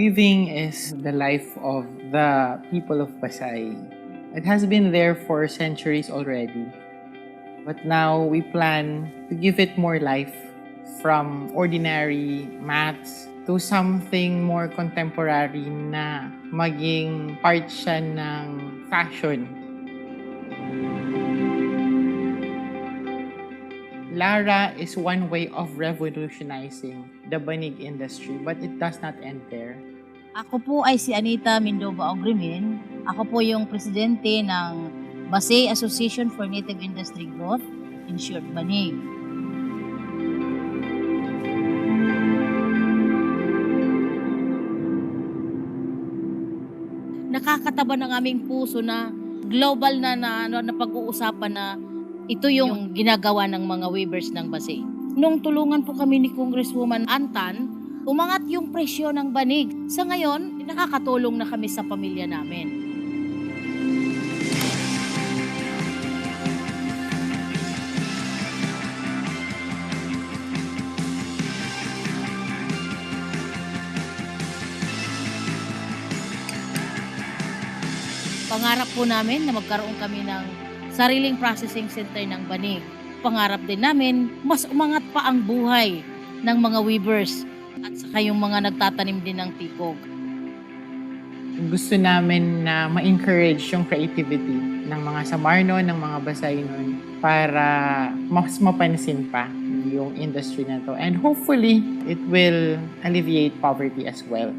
Weaving is the life of the people of Pasay. It has been there for centuries already. But now we plan to give it more life, from ordinary mats to something more contemporary na maging part siya ng fashion. Lara is one way of revolutionizing the banig industry, but it does not end there. Ako po ay si Anita Mindova Ogrimin. Ako po yung presidente ng Basay Association for Native Industry Growth, in short, BANIG. Nakakataba ng aming puso na global na pag-uusapan na ito yung ginagawa ng mga weavers ng Basay. Nung tulungan po kami ni Congresswoman Antan, umangat yung presyo ng banig. Sa ngayon, nakakatulong na kami sa pamilya namin. Pangarap po namin na magkaroon kami ng sariling processing center ng banig. Pangarap din namin, mas umangat pa ang buhay ng mga weavers at saka yung mga nagtatanim din ng tipog. Gusto namin na ma-encourage yung creativity ng mga Samarno, ng mga Basaynon para mas mapansin pa yung industry na to. And hopefully, it will alleviate poverty as well.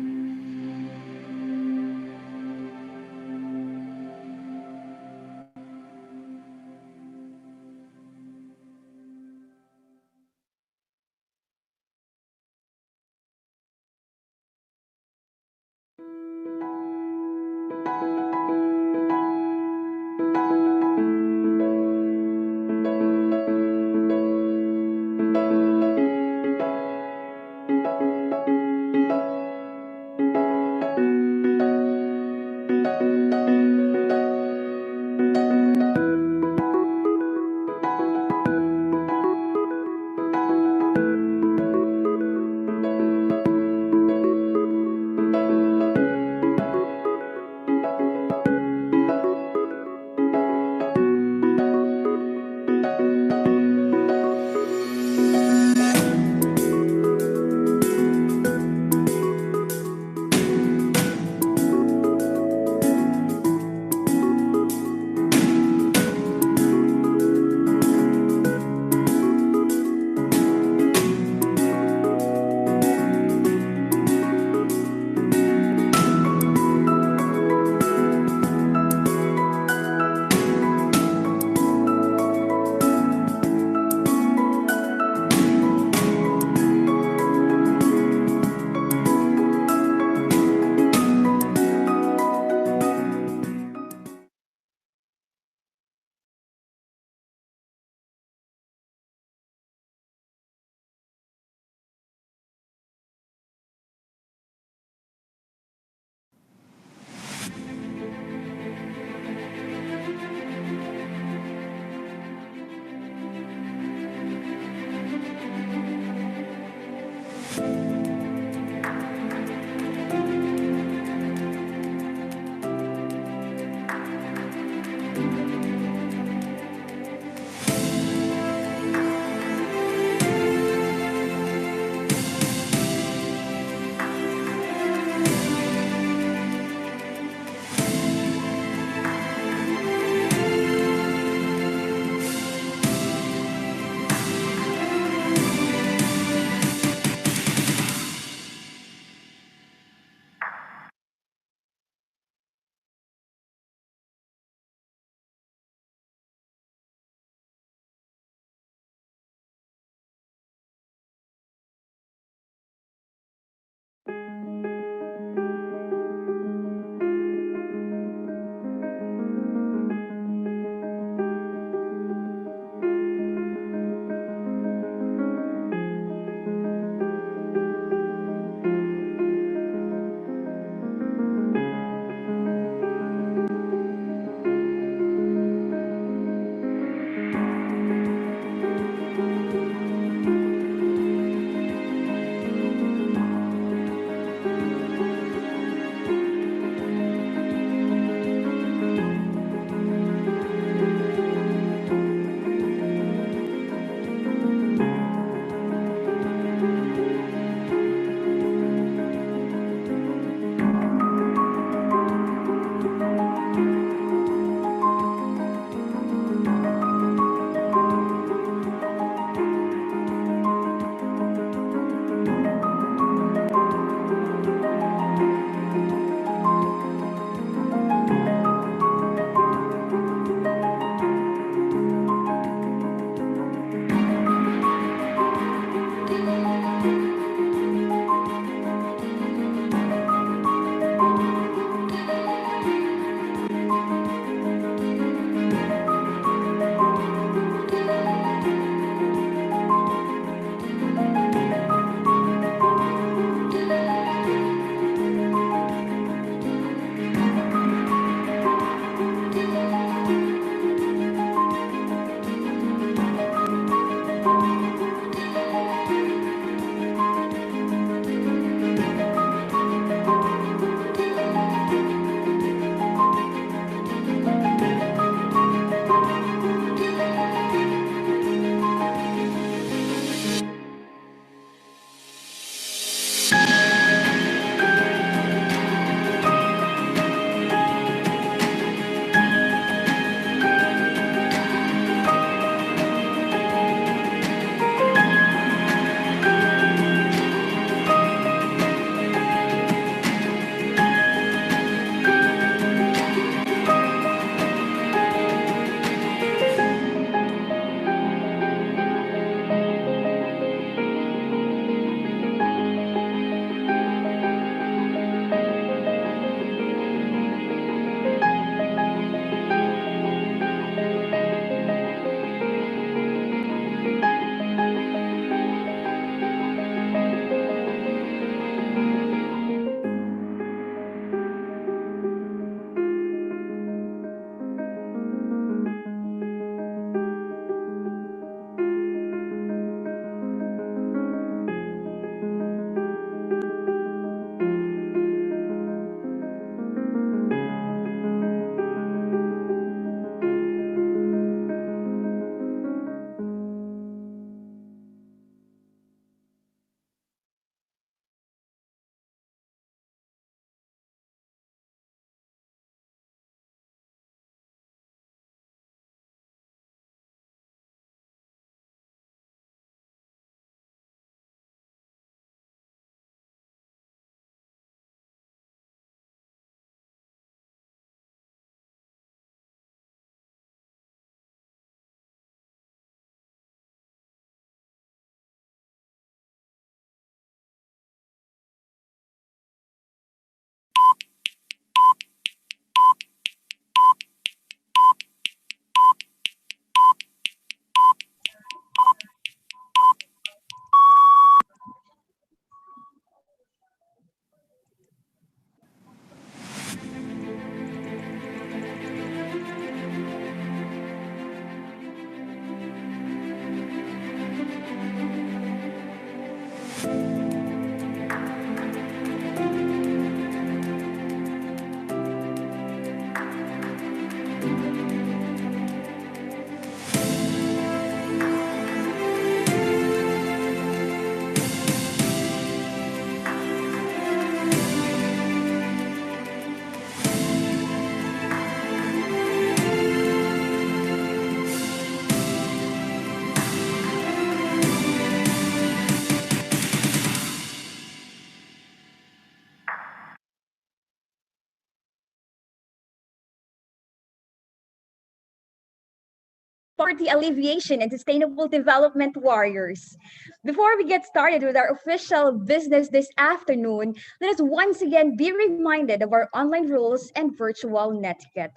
poverty alleviation and sustainable development warriors. Before we get started with our official business this afternoon, let us once again be reminded of our online rules and virtual netiquette.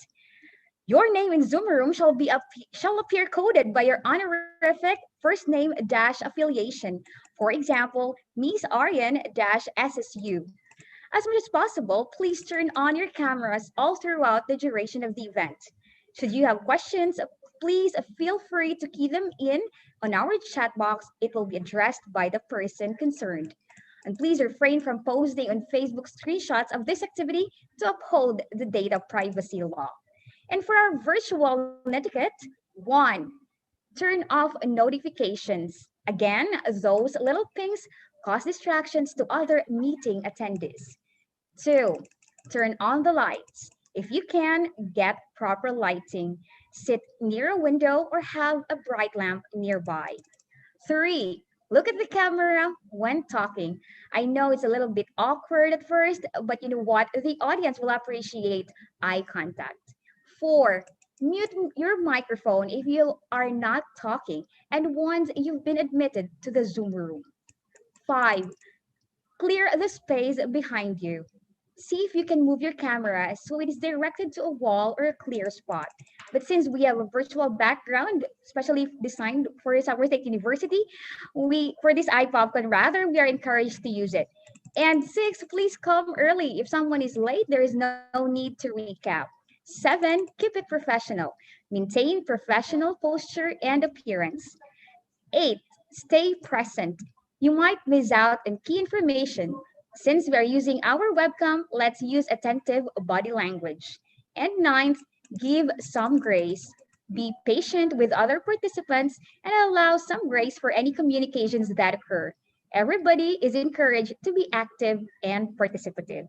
Your name in Zoom room shall appear coded by your honorific first name dash affiliation. For example, Miss Aryan dash SSU. As much as possible, please turn on your cameras all throughout the duration of the event. Should you have questions, please feel free to key them in on our chat box. It will be addressed by the person concerned. And please refrain from posting on Facebook screenshots of this activity to uphold the data privacy law. And for our virtual netiquette, one, turn off notifications. Again, those little pings cause distractions to other meeting attendees. Two, turn on the lights. If you can, get proper lighting. Sit near a window or have a bright lamp nearby. Three, look at the camera when talking. I know it's a little bit awkward at first, but you know what? The audience will appreciate eye contact. Four, mute your microphone if you are not talking and once you've been admitted to the Zoom room. Five, clear the space behind you. See if you can move your camera so it is directed to a wall or a clear spot. But since we have a virtual background, especially designed for Sour Tech University, for this iPOVCON rather, we are encouraged to use it. And six, please come early. If someone is late, there is no need to recap. Seven, keep it professional. Maintain professional posture and appearance. Eight, stay present. You might miss out on key information. Since we are using our webcam, let's use attentive body language. And ninth, give some grace. Be patient with other participants and allow some grace for any communications that occur. Everybody is encouraged to be active and participative.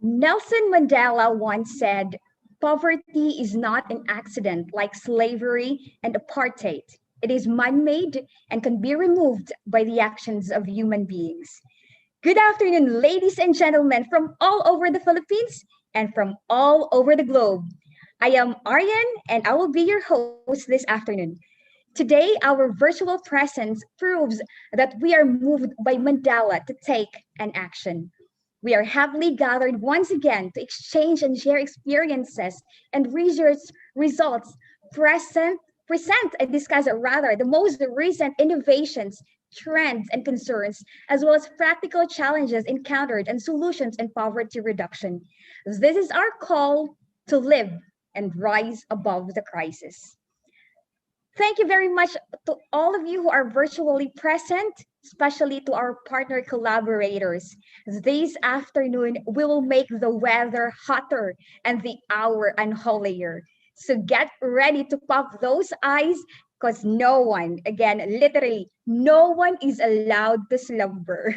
Nelson Mandela once said, poverty is not an accident like slavery and apartheid. It is man made and can be removed by the actions of human beings. Good afternoon, ladies and gentlemen from all over the Philippines and from all over the globe. I am Aryan and I will be your host this afternoon. Today, our virtual presence proves that we are moved by Mandela to take an action. We are happily gathered once again to exchange and share experiences and research results, present and discuss rather the most recent innovations, trends, and concerns, as well as practical challenges encountered and solutions in poverty reduction. This is our call to live and rise above the crisis. Thank you very much to all of you who are virtually present, especially to our partner collaborators. This afternoon, we will make the weather hotter and the hour unholier. So get ready to pop those eyes because no one, again, literally, no one is allowed to slumber.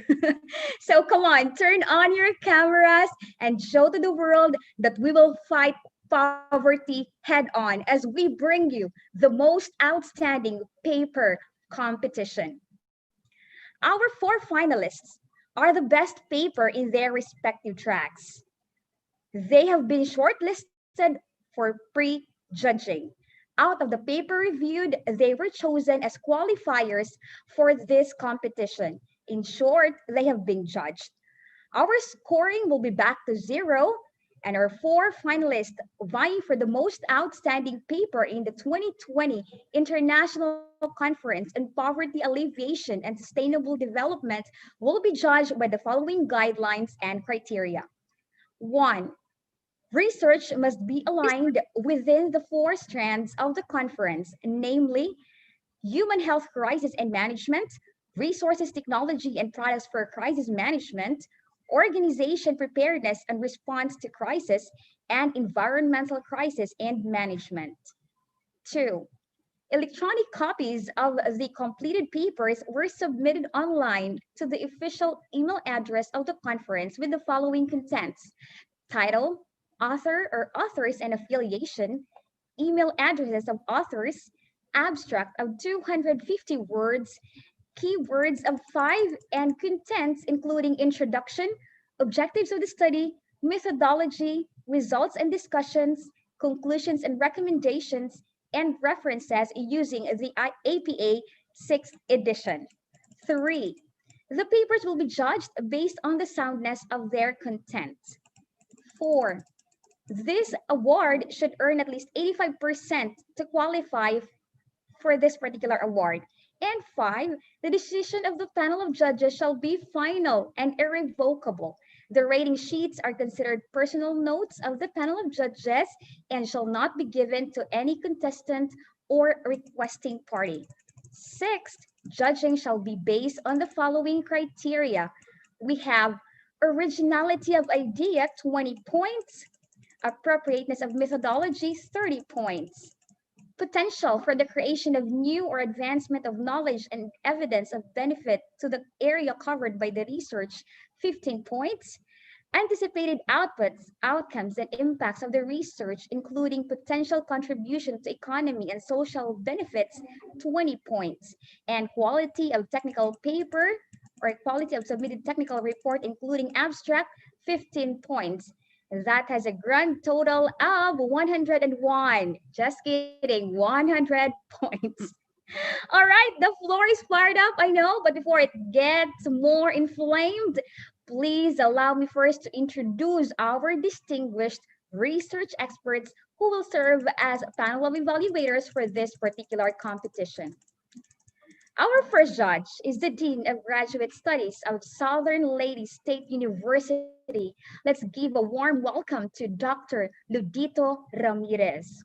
So come on, turn on your cameras and show to the world that we will fight poverty head on as we bring you the most outstanding paper competition. Our four finalists are the best paper in their respective tracks. They have been shortlisted for pre-judging. Out of the paper reviewed, they were chosen as qualifiers for this competition. In short, they have been judged. Our scoring will be back to zero, and our four finalists vying for the most outstanding paper in the 2020 International Conference on Poverty Alleviation and Sustainable Development will be judged by the following guidelines and criteria. One, research must be aligned within the four strands of the conference, namely human health crisis and management, resources, technology, and products for crisis management, organization preparedness and response to crisis, and environmental crisis and management. Two, electronic copies of the completed papers were submitted online to the official email address of the conference with the following contents: title, author or authors and affiliation, email addresses of authors, abstract of 250 words, keywords of 5, and contents including introduction, objectives of the study, methodology, results and discussions, conclusions and recommendations, and references using the APA 6th edition. 3. The papers will be judged based on the soundness of their content. 4. This award should earn at least 85% to qualify for this particular award. And 5, the decision of the panel of judges shall be final and irrevocable. The rating sheets are considered personal notes of the panel of judges and shall not be given to any contestant or requesting party. 6th, judging shall be based on the following criteria. We have originality of idea, 20 points, appropriateness of methodology, 30 points, potential for the creation of new or advancement of knowledge and evidence of benefit to the area covered by the research, 15 points, anticipated outputs, outcomes, and impacts of the research, including potential contribution to economy and social benefits, 20 points, and quality of technical paper or quality of submitted technical report, including abstract, 15 points. That has a grand total of 101. Just kidding, 100 points. All right, the floor is fired up, I know, but before it gets more inflamed, please allow me first to introduce our distinguished research experts who will serve as a panel of evaluators for this particular competition. Our first judge is the Dean of Graduate Studies of Southern Lady State University. Let's give a warm welcome to Dr. Ludito Ramirez.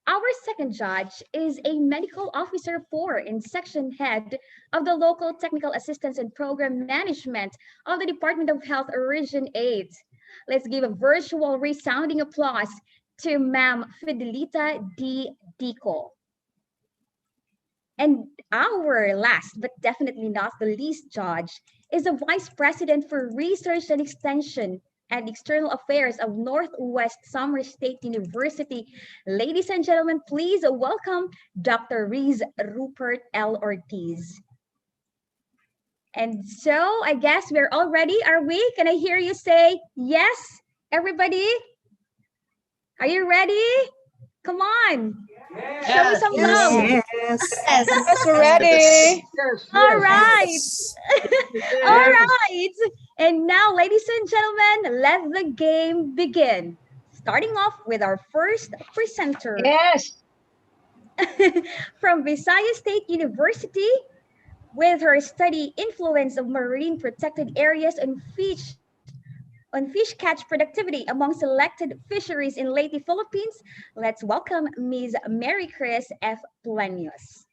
Our second judge is a medical officer 4 in section head of the local technical assistance and program management of the Department of Health Region 8. Let's give a virtual resounding applause to Ma'am Fidelita D. Dico. And our last, but definitely not the least judge, is the Vice President for Research and Extension and External Affairs of Northwest Summer State University. Ladies and gentlemen, please welcome Dr. Riz Rupert L. Ortiz. And so I guess we're all ready, are we? Can I hear you say yes, everybody? Are you ready? Come on. Yes. Show me some love. Yes, we're ready. All right. All right. And now, ladies and gentlemen, let the game begin. Starting off with our first presenter. Yes. From Visayas State University, with her study Influence of Marine Protected Areas and Fish catch productivity among selected fisheries in Leyte, Philippines. Let's welcome Ms. Mary Chris F. Plenius.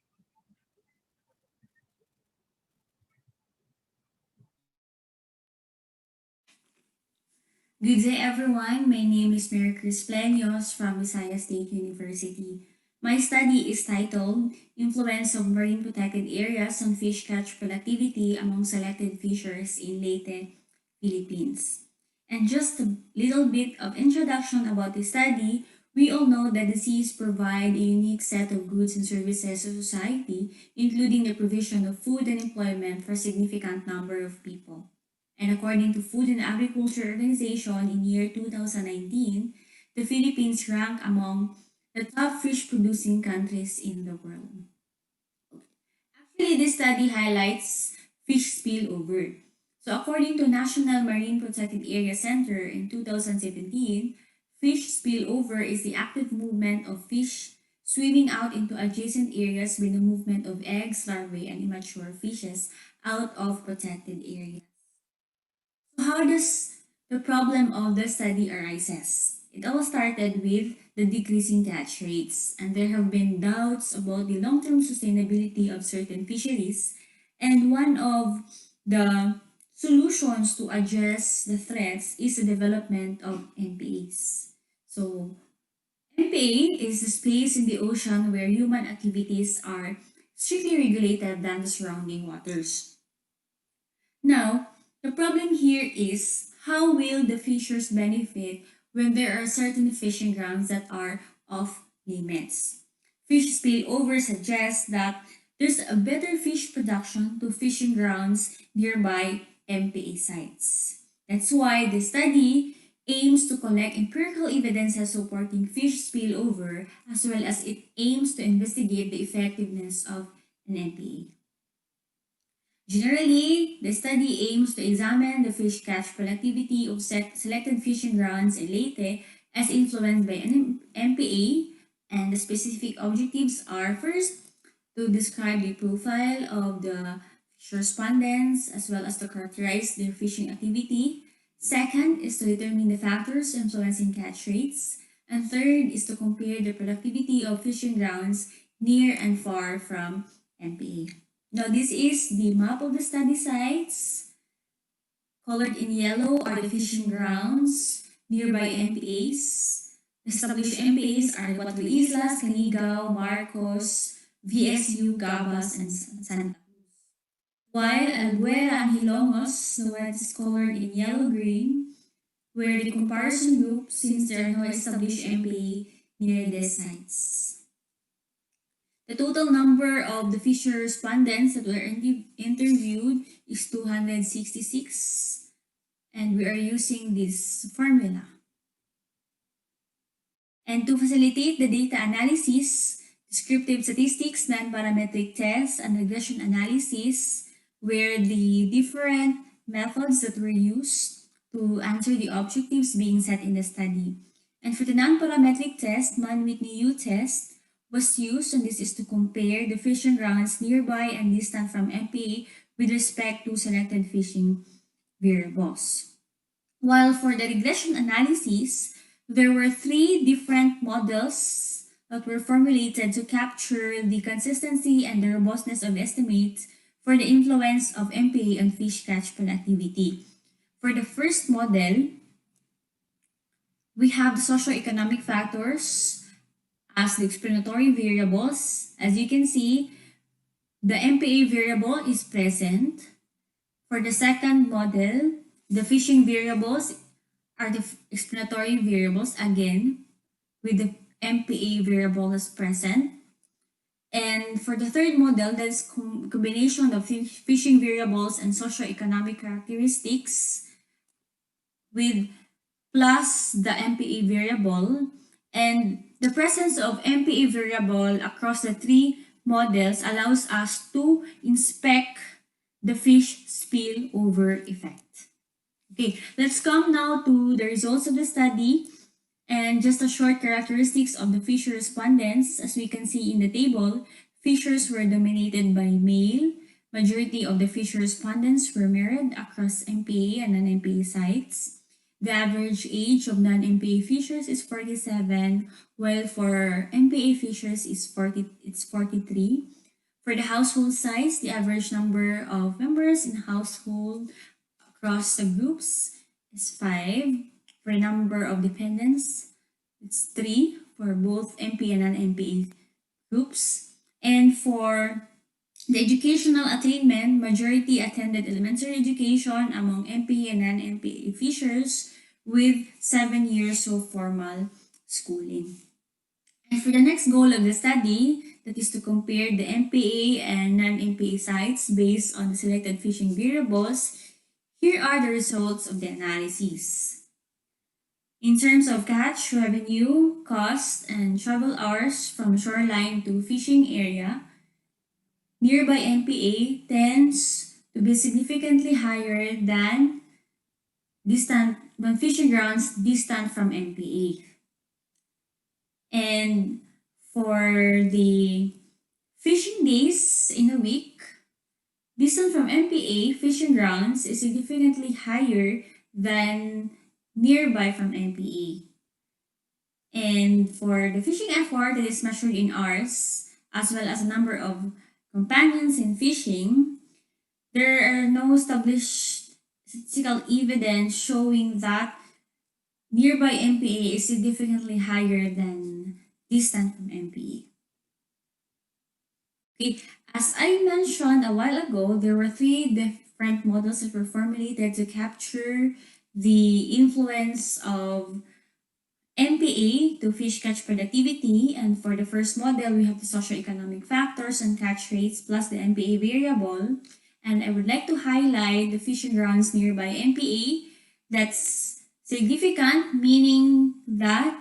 Good day, everyone. My name is Mary Chris Plenios from Visayas State University. My study is titled Influence of Marine Protected Areas on Fish Catch Productivity Among Selected Fishers in Leyte, Philippines. And just a little bit of introduction about the study, we all know that the seas provide a unique set of goods and services to society, including the provision of food and employment for a significant number of people. And according to Food and Agriculture Organization in year 2019, the Philippines rank among the top fish producing countries in the world. Actually, this study highlights fish spillover. So according to National Marine Protected Area Center in 2017, fish spillover is the active movement of fish swimming out into adjacent areas with the movement of eggs, larvae, and immature fishes out of protected areas. So how does the problem of the study arises? It all started with the decreasing catch rates, and there have been doubts about the long-term sustainability of certain fisheries, and one of the solutions to address the threats is the development of MPAs. So MPA is the space in the ocean where human activities are strictly regulated than the surrounding waters. Now, the problem here is how will the fishers benefit when there are certain fishing grounds that are off limits? Fish spillover suggests that there's a better fish production to fishing grounds nearby MPA sites. That's why the study aims to collect empirical evidences supporting fish spillover as well as it aims to investigate the effectiveness of an MPA. Generally, the study aims to examine the fish catch productivity of selected fishing grounds in Leyte as influenced by an MPA, and the specific objectives are first, to describe the profile of the fish respondents as well as to characterize their fishing activity. Second is to determine the factors influencing catch rates. And third is to compare the productivity of fishing grounds near and far from MPA. Now, this is the map of the study sites. Colored in yellow are the fishing grounds nearby MPAs. Established MPAs are Cuatro Islas, Canigao, Marcos, VSU, Gabas, and Santa Cruz. While Albuera and Hilongos, the white is colored in yellow-green, were the comparison group since there are no established MPA near these sites. The total number of the fisher respondents that were interviewed is 266, and we are using this formula. And to facilitate the data analysis, descriptive statistics, non-parametric tests, and regression analysis were the different methods that were used to answer the objectives being set in the study. And for the non-parametric test, Mann-Whitney-U test was used, and this is to compare the fishing grounds nearby and distant from MPA with respect to selected fishing variables. While for the regression analysis, there were three different models that were formulated to capture the consistency and the robustness of estimates for the influence of MPA on fish catch productivity. For the first model, we have the socio-economic factors as the explanatory variables. As you can see, the MPA variable is present. For the second model, the fishing variables are the explanatory variables again, with the MPA variable as present. And for the third model, that is combination of fishing variables and socio-economic characteristics with plus the MPA variable. And the presence of MPA variable across the three models allows us to inspect the fish spillover effect. Okay, let's come now to the results of the study and just a short characteristics of the fisher respondents. As we can see in the table, fishers were dominated by male. Majority of the fisher respondents were married across MPA and non-MPA sites. The average age of non-MPA fishers is 47, while for MPA fishers it's 43. For the household size, the average number of members in household across the groups is 5. For number of dependents, it's 3 for both MPA and non-MPA groups. And for the educational attainment, majority attended elementary education among MPA and non-MPA fishers with 7 years of formal schooling. And for the next goal of the study, that is to compare the MPA and non-MPA sites based on the selected fishing variables, here are the results of the analysis. In terms of catch, revenue, cost, and travel hours from shoreline to fishing area, nearby MPA tends to be significantly higher than fishing grounds distant from MPA. And for the fishing days in a week, distant from MPA fishing grounds is significantly higher than nearby from MPA. And for the fishing effort that is measured in hours, as well as the number of companions in fishing, there are no established statistical evidence showing that nearby MPA is significantly higher than distant from MPA. Okay, as I mentioned a while ago, there were 3 different models that were formulated to capture the influence of MPA to fish catch productivity. And for the first model, we have the socio-economic factors and catch rates plus the MPA variable. And I would like to highlight the fishing grounds nearby MPA. That's significant, meaning that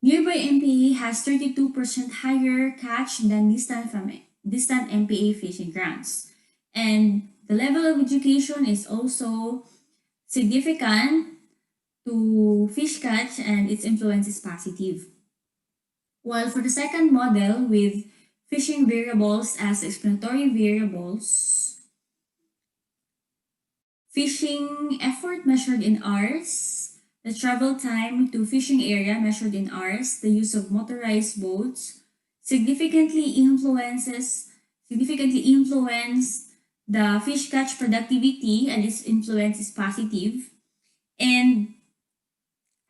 nearby MPA has 32% higher catch than distant MPA fishing grounds. And the level of education is also significant to fish catch, and its influence is positive. While for the second model, with fishing variables as explanatory variables, fishing effort measured in hours, the travel time to fishing area measured in hours, the use of motorized boats, significantly influence the fish catch productivity, and its influence is positive. And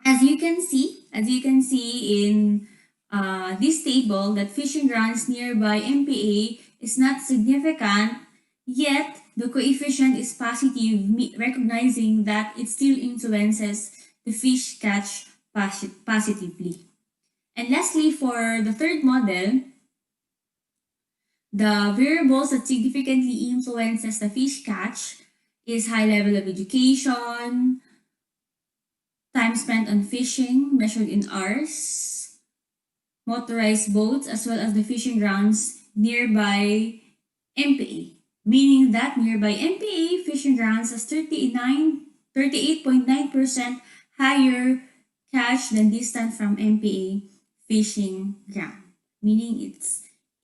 as you can see in this table, that fishing grounds nearby MPA is not significant, yet the coefficient is positive, recognizing that it still influences the fish catch positively. And lastly, for the third model, the variables that significantly influences the fish catch is high level of education, time spent on fishing measured in hours, motorized boats, as well as the fishing grounds nearby MPA. Meaning that nearby MPA fishing grounds has 38.9% higher catch than distant from MPA fishing ground. Meaning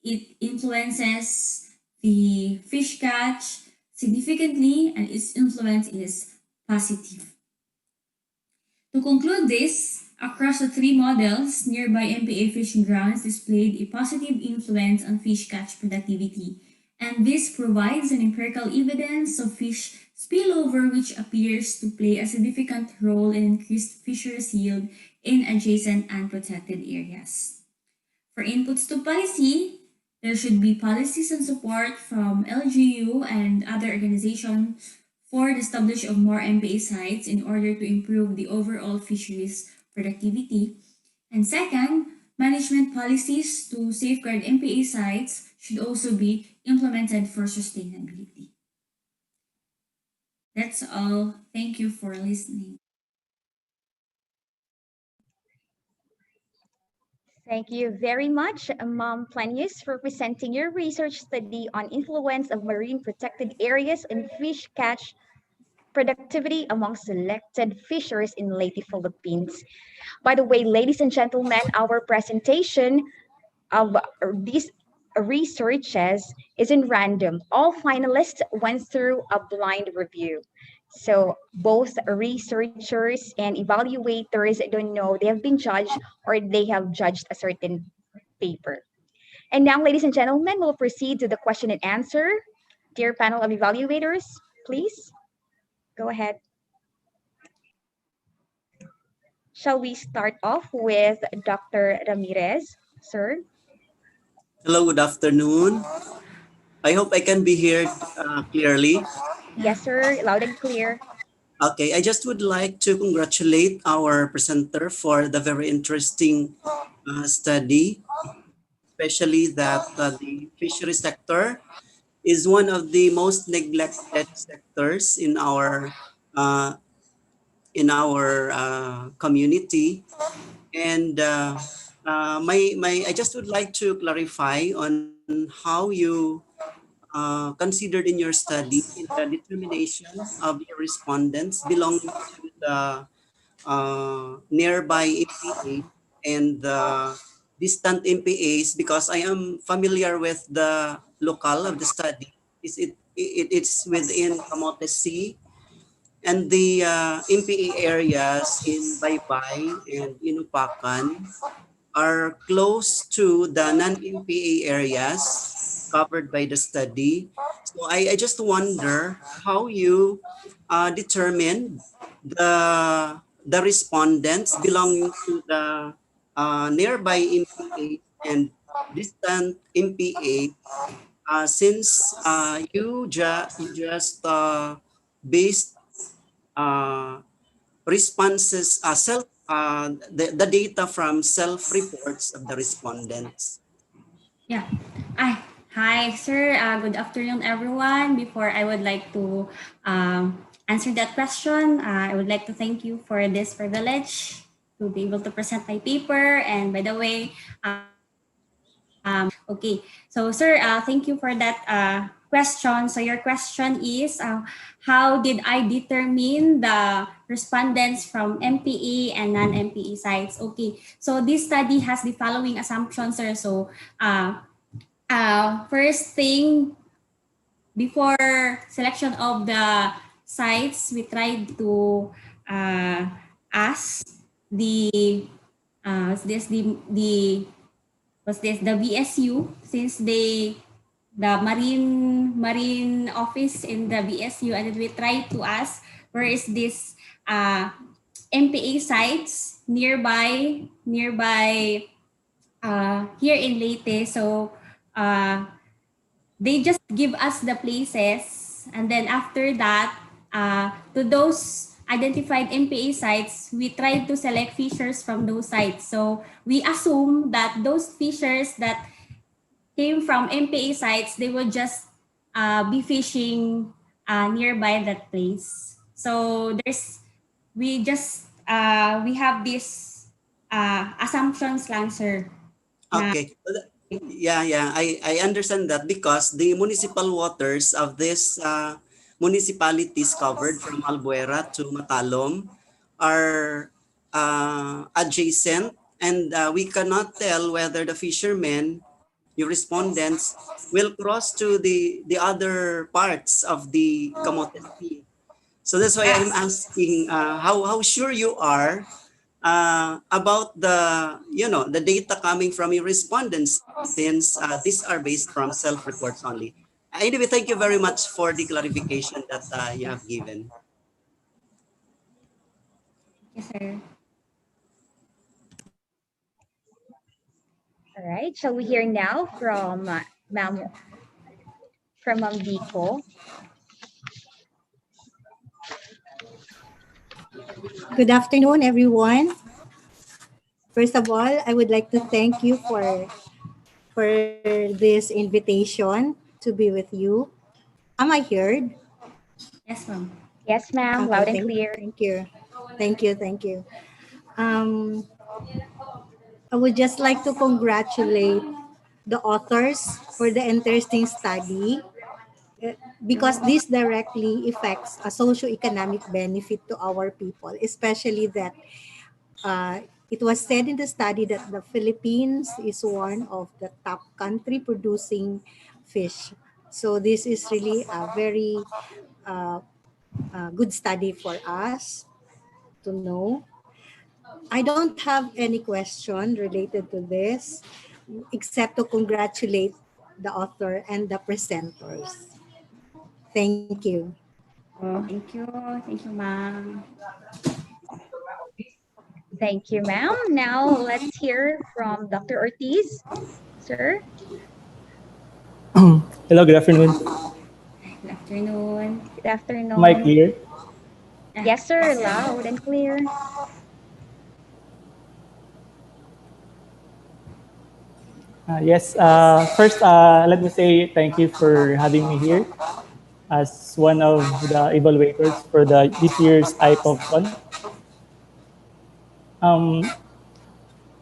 it influences the fish catch significantly, and its influence is positive. To conclude this, across the 3 models, nearby MPA fishing grounds displayed a positive influence on fish catch productivity, and this provides an empirical evidence of fish spillover, which appears to play a significant role in increased fisheries yield in adjacent and protected areas. For inputs to policy, there should be policies and support from LGU and other organizations for the establishment of more MPA sites in order to improve the overall fisheries productivity. And second, management policies to safeguard MPA sites should also be implemented for sustainability. That's all. Thank you for listening. Thank you very much, Ma'am Planius, for presenting your research study on influence of marine protected areas and fish catch productivity among selected fishers in Leyte, Philippines. By the way, ladies and gentlemen, our presentation of these researches isn't random. All finalists went through a blind review. So both researchers and evaluators don't know they have been judged or they have judged a certain paper. And now, ladies and gentlemen, we'll proceed to the question and answer. Dear panel of evaluators, please go ahead. Shall we start off with Dr. Ramirez, sir? Hello, good afternoon. I hope I can be heard clearly. Yes, sir. Loud and clear. Okay, I just would like to congratulate our presenter for the very interesting study, especially that the fishery sector is one of the most neglected sectors uh, in our community. And my I just would like to clarify on how you considered in your study in the determination of your respondents belonging to the nearby MPA and the distant MPAs, because I am familiar with the local of the study. It's within Camotes Sea, and the MPA areas in Baybay and Inupacan are close to the non-MPA areas covered by the study. So I just wonder how you determine the respondents belonging to the nearby MPA and distant MPA, since you just based uh, responses the data from self-reports of the respondents. Yeah. Hi, sir. Good afternoon, everyone. Before I would like to answer that question, I would like to thank you for this privilege to be able to present my paper. And by the way, okay. So, sir, thank you for that question. So, your question is, how did I determine the respondents from MPE and non-MPE sites? Okay. So, this study has the following assumptions, sir. So, first thing, before selection of the sites, we tried to ask the the BSU, since the marine office in the BSU, and then we tried to ask where is this MPA sites nearby here in Leyte. So they just give us the places, and then after that, to those identified MPA sites, we tried to select fishers from those sites. So we assume that those fishers that came from MPA sites, they would just be fishing nearby that place. So we have this assumptions lang, sir. Na, Okay. Yeah. I understand that because the municipal waters of these municipalities covered from Albuera to Matalom are adjacent, and we cannot tell whether the fishermen, your respondents, will cross to the other parts of the Camotes Sea. So that's why I'm asking how sure you are about the data coming from your respondents, since these are based from self-reports only. Anyway, thank you very much for the clarification that you have given. yes, sir. All right. Shall we hear now from Ma'am Ma'am Vico? Good afternoon, everyone. First of all, I would like to thank you for this invitation to be with you. Am I heard? Yes, ma'am. Yes, ma'am. Okay, Loud and clear. thank you. Um, I would just like to congratulate the authors for the interesting study, because this directly affects a socio-economic benefit to our people, especially that it was said in the study that the Philippines is one of the top country producing fish. So this is really a very uh, good study for us to know. I don't have any question related to this except to congratulate the author and the presenters. Thank you. Thank you. Thank you, ma'am. Thank you, ma'am. Now let's hear from Dr. Ortiz. Sir? Hello, good afternoon. Good afternoon. Good afternoon. Am I clear? Yes, sir. Loud and clear. Yes. First, let me say thank you for having me here as one of the evaluators for this year's iPOVCON. Um,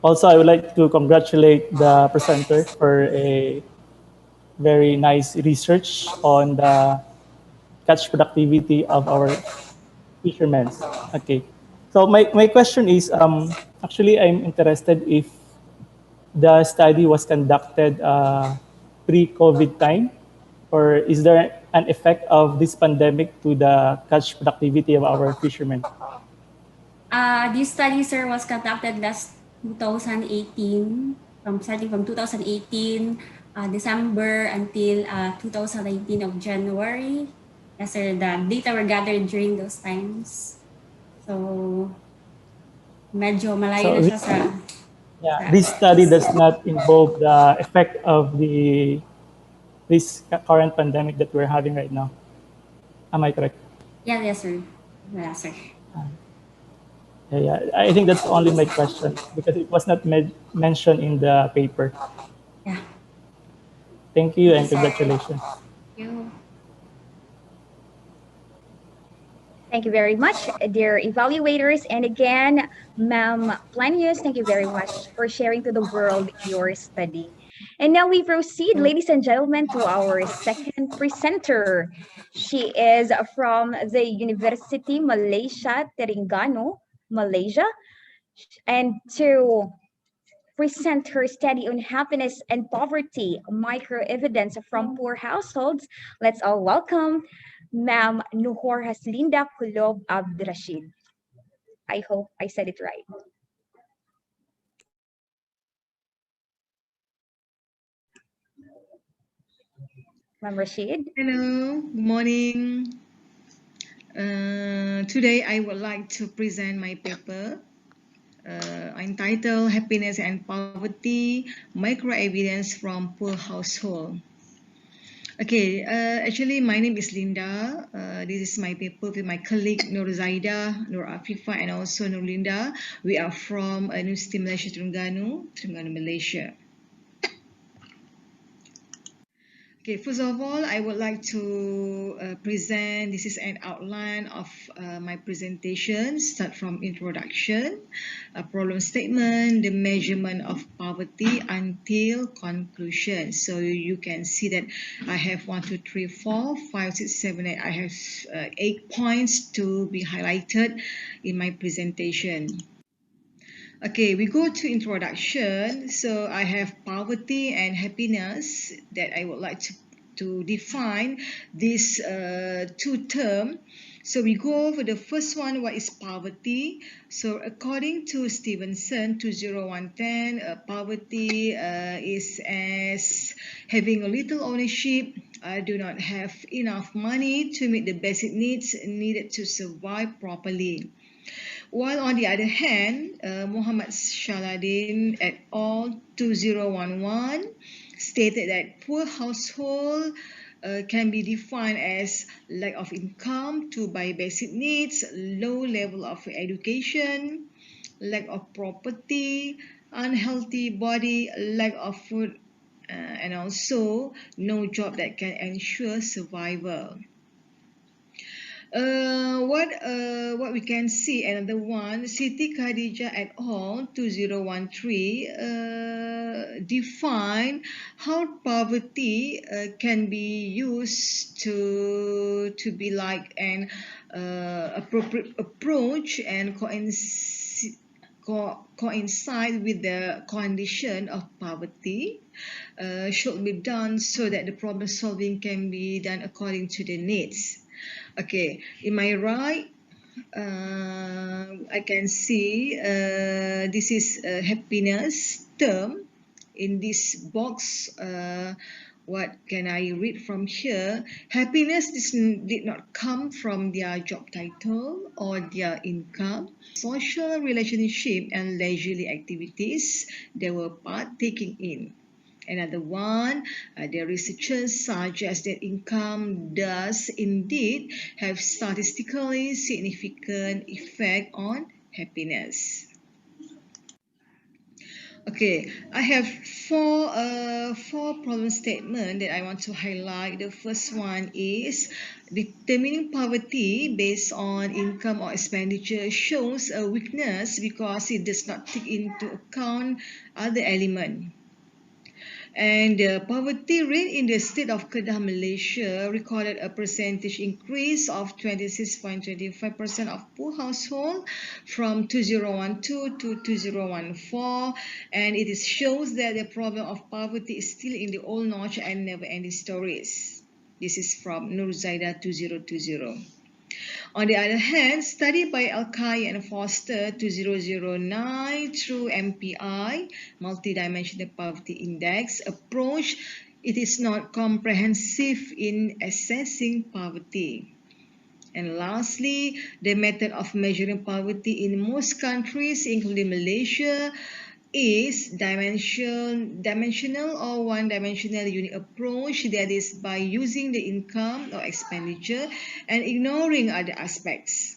Also, I would like to congratulate the presenter for a very nice research on the catch productivity of our fishermen. Okay. So my question is, actually, I'm interested if the study was conducted pre-COVID time, or is there an effect of this pandemic to the catch productivity of our fishermen? This study, sir, was conducted last 2018, starting from 2018 December until 2019 of January. Yes, sir, the data were gathered during those times. So, medyo malayo So na siya sa yeah, this study does not involve the effect of this current pandemic that we're having right now. Am I correct? Yeah, yes, sir. Yeah, sir. Yeah, yeah. I think that's only my question because it was not mentioned in the paper. Yeah. Thank you and Yes, sir. congratulations. Thank you. Thank you very much, dear evaluators. And again, Ma'am Planius, thank you very much for sharing to the world your study. And now we proceed, ladies and gentlemen, to our second presenter. She is from the University Malaysia Terengganu, Malaysia, and to present her study on happiness and poverty, micro evidence from poor households. Let's all welcome Ma'am Nuhor Haslinda Kulob Abdrashid. I hope I said it right. Ma'am Rashid. Hello, good morning. Today I would like to present my paper entitled Happiness and Poverty, Micro Evidence from Poor Household. Okay, actually my name is Linda. This is my paper with my colleague Nur Zaida, Nur Afifa, and also Nur Linda. We are from University Malaysia Terengganu, Malaysia. Okay, first of all, I would like to present, this is an outline of my presentation, start from introduction, a problem statement, the measurement of poverty until conclusion. So you can see that I have 1, 2, 3, 4, 5, 6, 7, 8. I have 8 points to be highlighted in my presentation. Okay, we go to introduction. So I have poverty and happiness that I would like to define these two terms. So we go for the first one, what is poverty? So according to Stevenson 20110, poverty is as having a little ownership. I do not have enough money to meet the basic needs needed to survive properly. While on the other hand, Muhammad Shaladin et al. 2011 stated that poor household can be defined as lack of income to buy basic needs, low level of education, lack of property, unhealthy body, lack of food, and also no job that can ensure survival. What we can see, another one, Siti Khadija et al. 2013 define how poverty can be used to be like an appropriate approach and coincide with the condition of poverty should be done so that the problem solving can be done according to the needs. Okay, in my right, I can see this is a happiness term. In this box, what can I read from here? Happiness did not come from their job title or their income. Social relationship and leisurely activities they were partaking in. Another one, the researchers suggest that income does indeed have statistically significant effect on happiness. Okay, I have four problem statement that I want to highlight. The first one is determining poverty based on income or expenditure shows a weakness because it does not take into account other element. And the poverty rate in the state of Kedah, Malaysia recorded a percentage increase of 26.25% of poor household from 2012 to 2014, and it shows that the problem of poverty is still in the old notch and never-ending stories. This is from Nur Zaida 2020. On the other hand, study by Alkai and Foster 2009 through MPI, Multidimensional Poverty Index approach, it is not comprehensive in assessing poverty. And lastly, the method of measuring poverty in most countries, including Malaysia, is dimensional or one-dimensional unit approach, that is by using the income or expenditure and ignoring other aspects.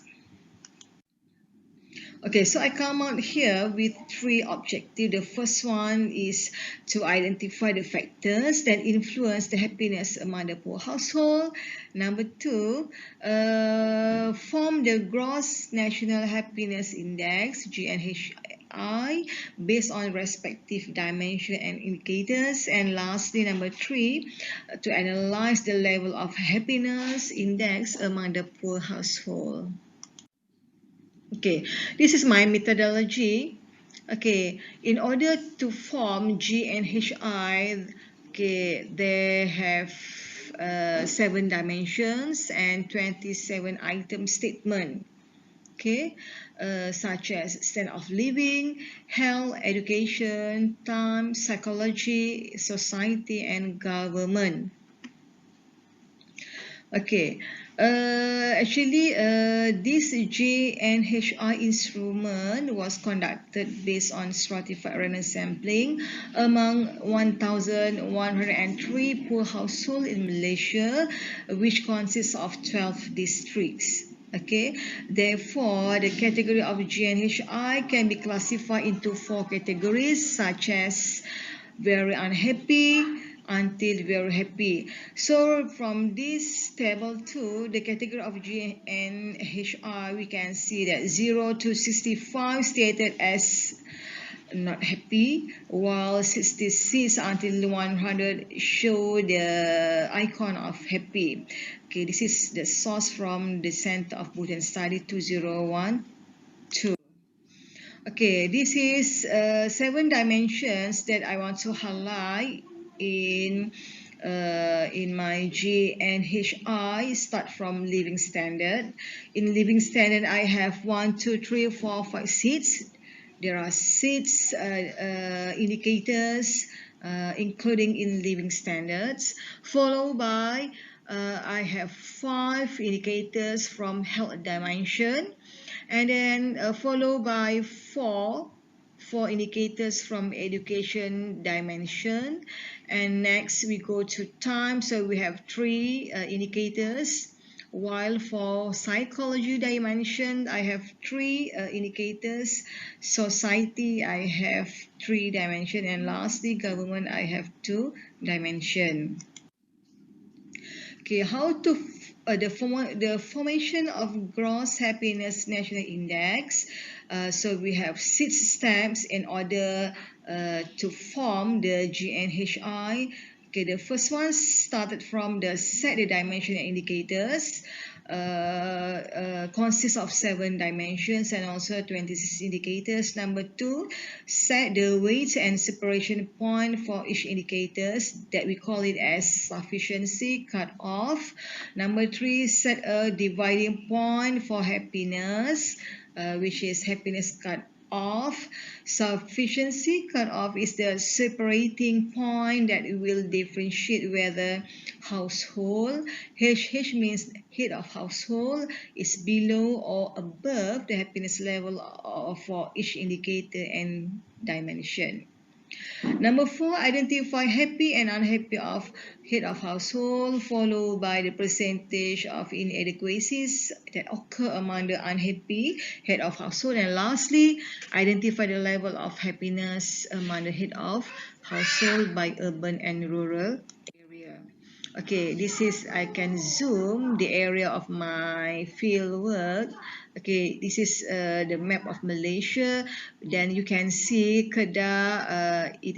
Okay, so I come out here with three objectives. The first one is to identify the factors that influence the happiness among the poor household. Number two, form the Gross National Happiness Index, GNHI, based on respective dimension and indicators. And lastly, number three, to analyze the level of happiness index among the poor household. Okay, this is my methodology. Okay, in order to form GNHI, okay, they have 7 dimensions and 27 item statement. Okay, such as standard of living, health, education, time, psychology, society, and government. Okay, this GNHI instrument was conducted based on stratified random sampling among 1,103 poor households in Malaysia, which consists of 12 districts. Okay, therefore, the category of GNHI can be classified into 4 categories, such as very unhappy until very happy. So from this table 2, the category of GNHI, we can see that 0 to 65 stated as not happy, while 66 until 100 show the icon of happy. Okay, this is the source from the Center of Bhutan Study 2012. Okay, this is 7 dimensions that I want to highlight in my GNHI. Start from living standard. In living standard, I have 1, 2, 3, 4, 5 seats. There are 6 indicators, including in living standards, followed by I have 5 indicators from health dimension, and then followed by four indicators from education dimension, and next we go to time. So we have 3 indicators, while for psychology dimension I have 3 indicators, society I have 3 dimension, and lastly government I have 2 dimension. Okay, how to the formation of Gross Happiness National Index. So we have 6 steps in order to form the GNHI. Okay, the first one started from the set the dimension indicators. Consists of 7 dimensions and also 26 indicators. Number 2, set the weight and separation point for each indicators, that we call it as sufficiency cutoff. Number 3, set a dividing point for happiness, which is happiness cutoff. Sufficiency cutoff is the separating point that will differentiate whether household, HH means head of household, is below or above the happiness level for each indicator and dimension. Number 4, identify happy and unhappy of head of household, followed by the percentage of inadequacies that occur among the unhappy head of household. And lastly, identify the level of happiness among the head of household by urban and rural area. Okay, this is, I can zoom the area of my field work. Okay, this is the map of Malaysia. Then you can see Kedah, it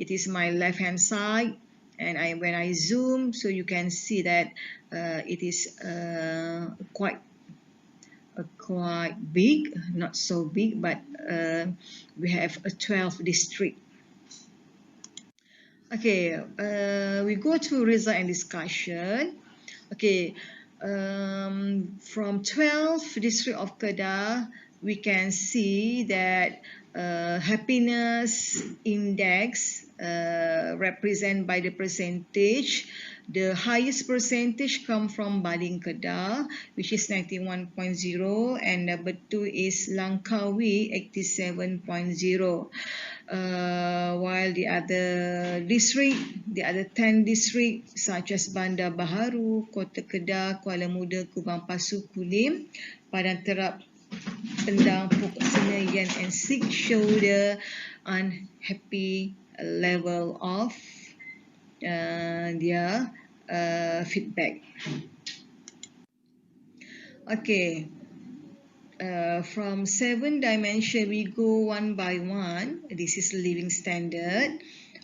is my left hand side. And when I zoom, so you can see that it is quite big, not so big, but we have a 12 district. Okay, we go to result and discussion. Okay, from 12 district of Kedah, we can see that happiness index represent by the percentage. The highest percentage come from Baling Kedah, which is 91.0, and number 2 is Langkawi, 87.0. While the other 10 districts such as Bandar Baharu, Kota Kedah, Kuala Muda, Kubang Pasu, Kulim, Padang Terap, Pendang, Pokok Senayan and Sig show the unhappy level of their feedback. Okay. From 7 dimension, we go one by one. This is living standard.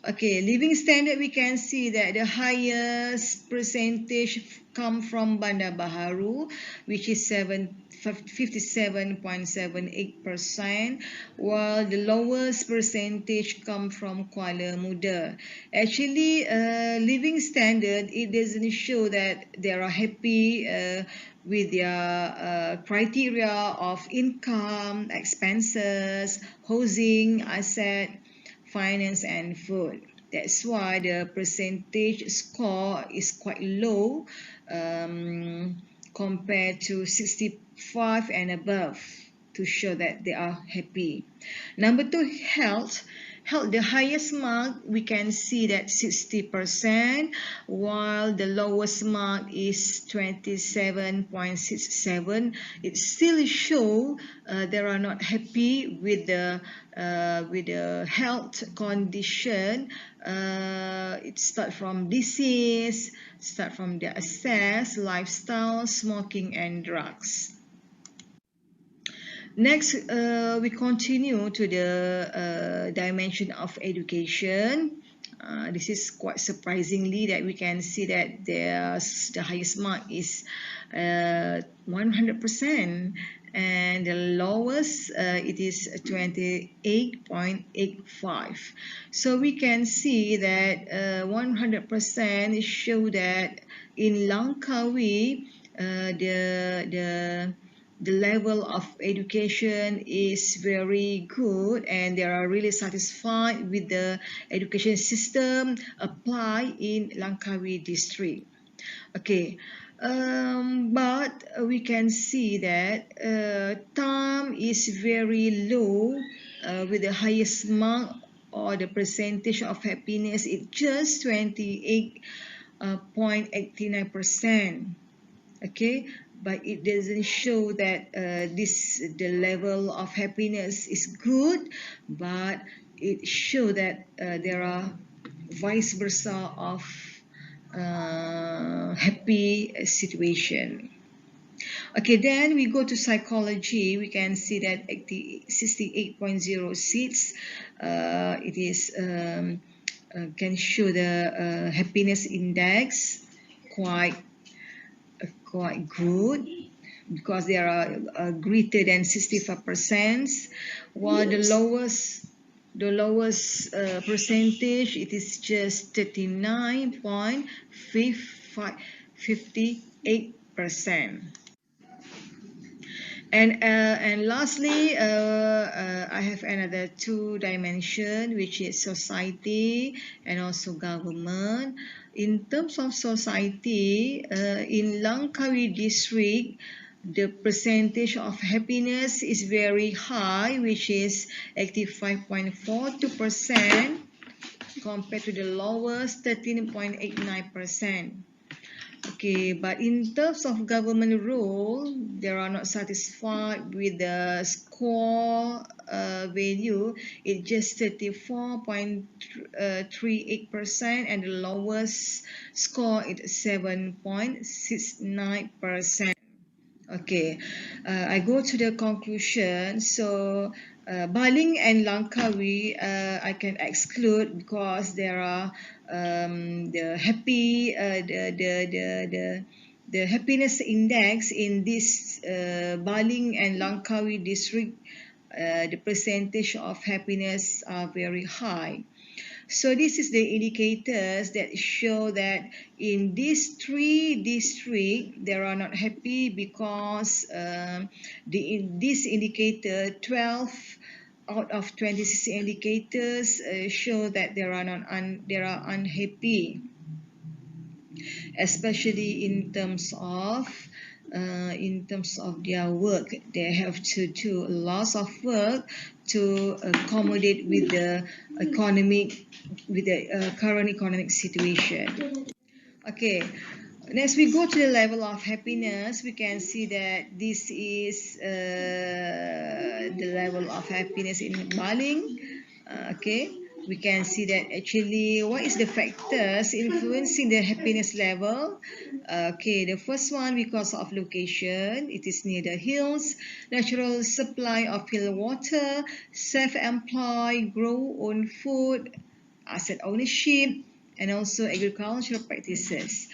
Okay, living standard, we can see that the highest percentage come from Bandar Baharu, which is 57.78%, while the lowest percentage come from Kuala Muda. Actually, living standard, it doesn't show that they are happy with their criteria of income, expenses, housing, asset, finance, and food. That's why the percentage score is quite low compared to 65 and above to show that they are happy. Number 2, health. The highest mark, we can see that 60%, while the lowest mark is 27.67. It still show they are not happy with the health condition. It start from disease, start from the access, lifestyle, smoking, and drugs. Next, we continue to the dimension of education. This is quite surprisingly that we can see that the highest mark is 100%, and the lowest it is 28.85. So we can see that 100% show that in Langkawi the level of education is very good, and they are really satisfied with the education system applied in Langkawi district. Okay, but we can see that Tam is very low with the highest mark or the percentage of happiness is just 28.89%. Okay, but it doesn't show that the level of happiness is good, but it shows that there are vice versa of happy situation. Okay, then we go to psychology. We can see that 68.06 it is can show the happiness index quite good, because there are greater than 65%, while the lowest percentage, it is just 39.58%. And lastly, I have another 2 dimension, which is society and also government. In terms of society, in Langkawi district, the percentage of happiness is very high, which is 85.42% compared to the lowest 13.89%. Okay, but in terms of government role, they are not satisfied with the score value. It's just 34.38%, and the lowest score is 7.69%. Okay, I go to the conclusion. So, Baling and Langkawi, I can exclude because there are the happy, the happiness index in this Baling and Langkawi district. The percentage of happiness are very high. So this is the indicators that show that in these three districts, they are not happy because this indicator, 12 out of 26 indicators show that they are unhappy, especially in terms of their work. They have to do lots of work to accommodate with the current economic situation. Okay, next we go to the level of happiness. We can see that this is the level of happiness in Baling. Okay, we can see that actually what is the factors influencing the happiness level. Okay, the first one, because of location, it is near the hills, natural supply of hill water, self-employed, grow own food, asset ownership, and also agricultural practices.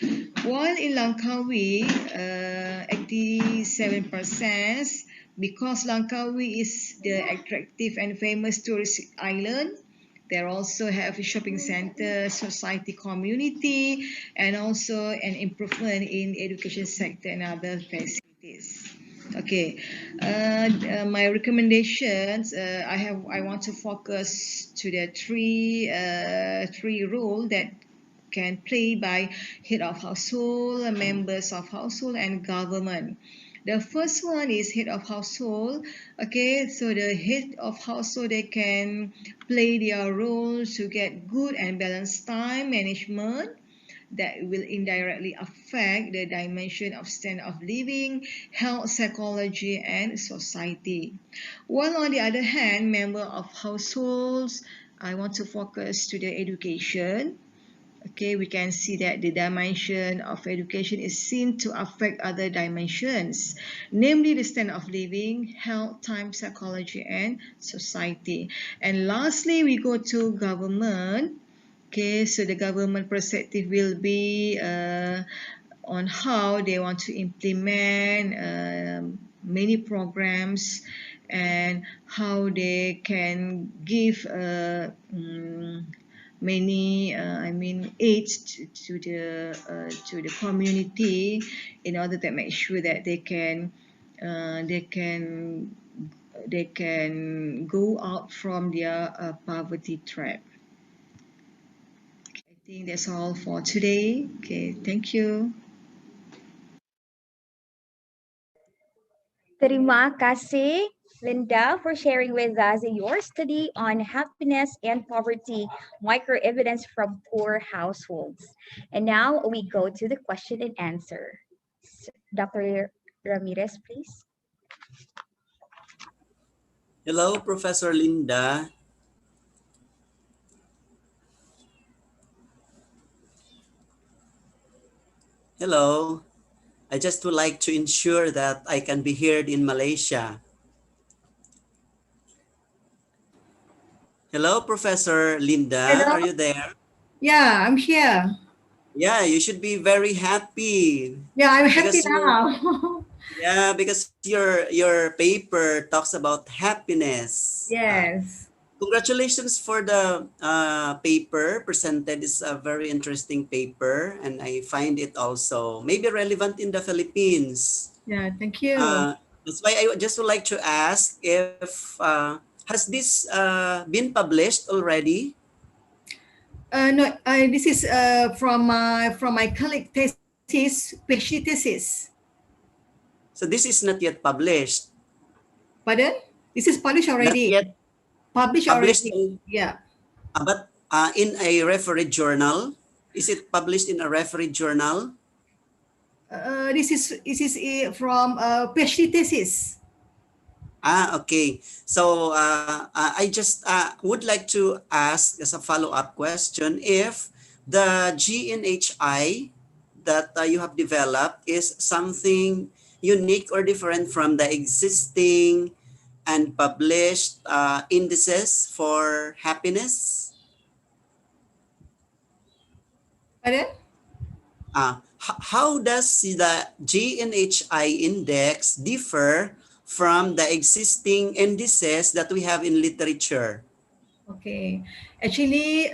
While in Langkawi, 87%, because Langkawi is the attractive and famous tourist island. They also have a shopping center, society community, and also an improvement in education sector and other facilities. Okay, my recommendations. I want to focus to the three role that can play by head of household, members of household, and government. The first one is head of household. Okay, so the head of household, they can play their role to get good and balanced time management that will indirectly affect the dimension of standard of living, health, psychology, and society. While on the other hand, member of households, I want to focus to the education. Okay, we can see that the dimension of education is seen to affect other dimensions, namely the standard of living, health, time, psychology, and society. And lastly, we go to government. Okay, so the government perspective will be on how they want to implement many programs and how they can give many aid to the community in order to make sure that they can go out from their poverty trap. I think that's all for today. Okay, thank you. Terima kasih, Linda, for sharing with us your study on happiness and poverty, micro-evidence from poor households. And now we go to the question and answer. Dr. Ramirez, please. Hello, Professor Linda. Hello. I just would like to ensure that I can be heard in Malaysia. Hello, Professor Linda. Hello? Are you there? Yeah, I'm here. Yeah, you should be very happy. Yeah, I'm happy Because you- now. Yeah, because your paper talks about happiness. Yes. Congratulations for the paper presented. It's a very interesting paper, and I find it also maybe relevant in the Philippines. Yeah, thank you. That's why I just would like to ask if has this been published already? No, this is from my colleague thesis, PhD thesis. So this is not yet published. Pardon? This is published Not already. yet Published published already. Yeah. but in a referee journal. Is it published in a referee journal? This is from PhD thesis. Okay. So I just would like to ask as a follow-up question if the GNHI that you have developed is something unique or different from the existing and published indices for happiness. Pardon? How does the GNHI index differ from the existing indices that we have in literature? Okay, actually,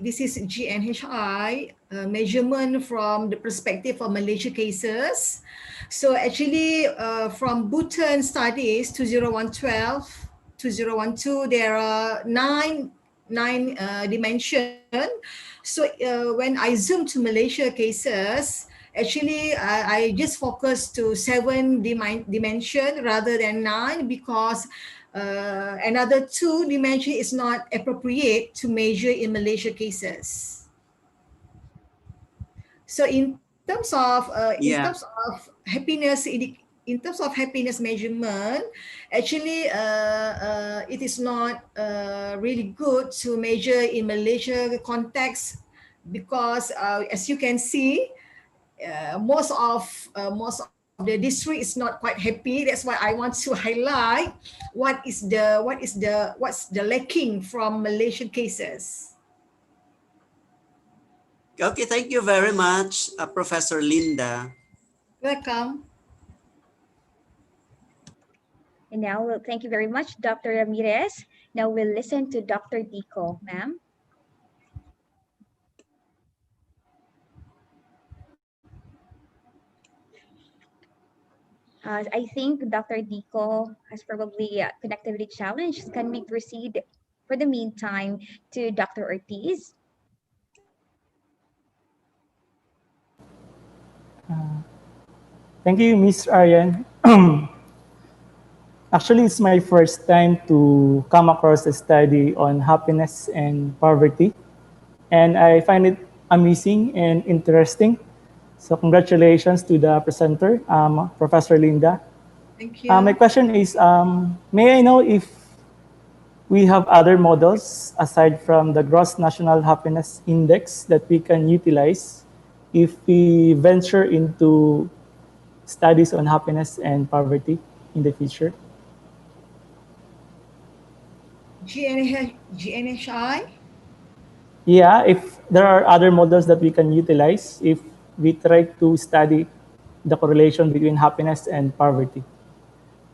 this is GNHI measurement from the perspective of Malaysia cases. So actually, from Bhutan studies 2012, 2012, there are nine dimension. So when I zoom to Malaysia cases, actually I just focus to 7 dimension rather than 9 because another 2 dimension is not appropriate to measure in Malaysia cases. So in terms of happiness, in terms of happiness measurement, actually it is not really good to measure in Malaysia context because as you can see, most of the district is not quite happy. That's why I want to highlight what's the lacking from Malaysian cases. Okay, thank you very much, Professor Linda. Welcome. And now, thank you very much, Dr. Ramirez. Now we'll listen to Dr. Dico, ma'am. I think Dr. Dico has probably a connectivity challenge. Can we proceed for the meantime to Dr. Ortiz? Thank you, Ms. Aryan. Actually, it's my first time to come across a study on happiness and poverty, and I find it amazing and interesting. So congratulations to the presenter, Professor Linda. Thank you. My question is, may I know if we have other models aside from the Gross National Happiness Index that we can utilize if we venture into studies on happiness and poverty in the future? GNHI? Yeah, if there are other models that we can utilize if we try to study the correlation between happiness and poverty.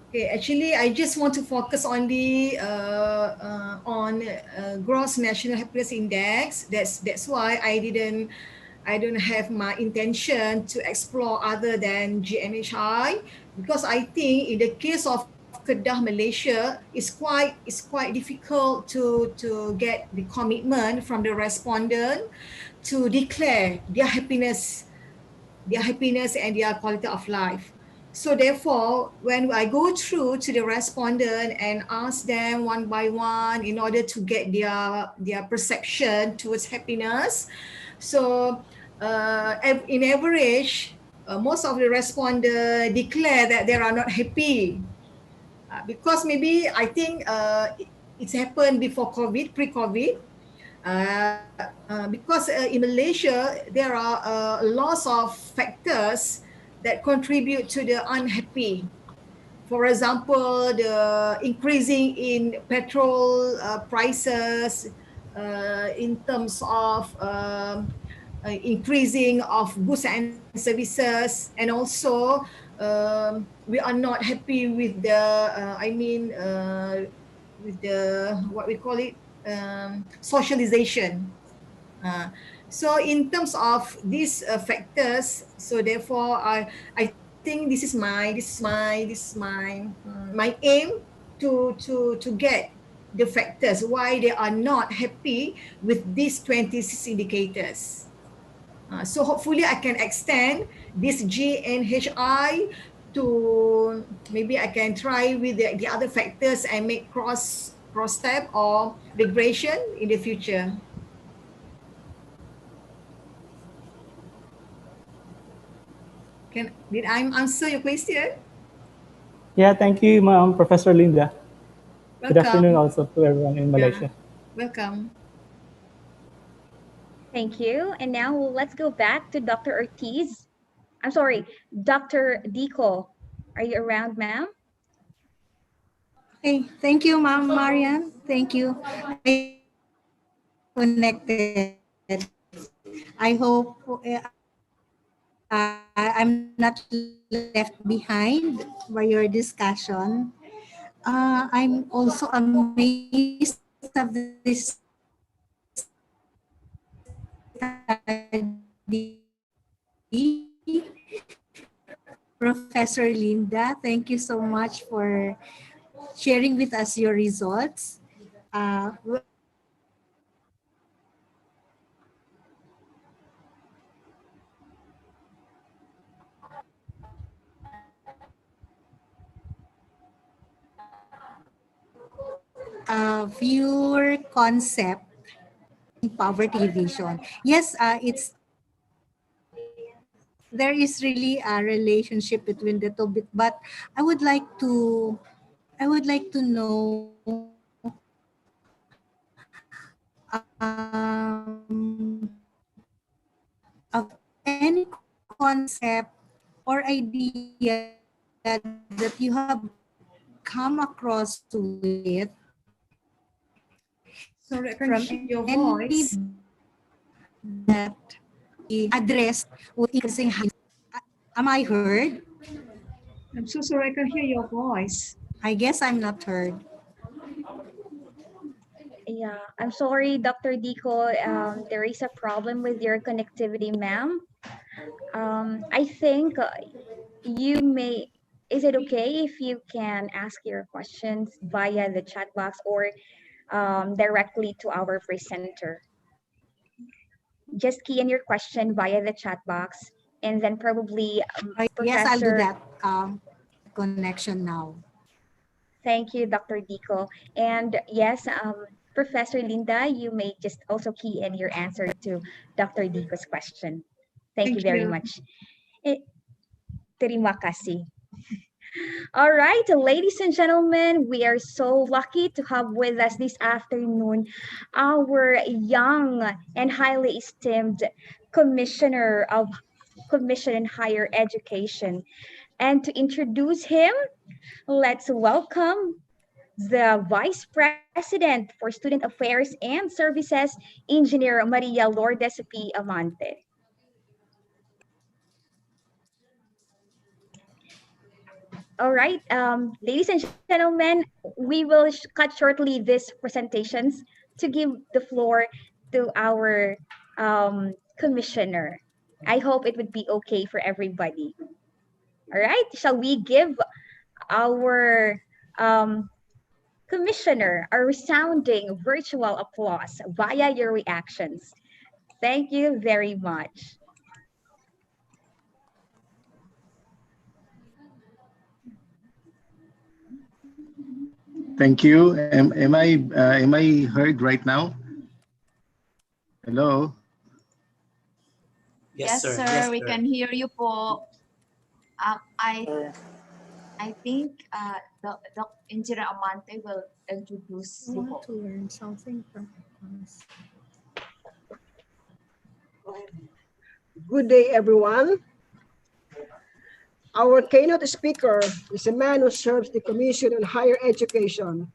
Okay, actually, I just want to focus on the gross national happiness index. That's why I don't have my intention to explore other than GNHI because I think in the case of Kedah, Malaysia, it's quite difficult to get the commitment from the respondent to declare their happiness and their quality of life. So therefore, when I go through to the respondent and ask them one by one in order to get their perception towards happiness, so in average, most of the respondents declare that they are not happy because maybe I think it's happened before COVID, pre-COVID. Because in Malaysia, there are lots of factors that contribute to the unhappy. For example, the increasing in petrol prices, in terms of increasing of goods and services, and also we are not happy with the, with the, what we call it, socialization. So in terms of these factors, so therefore I think this is my aim to get the factors why they are not happy with these 26 indicators. So hopefully I can extend this GNHI to, maybe I can try with the other factors and make cross step or regression in the future. Did I answer your question? Yeah, thank you, Ma'am Professor Linda. Good afternoon Welcome. also to everyone in Yeah, Malaysia. welcome. Thank you. And now let's go back to Dr. Ortiz. I'm sorry, Dr. Dico. Are you around, ma'am? Okay, thank you, Ma'am Marian. Thank you. I connected. I hope I'm not left behind by your discussion. I'm also amazed of this study. Professor Linda, thank you so much for sharing with us your results. Viewer concept in poverty alleviation. Yes, there is really a relationship between the two, but I would like to know of any concept or idea that you have come across to it Sorry, I from can't hear your any voice. that addressed with increasing. Am I heard? I'm so sorry, I can't hear your voice. I guess I'm not heard. Yeah, I'm sorry, Dr. Dico. There is a problem with your connectivity, ma'am. I think you may. Is it okay if you can ask your questions via the chat box or directly to our presenter? Just key in your question via the chat box, and then probably Yes, I'll do Professor. that. Connection now. Thank you, Dr. Dico. And yes, Professor Linda, you may just also key in your answer to Dr. Dico's question. Thank you Thank very you. much. Terima kasih. All right, ladies and gentlemen, we are so lucky to have with us this afternoon our young and highly esteemed Commissioner of Commission in Higher Education. And to introduce him, let's welcome the Vice President for Student Affairs and Services, Engineer Maria Lourdes P. Amante. All right, ladies and gentlemen, we will cut shortly these presentations to give the floor to our commissioner. I hope it would be okay for everybody. All right, shall we give our commissioner a resounding virtual applause via your reactions? Thank you very much. Thank you. Am I heard right now? Hello. Yes, sir. Yes, sir. We can hear you po. I think the Engineer Amante will introduce I you want po. to learn something from us. Good day, everyone. Our keynote speaker is a man who serves the Commission on Higher Education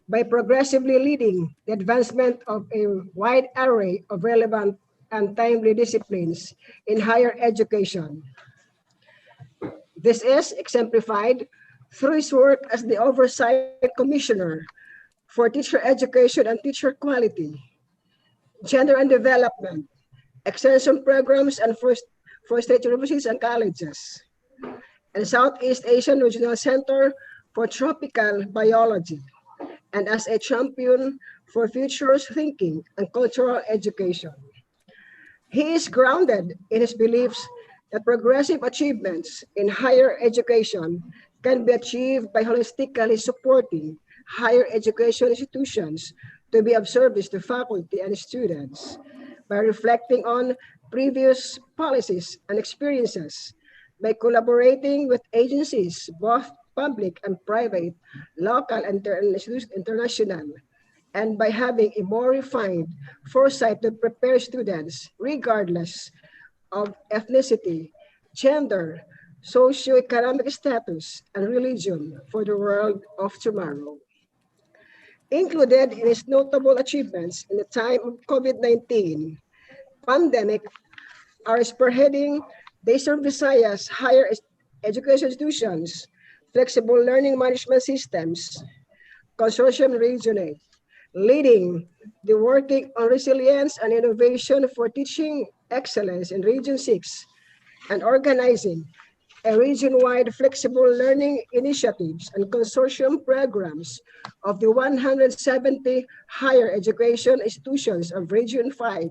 by progressively leading the advancement of a wide array of relevant and timely disciplines in higher education. This is exemplified through his work as the Oversight Commissioner for Teacher Education and Teacher Quality, Gender and Development, Extension Programs and for State Universities and Colleges, and Southeast Asian Regional Center for Tropical Biology, and as a champion for futures thinking and cultural education. He is grounded in his beliefs that progressive achievements in higher education can be achieved by holistically supporting higher education institutions to be of service to faculty and students, by reflecting on previous policies and experiences, by collaborating with agencies, both public and private, local and international, and by having a more refined foresight to prepare students regardless of ethnicity, gender, socio-economic status, and religion for the world of tomorrow. Included in its notable achievements in the time of COVID-19 pandemic are spearheading the Visayas higher education institutions, flexible learning management systems, consortium regionate, leading the working on resilience and innovation for teaching excellence in Region 6, and organizing a region-wide flexible learning initiatives and consortium programs of the 170 higher education institutions of Region 5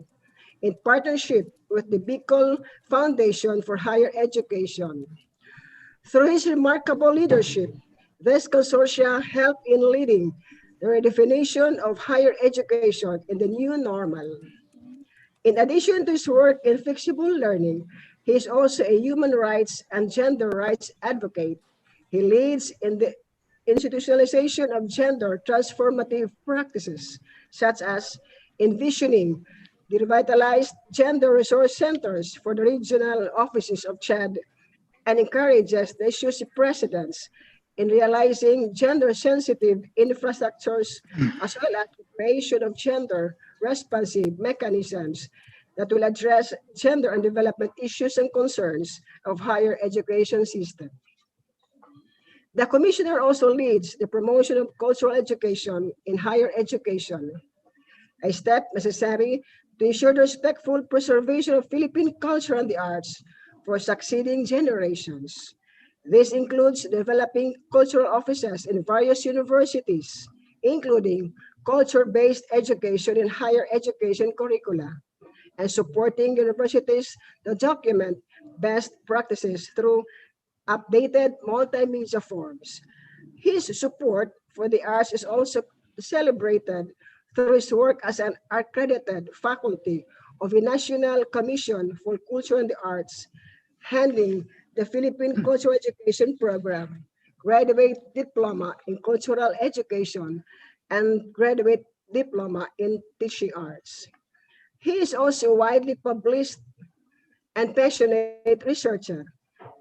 in partnership with the Bicol Foundation for Higher Education. Through his remarkable leadership, this consortia helped in leading the redefinition of higher education in the new normal. In addition to his work in flexible learning, he is also a human rights and gender rights advocate. He leads in the institutionalization of gender transformative practices, such as envisioning the revitalized gender resource centers for the regional offices of CHED, and encourages the issues presidents in realizing gender-sensitive infrastructures as well as the creation of gender-responsive mechanisms that will address gender and development issues and concerns of higher education system. The Commissioner also leads the promotion of cultural education in higher education, a step necessary to ensure the respectful preservation of Philippine culture and the arts for succeeding generations. This includes developing cultural offices in various universities, including culture-based education in higher education curricula, and supporting universities to document best practices through updated multimedia forms. His support for the arts is also celebrated through his work as an accredited faculty of the National Commission for Culture and the Arts, handling the Philippine Cultural Education Program, Graduate Diploma in Cultural Education, and Graduate Diploma in Teaching Arts. He is also widely published and passionate researcher.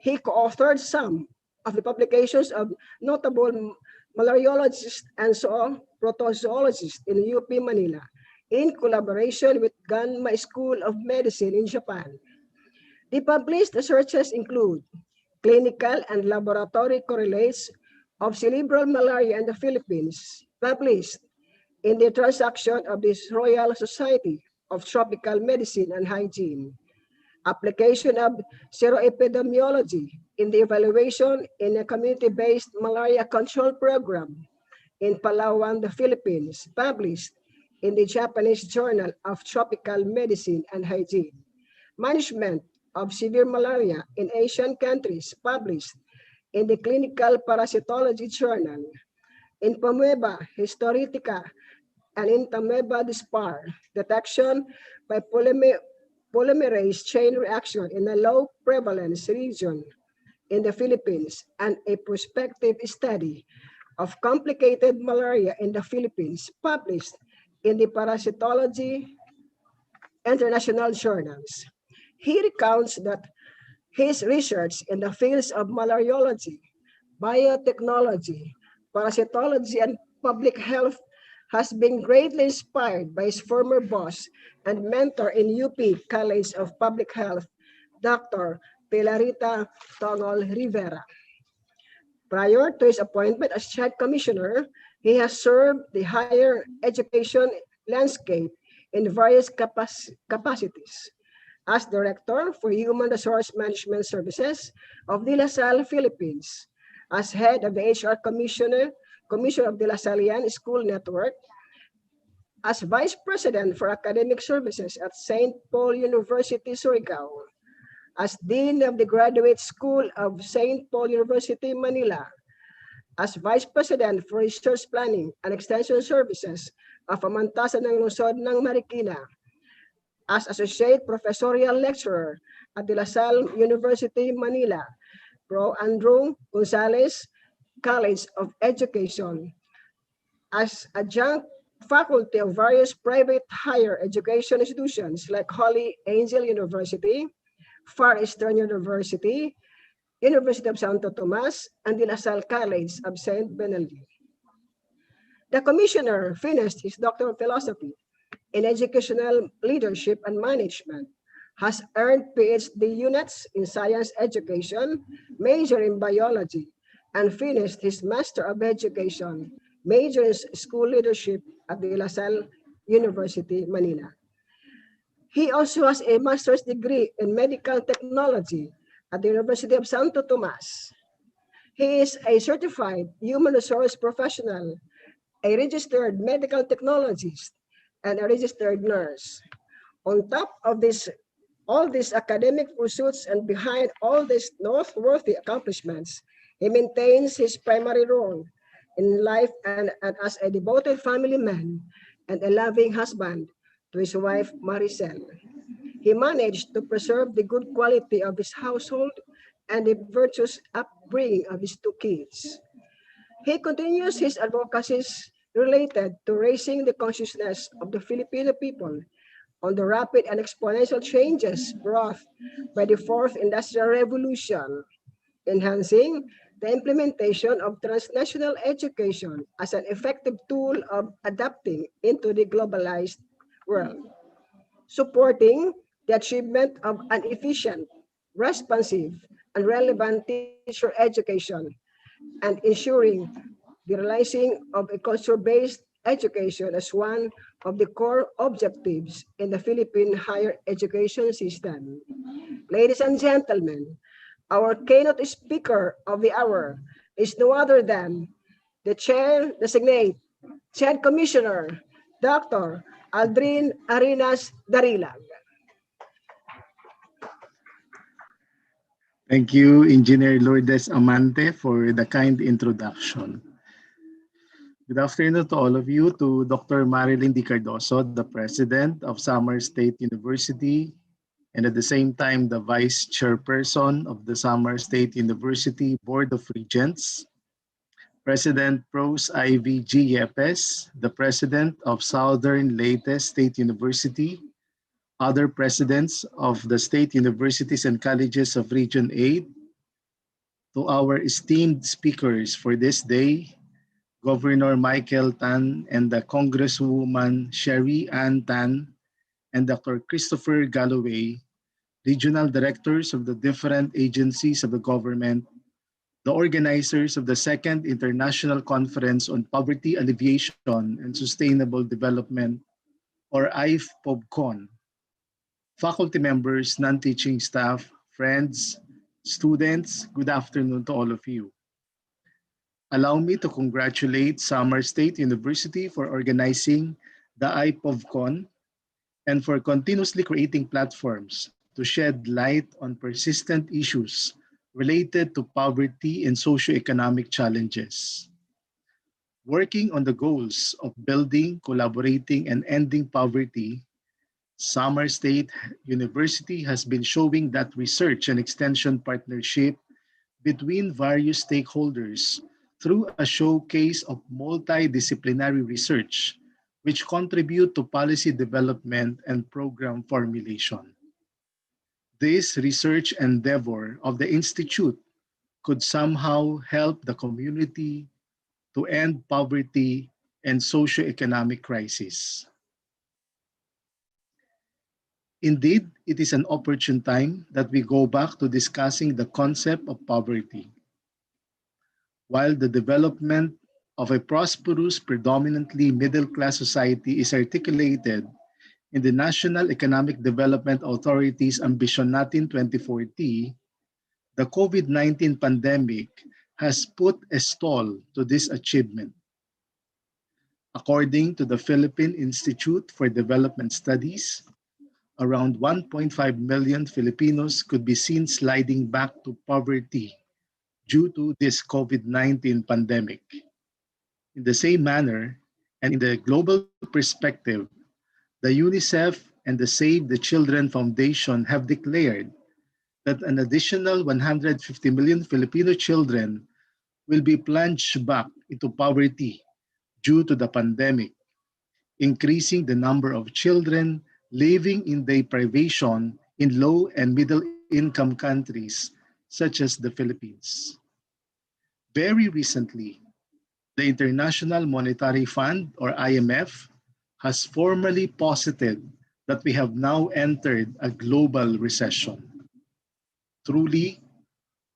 He co-authored some of the publications of notable malariologists and protozoologists in UP Manila in collaboration with Ganma School of Medicine in Japan. The published researches include clinical and laboratory correlates of cerebral malaria in the Philippines, published in the transaction of this Royal Society of Tropical Medicine and Hygiene, application of seroepidemiology in the evaluation in a community-based malaria control program in Palawan, the Philippines, published in the Japanese Journal of Tropical Medicine and Hygiene, management of severe malaria in Asian countries, published in the Clinical Parasitology Journal, in Pamueba Historitica, and in Tameba Dispar, detection by polymerase chain reaction in a low prevalence region in the Philippines, and a prospective study of complicated malaria in the Philippines, published in the Parasitology International Journals. He recounts that his research in the fields of malariology, biotechnology, parasitology, and public health has been greatly inspired by his former boss and mentor in UP College of Public Health, Dr. Pilarita Tongol Rivera. Prior to his appointment as CHED Commissioner, he has served the higher education landscape in various capacities. As Director for Human Resource Management Services of De La Salle, Philippines, as Head of the HR Commissioner of De La Sallian School Network, as Vice President for Academic Services at St. Paul University, Surigao, as Dean of the Graduate School of St. Paul University, Manila, as Vice President for Research Planning and Extension Services of Amantasan ng Lungsod ng Marikina, as Associate Professorial Lecturer at De La Salle University, Manila, Pro Andrew Gonzalez College of Education, as adjunct faculty of various private higher education institutions like Holy Angel University, Far Eastern University, University of Santo Tomas, and De La Salle College of St. Benelli. The commissioner finished his Doctor of Philosophy in Educational Leadership and Management, has earned PhD units in Science Education, major in Biology, and finished his Master of Education, major in School Leadership at De La Salle University, Manila. He also has a master's degree in medical technology at the University of Santo Tomas. He is a certified human resource professional, a registered medical technologist, and a registered nurse. On top of all these academic pursuits and behind all these noteworthy accomplishments, he maintains his primary role in life and as a devoted family man and a loving husband to his wife, Maricel. He managed to preserve the good quality of his household and the virtuous upbringing of his two kids. He continues his advocacies related to raising the consciousness of the Filipino people on the rapid and exponential changes brought by the Fourth Industrial Revolution, enhancing the implementation of transnational education as an effective tool of adapting into the globalized world, supporting the achievement of an efficient, responsive, and relevant teacher education, and ensuring the realizing of a culture-based education as one of the core objectives in the Philippine higher education system. Ladies and gentlemen, our keynote speaker of the hour is no other than the Chair Designate, CHED Commissioner, Dr. Aldrin Arenas Darilag. Thank you, Engineer Lourdes Amante, for the kind introduction. Good afternoon to all of you, to Dr. Marilyn D. Cardoso, the President of Samar State University, and at the same time, the Vice Chairperson of the Samar State University Board of Regents, President Pros Ivy G. Yepes, the President of Southern Leyte State University, other presidents of the state universities and colleges of Region 8, to our esteemed speakers for this day, Governor Michael Tan and the Congresswoman Sherry Ann Tan and Dr. Christopher Galloway, regional directors of the different agencies of the government, the organizers of the Second International Conference on Poverty Alleviation and Sustainable Development, or iPOVCON, faculty members, non-teaching staff, friends, students, good afternoon to all of you. Allow me to congratulate Samar State University for organizing the iPOVCON and for continuously creating platforms to shed light on persistent issues related to poverty and socio-economic challenges. Working on the goals of building, collaborating, and ending poverty, Samar State University has been showing that research and extension partnership between various stakeholders through a showcase of multidisciplinary research, which contribute to policy development and program formulation. This research endeavor of the Institute could somehow help the community to end poverty and socio-economic crisis. Indeed, it is an opportune time that we go back to discussing the concept of poverty. While the development of a prosperous, predominantly middle-class society is articulated in the National Economic Development Authority's Ambition Natin 2040, the COVID-19 pandemic has put a stall to this achievement. According to the Philippine Institute for Development Studies, around 1.5 million Filipinos could be seen sliding back to poverty due to this COVID-19 pandemic. In the same manner, and in the global perspective, the UNICEF and the Save the Children Foundation have declared that an additional 150 million Filipino children will be plunged back into poverty due to the pandemic, increasing the number of children living in deprivation in low and middle income countries such as the Philippines. Very recently, the International Monetary Fund, or IMF, has formally posited that we have now entered a global recession. Truly,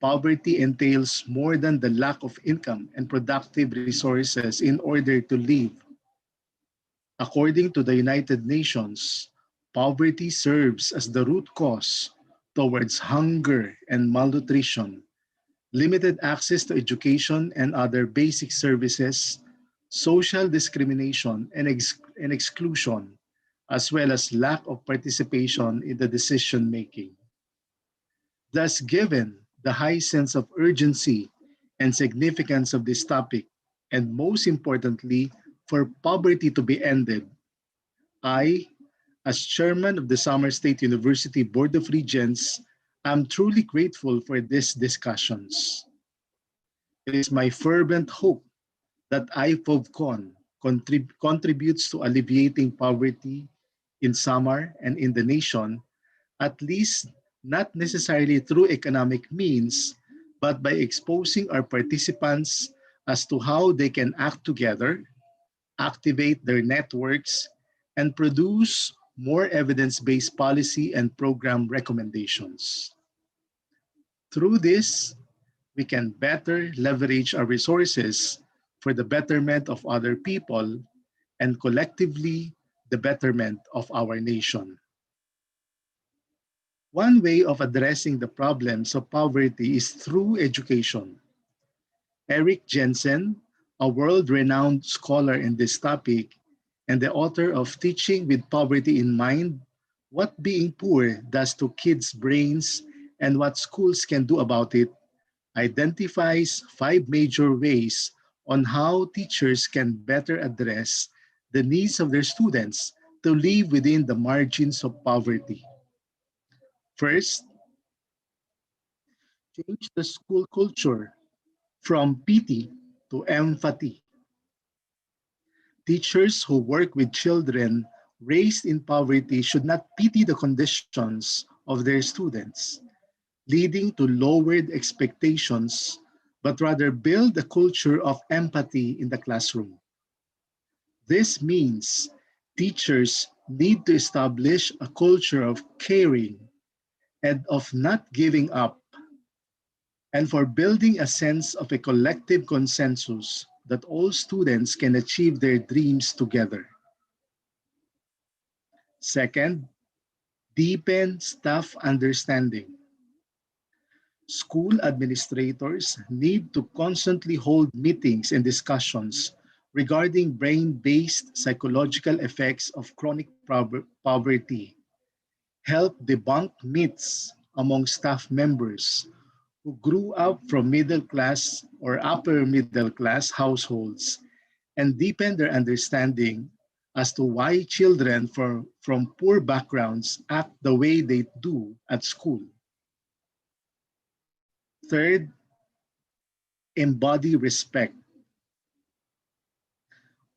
poverty entails more than the lack of income and productive resources in order to live. According to the United Nations, poverty serves as the root cause towards hunger and malnutrition, limited access to education and other basic services, social discrimination and exclusion, as well as lack of participation in the decision making. Thus, given the high sense of urgency and significance of this topic, and most importantly, for poverty to be ended, I, as chairman of the Samar State University Board of Regents, am truly grateful for these discussions. It is my fervent hope that iPOVCON contributes to alleviating poverty in Samar and in the nation, at least not necessarily through economic means, but by exposing our participants as to how they can act together, activate their networks, and produce more evidence-based policy and program recommendations. Through this, we can better leverage our resources for the betterment of other people and collectively the betterment of our nation. One way of addressing the problems of poverty is through education. Eric Jensen, a world-renowned scholar in this topic and the author of Teaching with Poverty in Mind, What Being Poor Does to Kids' Brains and What Schools Can Do About It, identifies 5 major ways on how teachers can better address the needs of their students to live within the margins of poverty. First, change the school culture from pity to empathy. Teachers who work with children raised in poverty should not pity the conditions of their students, leading to lowered expectations, but rather build a culture of empathy in the classroom. This means teachers need to establish a culture of caring and of not giving up, and for building a sense of a collective consensus that all students can achieve their dreams together. Second, deepen staff understanding. School administrators need to constantly hold meetings and discussions regarding brain-based psychological effects of chronic poverty, help debunk myths among staff members who grew up from middle class or upper middle class households, and deepen their understanding as to why children from poor backgrounds act the way they do at school. Third, embody respect.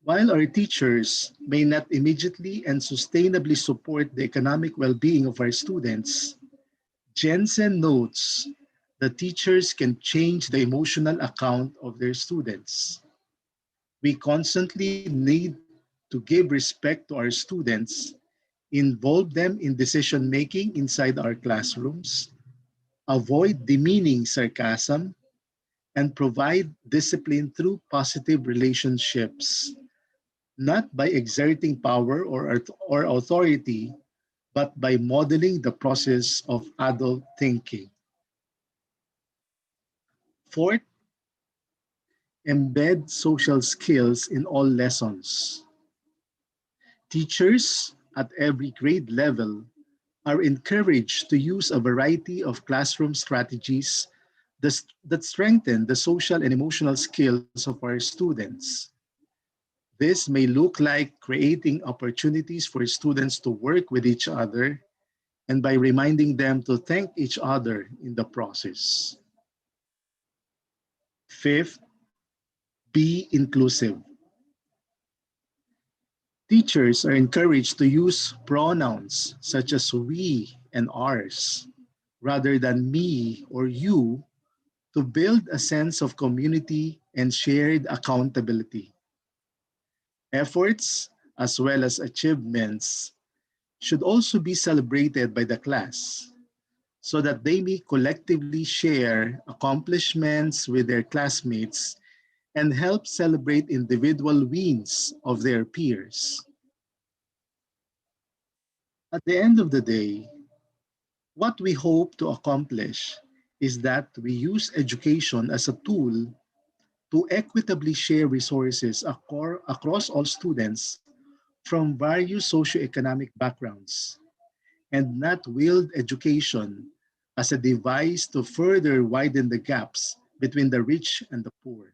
While our teachers may not immediately and sustainably support the economic well-being of our students, Jensen notes that teachers can change the emotional account of their students. We constantly need to give respect to our students, involve them in decision-making inside our classrooms, avoid demeaning sarcasm, and provide discipline through positive relationships, not by exerting power or authority, but by modeling the process of adult thinking. Fourth, embed social skills in all lessons. Teachers at every grade level are encouraged to use a variety of classroom strategies that strengthen the social and emotional skills of our students. This may look like creating opportunities for students to work with each other and by reminding them to thank each other in the process. Fifth, be inclusive. Teachers are encouraged to use pronouns such as we and ours rather than me or you to build a sense of community and shared accountability. Efforts, as well as achievements, should also be celebrated by the class so that they may collectively share accomplishments with their classmates and help celebrate individual wins of their peers. At the end of the day, what we hope to accomplish is that we use education as a tool to equitably share resources across all students from various socioeconomic backgrounds and not wield education as a device to further widen the gaps between the rich and the poor.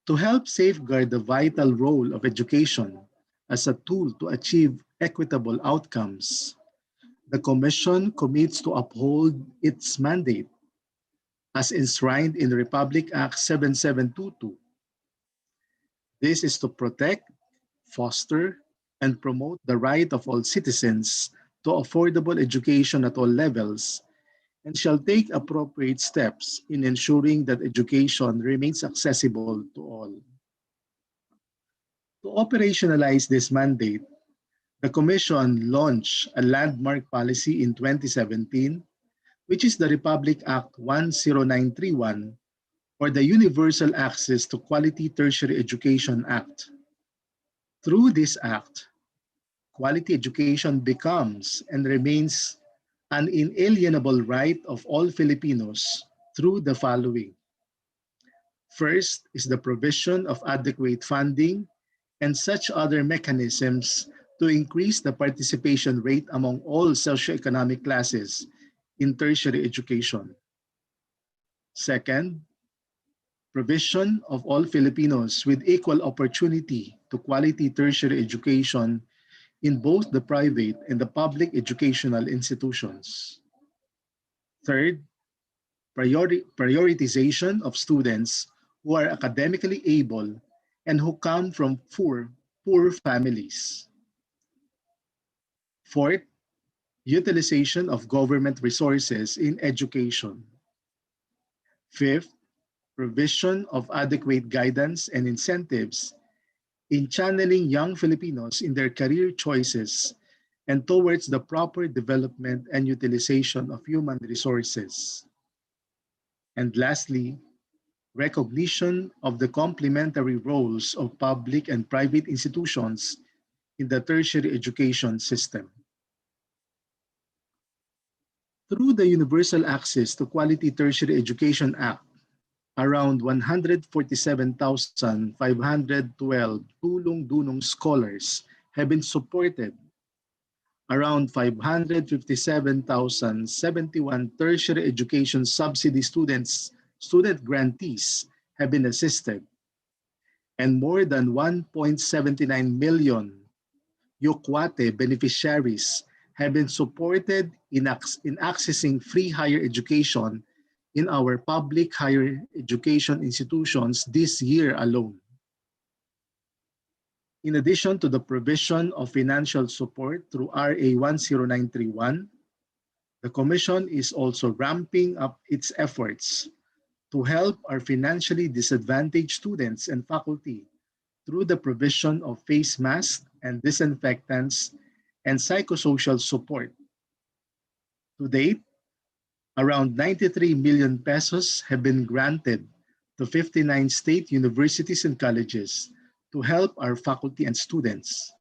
To help safeguard the vital role of education as a tool to achieve equitable outcomes, the Commission commits to uphold its mandate as enshrined in Republic Act 7722. This is to protect, foster, and promote the right of all citizens to affordable education at all levels and shall take appropriate steps in ensuring that education remains accessible to all. To operationalize this mandate, the Commission launched a landmark policy in 2017, which is the Republic Act 10931, or the Universal Access to Quality Tertiary Education Act. Through this act, quality education becomes and remains an inalienable right of all Filipinos through the following. First is the provision of adequate funding and such other mechanisms to increase the participation rate among all socioeconomic classes in tertiary education. Second, provision of all Filipinos with equal opportunity to quality tertiary education in both the private and the public educational institutions. Third, prioritization of students who are academically able and who come from poor families. Fourth, utilization of government resources in education. Fifth, provision of adequate guidance and incentives in channeling young Filipinos in their career choices and towards the proper development and utilization of human resources. And lastly, recognition of the complementary roles of public and private institutions in the tertiary education system. Through the Universal Access to Quality Tertiary Education Act, around 147,512 tulong-dunong scholars have been supported. Around 557,071 tertiary education subsidy student grantees have been assisted, and more than 1.79 million Yokwate beneficiaries have been supported in accessing free higher education in our public higher education institutions this year alone. In addition to the provision of financial support through RA 10931, the Commission is also ramping up its efforts to help our financially disadvantaged students and faculty through the provision of face masks and disinfectants and psychosocial support. To date, around 93 million pesos have been granted to 59 state universities and colleges to help our faculty and students.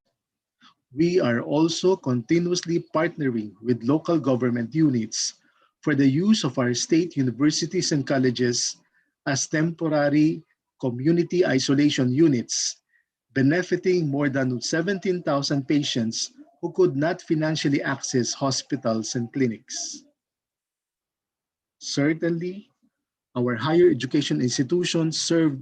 We are also continuously partnering with local government units for the use of our state universities and colleges as temporary community isolation units, benefiting more than 17,000 patients who could not financially access hospitals and clinics. Certainly, our higher education institutions serve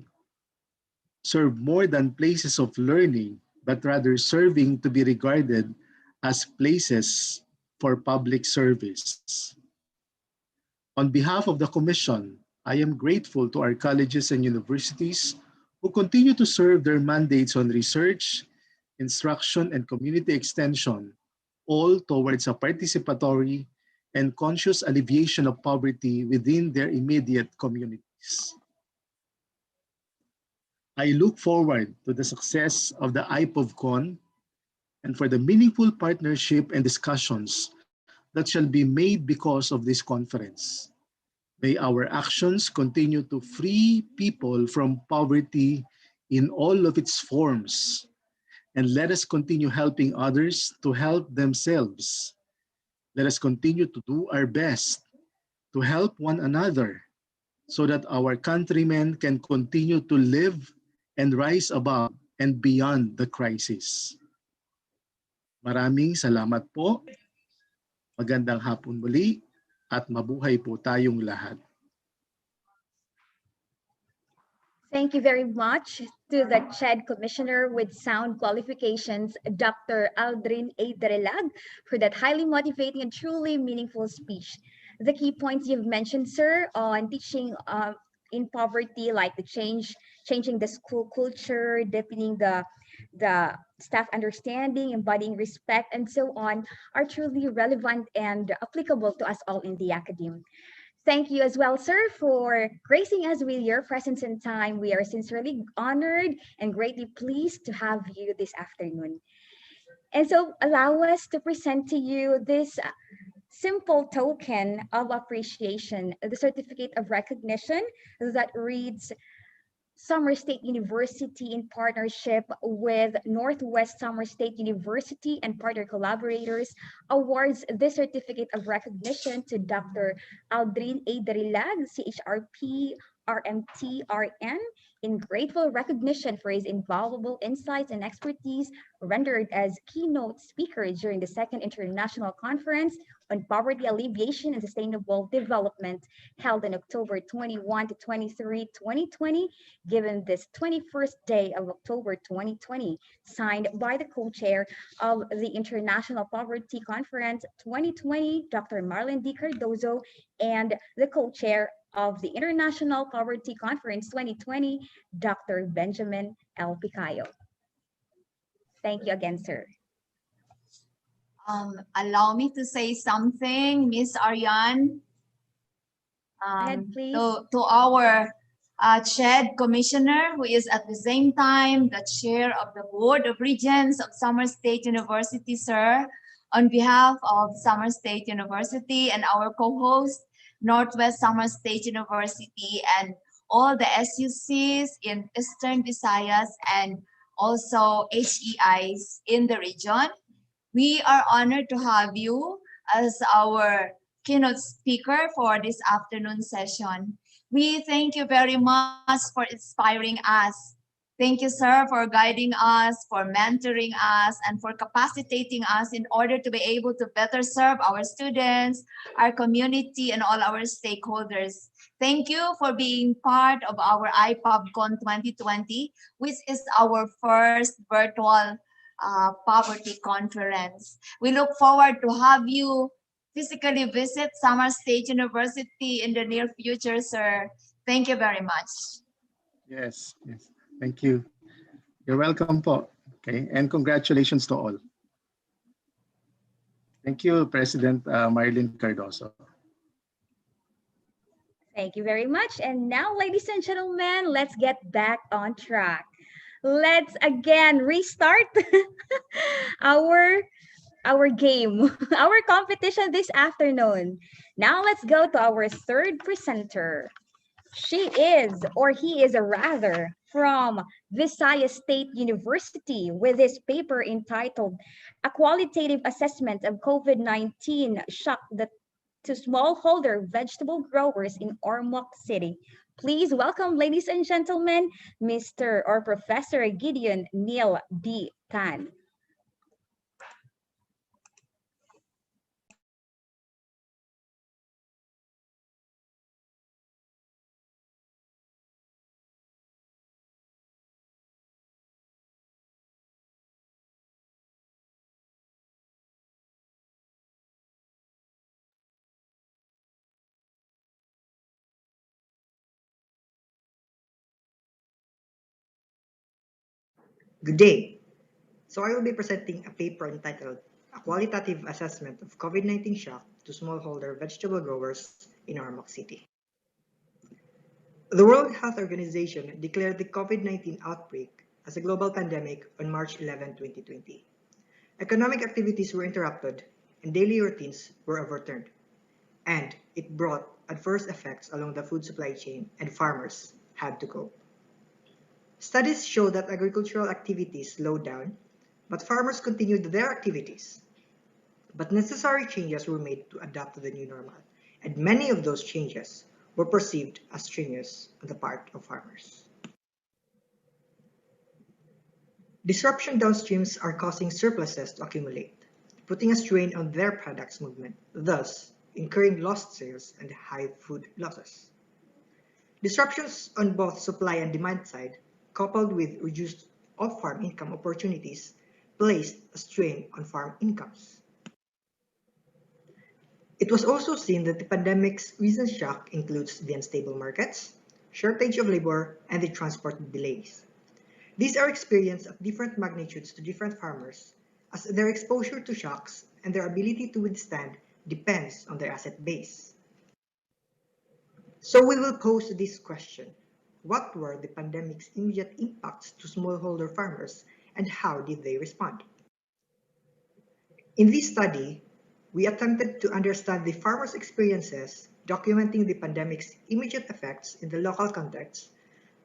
more than places of learning, but rather serving to be regarded as places for public service. On behalf of the Commission, I am grateful to our colleges and universities who continue to serve their mandates on research, instruction, and community extension, all towards a participatory and conscious alleviation of poverty within their immediate communities. I look forward to the success of the iPOVCON and for the meaningful partnership and discussions that shall be made because of this conference. May our actions continue to free people from poverty in all of its forms, and let us continue helping others to help themselves. Let us continue to do our best to help one another so that our countrymen can continue to live and rise above and beyond the crisis. Maraming salamat po. Magandang hapon muli at mabuhay po tayong lahat. Thank you very much to the CHED Commissioner with Sound Qualifications, Dr. Aldrin A. Darilag, for that highly motivating and truly meaningful speech. The key points you've mentioned, sir, on teaching in poverty, like changing the school culture, deepening the staff understanding, embodying respect, and so on, are truly relevant and applicable to us all in the academe. Thank you as well, sir, for gracing us with your presence and time. We are sincerely honored and greatly pleased to have you this afternoon. And so allow us to present to you this simple token of appreciation, the certificate of recognition that reads, Summer State University, in partnership with Northwest Summer State University and partner collaborators, awards this certificate of recognition to Dr. Aldrin A. Darilag, CHRP, RMT, RN, in grateful recognition for his invaluable insights and expertise rendered as keynote speaker during the Second International Conference on Poverty Alleviation and Sustainable Development, held on October 21 to 23, 2020, given this 21st day of October 2020, signed by the co-chair of the International Poverty Conference 2020, Dr. Marlene D. Cardozo, and the co-chair of the International Poverty Conference 2020, Dr. Benjamin L. Picayo. Thank you again, sir. Allow me to say something, Miss Ariane. Go ahead, please. To our CHED Commissioner, who is at the same time the chair of the Board of Regents of Summer State University, sir, on behalf of Summer State University and our co-host, Northwest Summer State University, and all the SUCs in Eastern Visayas and also HEIs in the region. We are honored to have you as our keynote speaker for this afternoon session. We thank you very much for inspiring us. Thank you, sir, for guiding us, for mentoring us, and for capacitating us in order to be able to better serve our students, our community, and all our stakeholders. Thank you for being part of our iPOVCON 2020, which is our first virtual poverty conference. We look forward to have you physically visit Summer State University in the near future, sir. Thank you very much. Yes, yes. Thank you. You're welcome po. Okay, and congratulations to all. Thank you, President Marlene Cardozo. Thank you very much. And now, ladies and gentlemen, let's get back on track. Let's again restart our game, our competition this afternoon. Now let's go to our third presenter. She is, or he is rather, from Visayas State University with his paper entitled A Qualitative Assessment of COVID-19 Shock to Smallholder Vegetable Growers in Ormoc City. Please welcome, ladies and gentlemen, Mr. or Professor Gideon Neil B. Tan. Good day. So I will be presenting a paper entitled A Qualitative Assessment of COVID-19 Shock to Smallholder Vegetable Growers in Ormoc City. The World Health Organization declared the COVID-19 outbreak as a global pandemic on March 11, 2020. Economic activities were interrupted and daily routines were overturned, and it brought adverse effects along the food supply chain, and farmers had to cope. Studies show that agricultural activities slowed down, but farmers continued their activities. But necessary changes were made to adapt to the new normal, and many of those changes were perceived as strenuous on the part of farmers. Disruption downstreams are causing surpluses to accumulate, putting a strain on their products' movement, thus incurring lost sales and high food losses. Disruptions on both supply and demand side, coupled with reduced off-farm income opportunities, placed a strain on farm incomes. It was also seen that the pandemic's recent shock includes the unstable markets, shortage of labor, and the transport delays. These are experienced at different magnitudes to different farmers, as their exposure to shocks and their ability to withstand depends on their asset base. So we will pose this question. What were the pandemic's immediate impacts to smallholder farmers, and how did they respond? In this study, we attempted to understand the farmers' experiences, documenting the pandemic's immediate effects in the local context,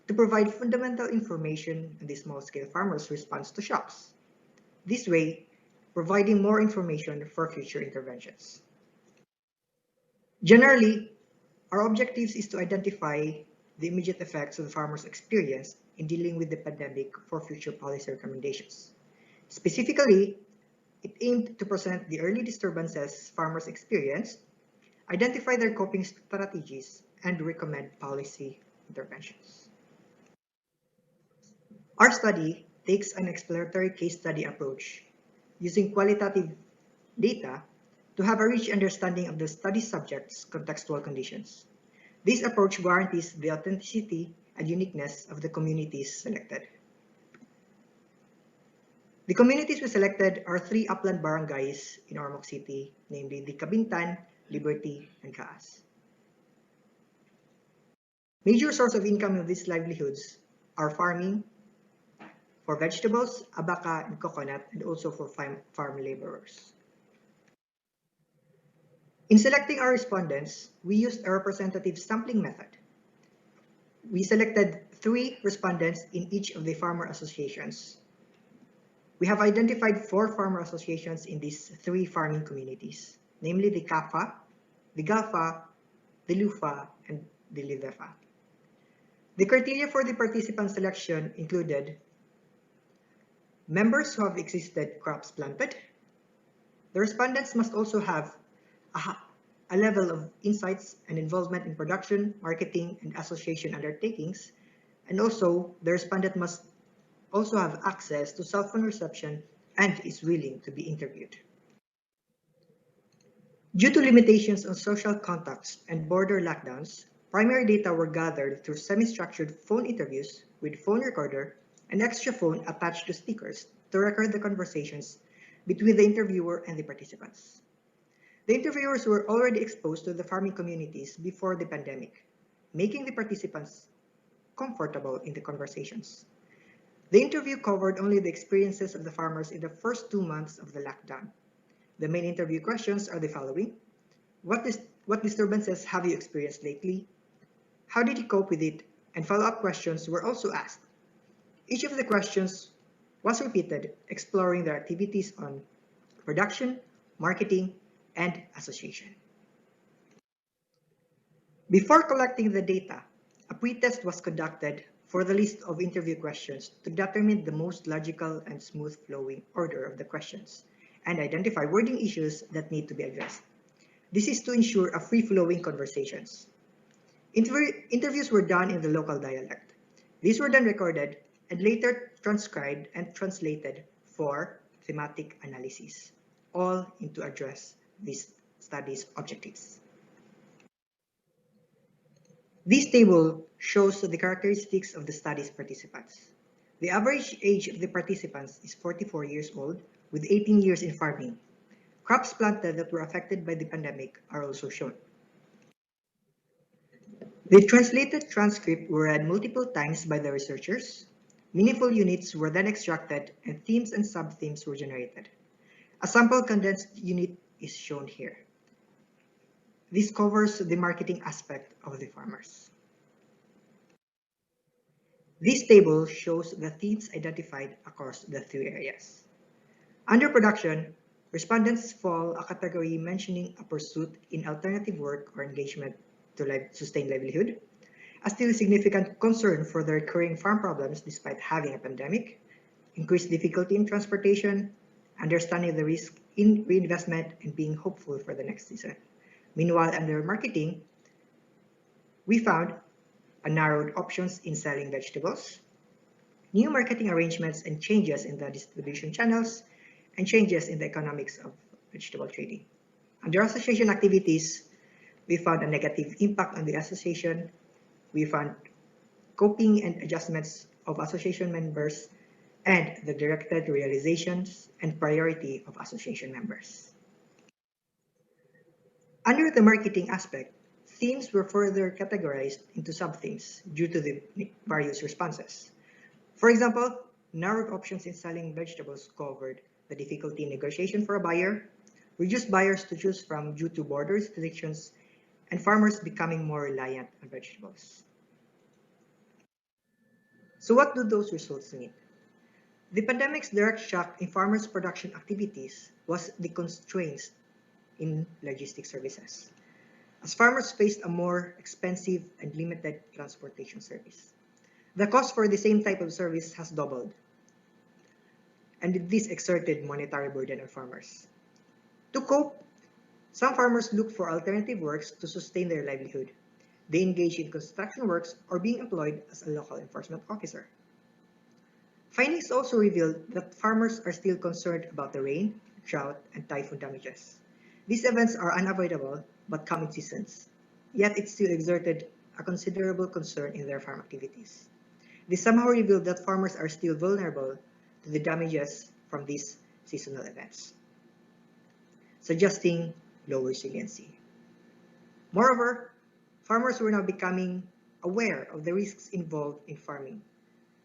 to provide fundamental information on the small-scale farmers' response to shocks. This way, providing more information for future interventions. Generally, our objectives is to identify the immediate effects of the farmers' experience in dealing with the pandemic for future policy recommendations. Specifically, it aimed to present the early disturbances farmers experienced, identify their coping strategies, and recommend policy interventions. Our study takes an exploratory case study approach, using qualitative data to have a rich understanding of the study subject's contextual conditions. This approach guarantees the authenticity and uniqueness of the communities selected. The communities we selected are 3 upland barangays in Ormoc City, namely the Cabintan, Liberty, and Caas. Major source of income of these livelihoods are farming for vegetables, abaca, and coconut, and also for farm laborers. In selecting our respondents, we used a representative sampling method. We selected 3 respondents in each of the farmer associations. We have identified 4 farmer associations in these 3 farming communities, namely the CAFA, the GAFA, the LUFA, and the LIVEFA. The criteria for the participant selection included members who have existed crops planted. The respondents must also have a level of insights and involvement in production, marketing, and association undertakings, and also the respondent must also have access to cell phone reception and is willing to be interviewed. Due to limitations on social contacts and border lockdowns, primary data were gathered through semi-structured phone interviews with phone recorder and extra phone attached to speakers to record the conversations between the interviewer and the participants. The interviewers were already exposed to the farming communities before the pandemic, making the participants comfortable in the conversations. The interview covered only the experiences of the farmers in the first 2 months of the lockdown. The main interview questions are the following. What disturbances have you experienced lately? How did you cope with it? And follow-up questions were also asked. Each of the questions was repeated, exploring their activities on production, marketing, and association. Before collecting the data, a pretest was conducted for the list of interview questions to determine the most logical and smooth flowing order of the questions and identify wording issues that need to be addressed. This is to ensure a free-flowing conversations. Interviews were done in the local dialect. These were then recorded and later transcribed and translated for thematic analysis, all to address these studies' objectives. This table shows the characteristics of the study's participants. The average age of the participants is 44 years old, with 18 years in farming. Crops planted that were affected by the pandemic are also shown. The translated transcript were read multiple times by the researchers. Meaningful units were then extracted and themes and sub-themes were generated. A sample condensed unit is shown here. This covers the marketing aspect of the farmers. This table shows the themes identified across the three areas. Under production, respondents fall a category mentioning a pursuit in alternative work or engagement to sustain livelihood, a still significant concern for the recurring farm problems despite having a pandemic, increased difficulty in transportation, understanding the risk in reinvestment, and being hopeful for the next season. Meanwhile, under marketing, we found a narrowed options in selling vegetables, new marketing arrangements and changes in the distribution channels, and changes in the economics of vegetable trading. Under association activities, we found a negative impact on the association. We found coping and adjustments of association members and the directed realizations and priority of association members. Under the marketing aspect, themes were further categorized into sub-themes due to the various responses. For example, narrowed options in selling vegetables covered the difficulty in negotiation for a buyer, reduced buyers to choose from due to border restrictions, and farmers becoming more reliant on vegetables. So what do those results mean? The pandemic's direct shock in farmers' production activities was the constraints in logistics services, as farmers faced a more expensive and limited transportation service. The cost for the same type of service has doubled, and this exerted monetary burden on farmers. To cope, some farmers look for alternative works to sustain their livelihood. They engage in construction works or being employed as a local enforcement officer. Findings also revealed that farmers are still concerned about the rain, drought, and typhoon damages. These events are unavoidable but come in seasons, yet it still exerted a considerable concern in their farm activities. This somehow revealed that farmers are still vulnerable to the damages from these seasonal events, suggesting low resiliency. Moreover, farmers were now becoming aware of the risks involved in farming.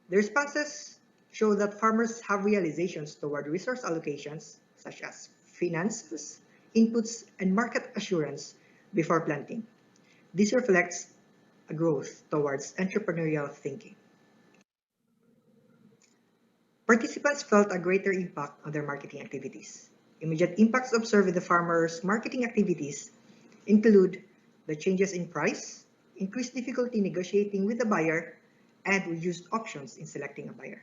The responses show that farmers have realizations toward resource allocations, such as finances, inputs, and market assurance before planting. This reflects a growth towards entrepreneurial thinking. Participants felt a greater impact on their marketing activities. Immediate impacts observed in the farmers' marketing activities include the changes in price, increased difficulty negotiating with the buyer, and reduced options in selecting a buyer.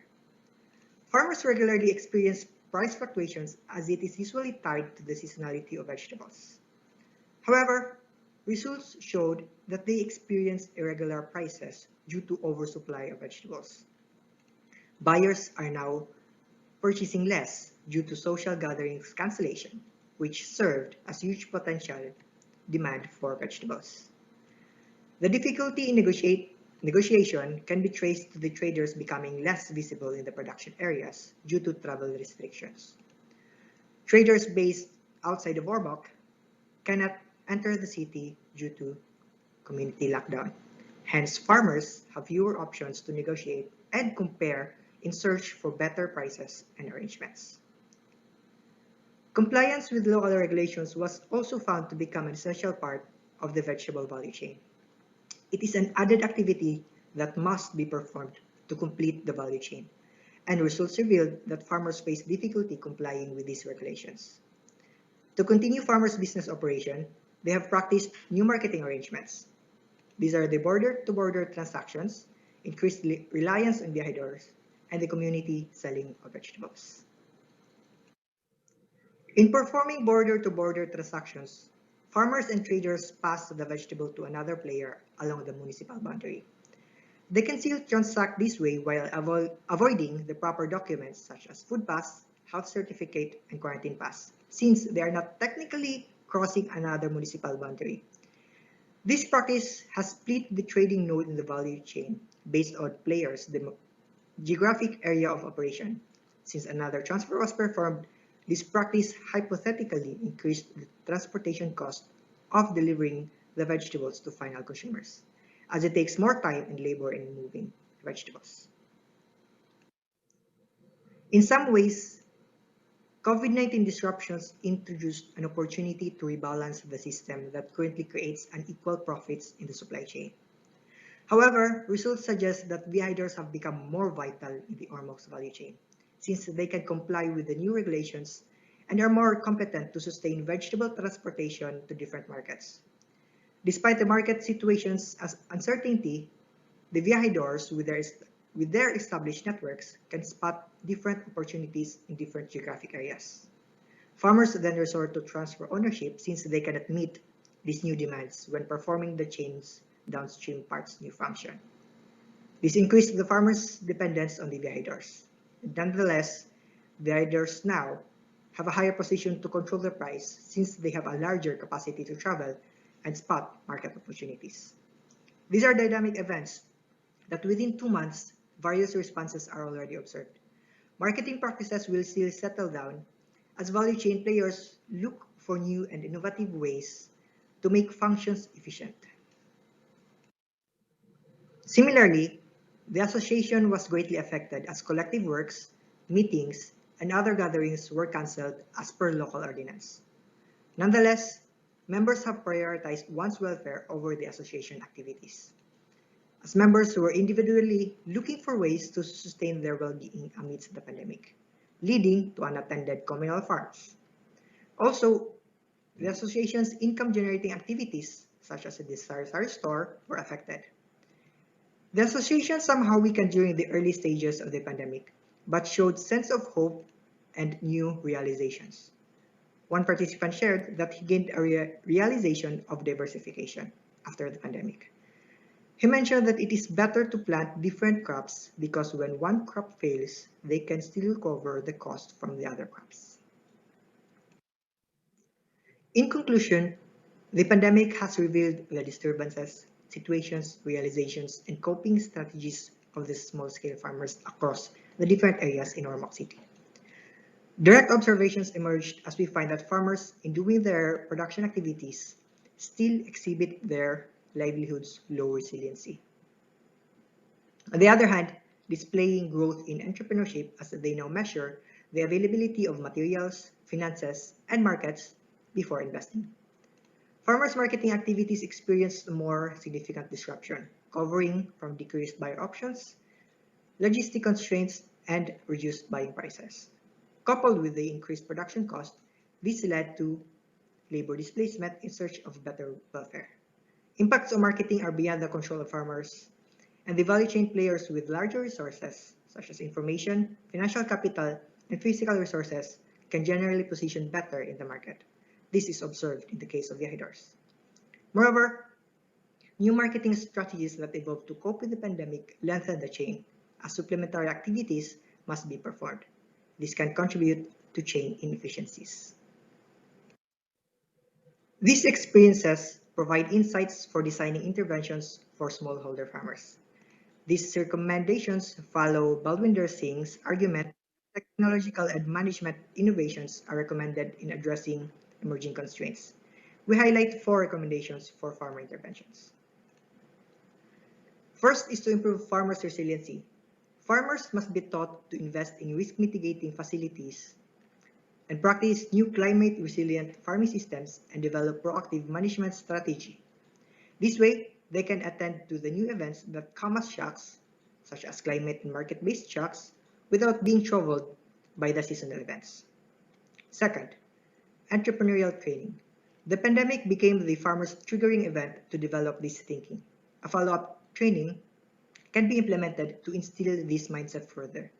Farmers regularly experience price fluctuations as it is usually tied to the seasonality of vegetables. However, results showed that they experienced irregular prices due to oversupply of vegetables. Buyers are now purchasing less due to social gatherings cancellation, which served as huge potential demand for vegetables. The difficulty in negotiation can be traced to the traders becoming less visible in the production areas due to travel restrictions. Traders based outside of Orbach cannot enter the city due to community lockdown. Hence, farmers have fewer options to negotiate and compare in search for better prices and arrangements. Compliance with local regulations was also found to become an essential part of the vegetable value chain. It is an added activity that must be performed to complete the value chain, and results revealed that farmers face difficulty complying with these regulations. To continue farmers' business operation, they have practiced new marketing arrangements. These are the border-to-border transactions, increased reliance on viajeros, and the community selling of vegetables. In performing border-to-border transactions, farmers and traders pass the vegetable to another player along the municipal boundary. They can still transact this way while avoiding the proper documents such as food pass, health certificate, and quarantine pass, since they are not technically crossing another municipal boundary. This practice has split the trading node in the value chain based on players' geographic area of operation. Since another transfer was performed, this practice hypothetically increased the transportation cost of delivering the vegetables to final consumers, as it takes more time and labor in moving vegetables. In some ways, COVID-19 disruptions introduced an opportunity to rebalance the system that currently creates unequal profits in the supply chain. However, results suggest that viajeros have become more vital in the Ormox value chain, since they can comply with the new regulations and are more competent to sustain vegetable transportation to different markets. Despite the market situation's uncertainty, the viajeros with their established networks can spot different opportunities in different geographic areas. Farmers then resort to transfer ownership since they cannot meet these new demands when performing the chain's downstream parts new function. This increased the farmers' dependence on the viajeros. Nonetheless, viajeros now have a higher position to control the price since they have a larger capacity to travel and spot market opportunities. These are dynamic events that within 2 months, various responses are already observed. Marketing practices will still settle down as value chain players look for new and innovative ways to make functions efficient. Similarly, the association was greatly affected as collective works, meetings, and other gatherings were cancelled as per local ordinance. Nonetheless, members have prioritized one's welfare over the association activities, as members were individually looking for ways to sustain their well-being amidst the pandemic, leading to unattended communal farms. Also, the association's income-generating activities, such as the sari-sari store, were affected. The association somehow weakened during the early stages of the pandemic, but showed sense of hope and new realizations. One participant shared that he gained a realization of diversification after the pandemic. He mentioned that it is better to plant different crops because when one crop fails, they can still cover the cost from the other crops. In conclusion, the pandemic has revealed the disturbances, situations, realizations, and coping strategies of the small-scale farmers across the different areas in Ormoc City. Direct observations emerged as we find that farmers, in doing their production activities, still exhibit their livelihoods' low resiliency. On the other hand, displaying growth in entrepreneurship as they now measure the availability of materials, finances, and markets before investing. Farmers' marketing activities experienced more significant disruption, covering from decreased buyer options, logistic constraints, and reduced buying prices. Coupled with the increased production cost, this led to labor displacement in search of better welfare. Impacts on marketing are beyond the control of farmers, and the value chain players with larger resources, such as information, financial capital, and physical resources, can generally position better in the market. This is observed in the case of viajeros. Moreover, new marketing strategies that evolved to cope with the pandemic lengthen the chain, as supplementary activities must be performed. This can contribute to chain inefficiencies. These experiences provide insights for designing interventions for smallholder farmers. These recommendations follow Balwinder Singh's argument that technological and management innovations are recommended in addressing emerging constraints. We highlight 4 recommendations for farmer interventions. First is to improve farmers' resiliency. Farmers must be taught to invest in risk mitigating facilities and practice new climate resilient farming systems and develop proactive management strategy. This way, they can attend to the new events that come as shocks, such as climate and market-based shocks, without being troubled by the seasonal events. Second, entrepreneurial training. The pandemic became the farmers' triggering event to develop this thinking. A follow-up training can be implemented to instill this mindset further.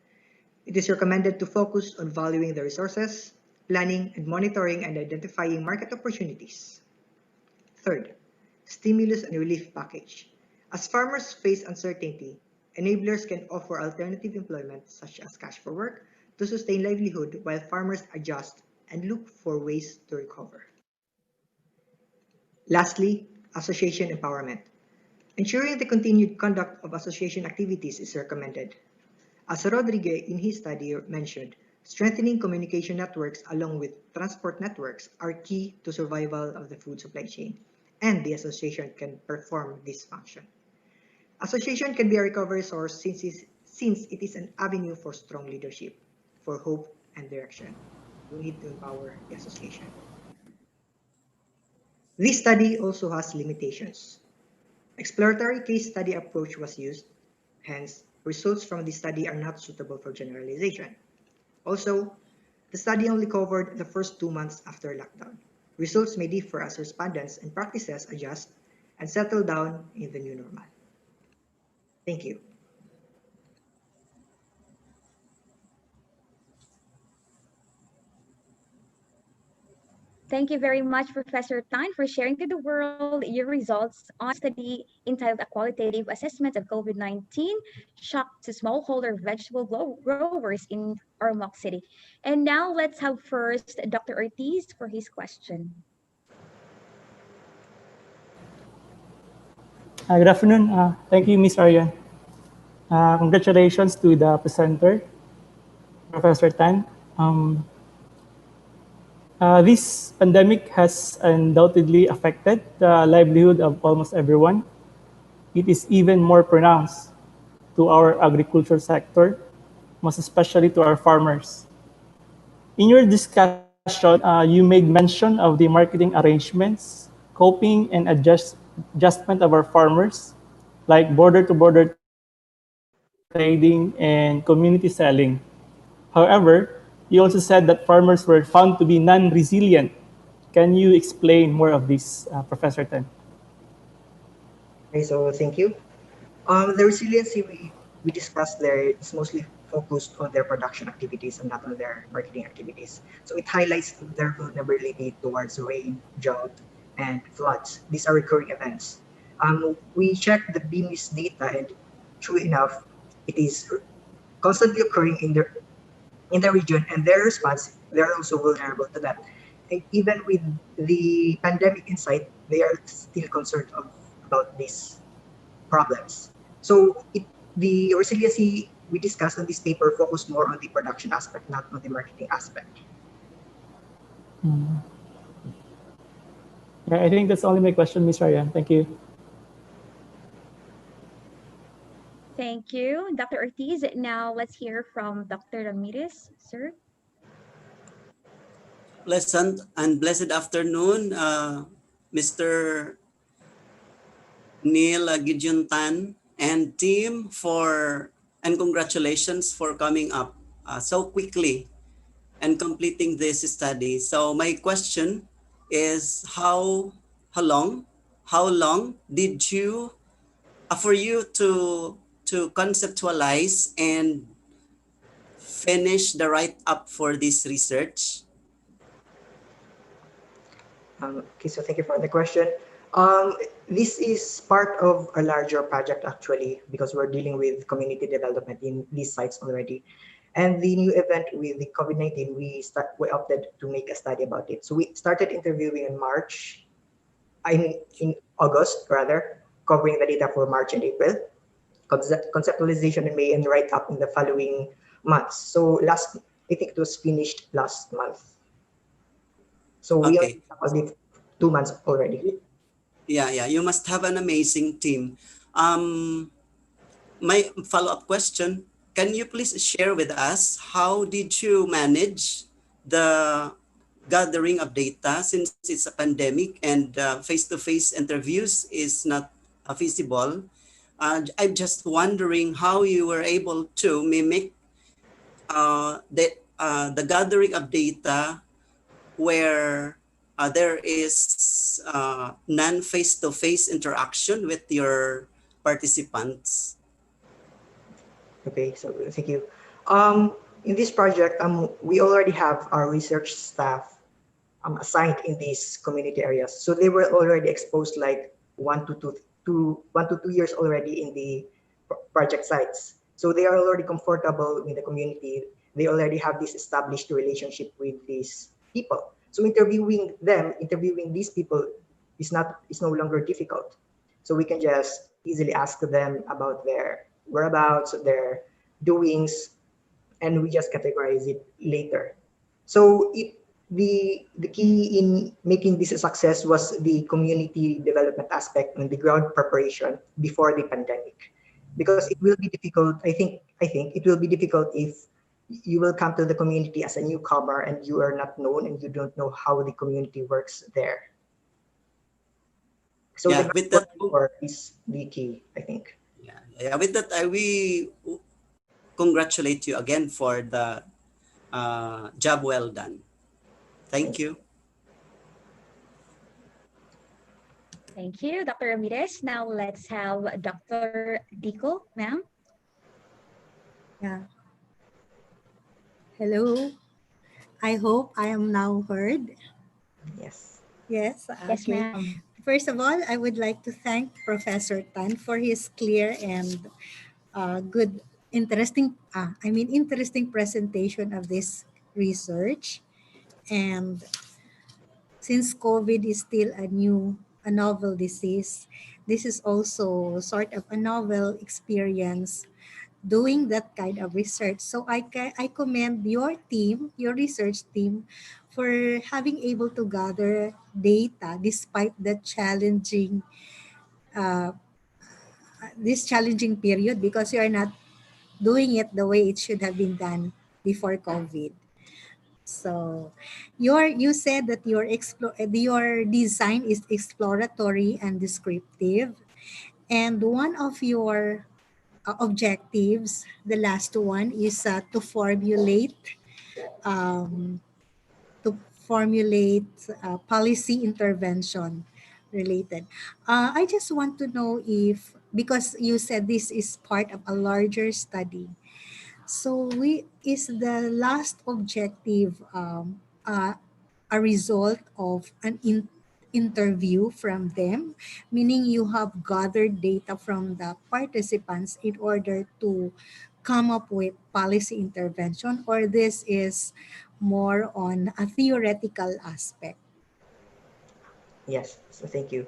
It is recommended to focus on valuing the resources, planning and monitoring and identifying market opportunities. Third, stimulus and relief package. As farmers face uncertainty, enablers can offer alternative employment such as cash for work to sustain livelihood while farmers adjust and look for ways to recover. Lastly, association empowerment. Ensuring the continued conduct of association activities is recommended. As Rodriguez in his study mentioned, strengthening communication networks along with transport networks are key to survival of the food supply chain, and the association can perform this function. Association can be a recovery source since it is an avenue for strong leadership, for hope and direction. We need to empower the association. This study also has limitations. Exploratory case study approach was used, hence, results from the study are not suitable for generalization. Also, the study only covered the first 2 months after lockdown. Results may differ as respondents and practices adjust and settle down in the new normal. Thank you. Thank you very much, Professor Tan, for sharing to the world your results on study entitled A Qualitative Assessment of COVID-19 Shock to Smallholder Vegetable Growers in Ormoc City. And now let's have first Dr. Ortiz for his question. Good afternoon. Thank you, Ms. Arian. Congratulations to the presenter, Professor Tan. This pandemic has undoubtedly affected the livelihood of almost everyone. It is even more pronounced to our agriculture sector, most especially to our farmers. In your discussion, you made mention of the marketing arrangements, coping and adjustment of our farmers, like border-to-border trading and community selling. However, you also said that farmers were found to be non-resilient. Can you explain more of this, Professor Tan? Okay, so thank you. The resiliency we discussed there is mostly focused on their production activities and not on their marketing activities. So it highlights their vulnerability towards rain, drought, and floods. These are recurring events. We checked the BMIS data, and true enough, it is constantly occurring in the region, and their response, they are also vulnerable to that. And even with the pandemic in sight, they are still concerned about these problems. So the resiliency we discussed on this paper focused more on the production aspect, not on the marketing aspect. Yeah, I think that's only my question, Ms. Ryan. Thank you. Thank you, Dr. Ortiz. Now let's hear from Dr. Ramirez, sir. Pleasant and blessed afternoon, Mr. Neil Gideon Tan and team and congratulations for coming up so quickly and completing this study. So my question is how long did you for you to conceptualize and finish the write-up for this research? Okay, so thank you for the question. This is part of a larger project actually, because we're dealing with community development in these sites already. And the new event with the COVID-19, we opted to make a study about it. So we started interviewing in March, in August rather, covering the data for March and April, conceptualization in May, and write-up in the following months. So I think it was finished last month. So we are 2 months already. Yeah, you must have an amazing team. My follow-up question, can you please share with us how did you manage the gathering of data since it's a pandemic and face-to-face interviews is not feasible? I'm just wondering how you were able to mimic the gathering of data where there is this non-face-to-face interaction with your participants? Okay, so thank you. In this project, we already have our research staff assigned in these community areas. So they were already exposed like 1 to 2 years already in the project sites. So they are already comfortable with the community. They already have this established relationship with these people. So interviewing these people is no longer difficult. So we can just easily ask them about their whereabouts, their doings, and we just categorize it later. So the key in making this a success was the community development aspect and the ground preparation before the pandemic, because it will be difficult. I think it will be difficult if you will come to the community as a newcomer and you are not known and you don't know how the community works there. So Yeah, the with that, groundwork is the key, I think. yeah, with that, we congratulate you again for the job well done. Thank you. Thank you, Dr. Ramirez. Now let's have Dr. Dico, ma'am. Yeah. Hello. I hope I am now heard. Yes. Yes. Yes, Okay. ma'am. First of all, I would like to thank Professor Tan for his clear and good, interesting presentation of this research. And since COVID is still a novel disease, this is also sort of a novel experience doing that kind of research. So I commend your team, your research team, for having able to gather data despite the uh, this challenging period, because you are not doing it the way it should have been done before COVID. So you said that your design is exploratory and descriptive, and one of your objectives, the last one, is um, to formulate policy intervention related. I just want to know if, because you said this is part of a larger study, so is the last objective a result of interview from them, meaning you have gathered data from the participants in order to come up with policy intervention, or this is more on a theoretical aspect? Yes, so thank you.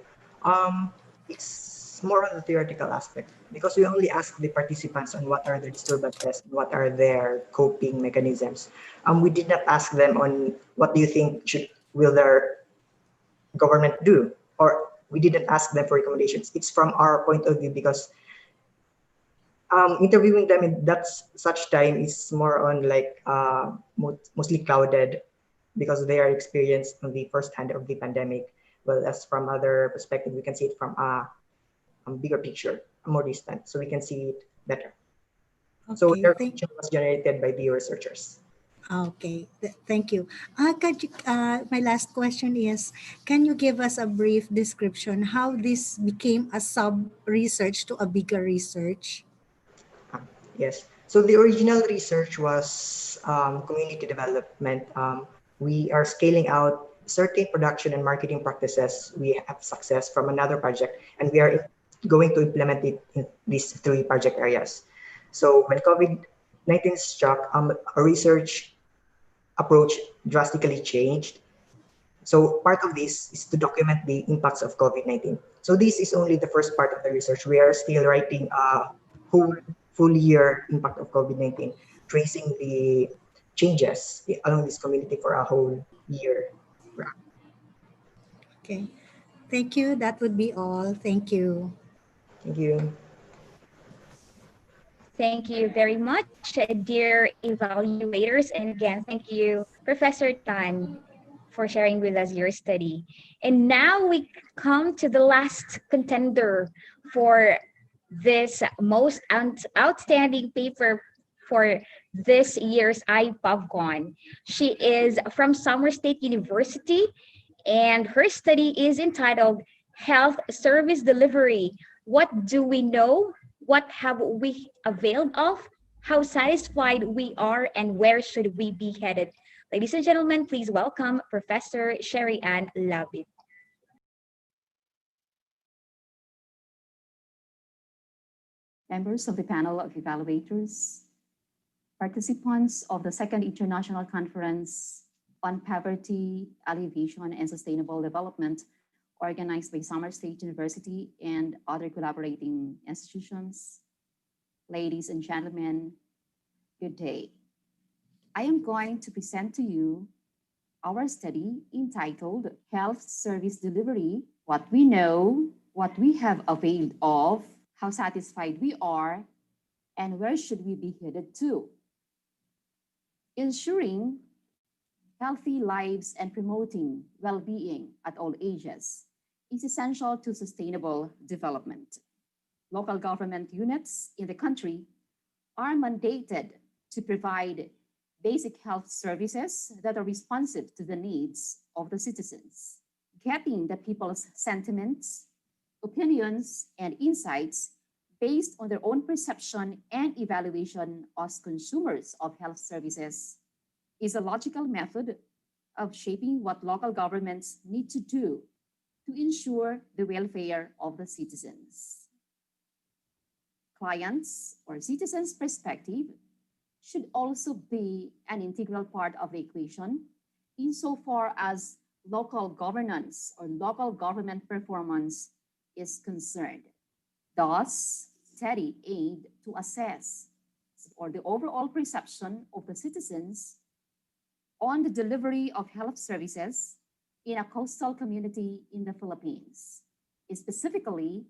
It's more on the theoretical aspect because we only ask the participants on what are the disturbances, what are their coping mechanisms. We did not ask them on what do you think will their government do, or we didn't ask them for recommendations. It's from our point of view because interviewing them in that such time is more on like mostly clouded because they are experienced on the first hand of the pandemic. Well, as from other perspective, we can see it from a bigger picture, more distant, so we can see it better. So Okay, their question was generated by the researchers. Okay, thank you. My last question is, can you give us a brief description how this became a sub-research to a bigger research? Yes. So the original research was community development. We are scaling out certain production and marketing practices. We have success from another project, and we are going to implement it in these three project areas. So when COVID-19 struck, our research approach drastically changed. So part of this is to document the impacts of COVID-19. So this is only the first part of the research. We are still writing a whole full year impact of COVID-19, tracing the changes along this community for a whole year. Okay, thank you. That would be all. Thank you. Thank you. Thank you very much, dear evaluators. And again, thank you, Professor Tan, for sharing with us your study. And now we come to the last contender for this most outstanding paper for this year's iPOVCON. She is from Summer State University, And her study is entitled Health Service Delivery. What do we know? What have we availed of? How satisfied we are, and where should we be headed? Ladies and gentlemen, please welcome Professor Sherry Ann Labid. Members of the panel of evaluators, participants of the Second International Conference on Poverty, Alleviation, and Sustainable Development, organized by Summer State University and other collaborating institutions. Ladies and gentlemen, good day. I am going to present to you our study entitled Health Service Delivery, What We Know, What We Have Availed of, How Satisfied We Are, and Where Should We Be Headed to. Ensuring healthy lives and promoting well-being at all ages is essential to sustainable development. Local government units in the country are mandated to provide basic health services that are responsive to the needs of the citizens. Getting the people's sentiments, opinions, and insights based on their own perception and evaluation as consumers of health services is a logical method of shaping what local governments need to do to ensure the welfare of the citizens. Clients' or citizens' perspective should also be an integral part of the equation insofar as local governance or local government performance is concerned. Thus, study aimed to assess or the overall perception of the citizens on the delivery of health services in a coastal community in the Philippines. Specifically,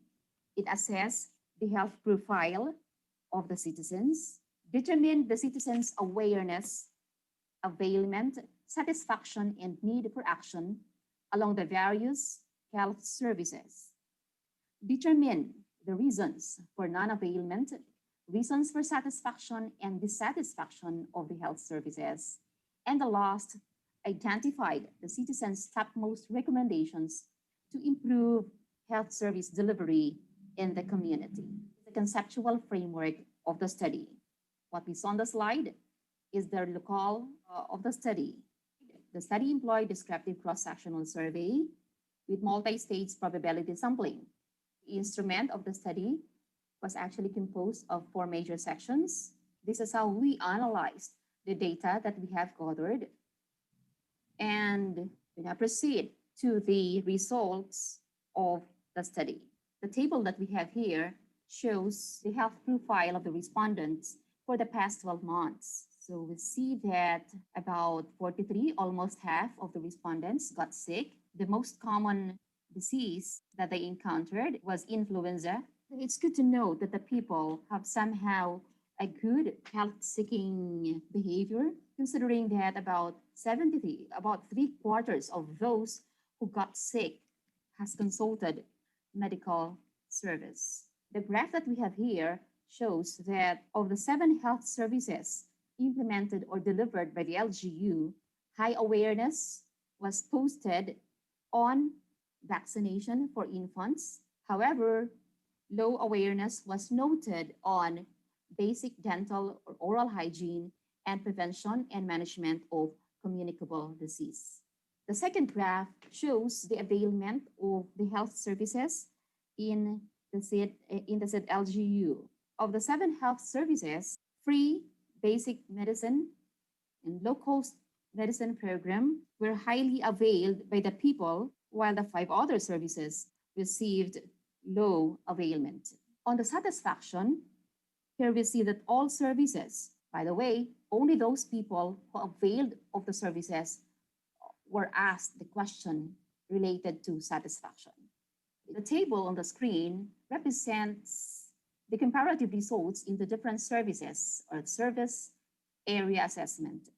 it assessed the health profile of the citizens, determined the citizens' awareness, availment, satisfaction, and need for action along the various health services, determine the reasons for non-availment, reasons for satisfaction and dissatisfaction of the health services, and the last, identified the citizens' topmost recommendations to improve health service delivery in the community. The conceptual framework of the study. What we saw on the slide is the locale of the study. The study employed descriptive cross-sectional survey with multi-stage probability sampling. The instrument of the study was actually composed of 4 major sections. This is how we analyzed the data that we have gathered. And we now proceed to the results of the study. The table that we have here shows the health profile of the respondents for the past 12 months. So we see that about 43, almost half of the respondents got sick. The most common disease that they encountered was influenza. It's good to know that the people have somehow a good health-seeking behavior, considering that about 3/4 of those who got sick has consulted medical service. The graph that we have here shows that of the 7 health services implemented or delivered by the LGU, high awareness was posted on vaccination for infants. However, low awareness was noted on basic dental or oral hygiene and prevention and management of communicable disease. The second graph shows the availment of the health services in the said LGU. Of the 7 health services, free basic medicine and low-cost medicine program were highly availed by the people, while the 5 other services received low availment. On the satisfaction, here we see that all services, by the way, only those people who availed of the services were asked the question related to satisfaction. The table on the screen represents the comparative results in the different services or service area assessment.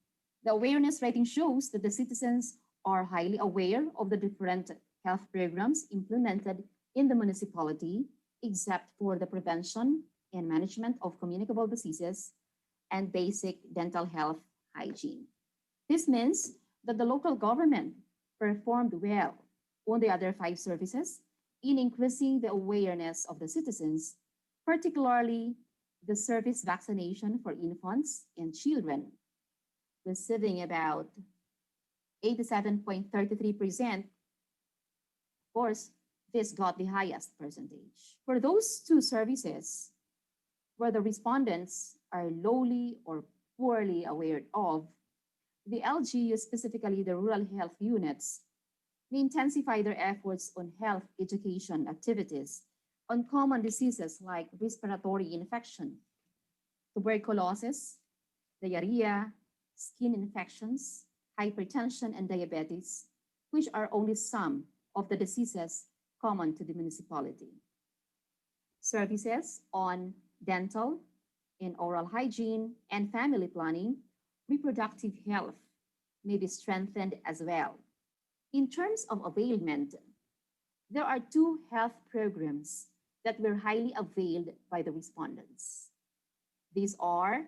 The awareness rating shows that the citizens are highly aware of the different health programs implemented in the municipality, except for the prevention and management of communicable diseases and basic dental health hygiene. This means that the local government performed well on the other 5 services in increasing the awareness of the citizens, particularly the service vaccination for infants and children, receiving about 87.33%. Of course, this got the highest percentage. For those 2 services where the respondents are lowly or poorly aware of, the LGU, specifically the rural health units, may intensify their efforts on health education activities on common diseases like respiratory infection, tuberculosis, diarrhea, skin infections, hypertension, and diabetes, which are only some of the diseases common to the municipality. Services on dental and oral hygiene and family planning, reproductive health may be strengthened as well. In terms of availment, there are 2 health programs that were highly availed by the respondents. These are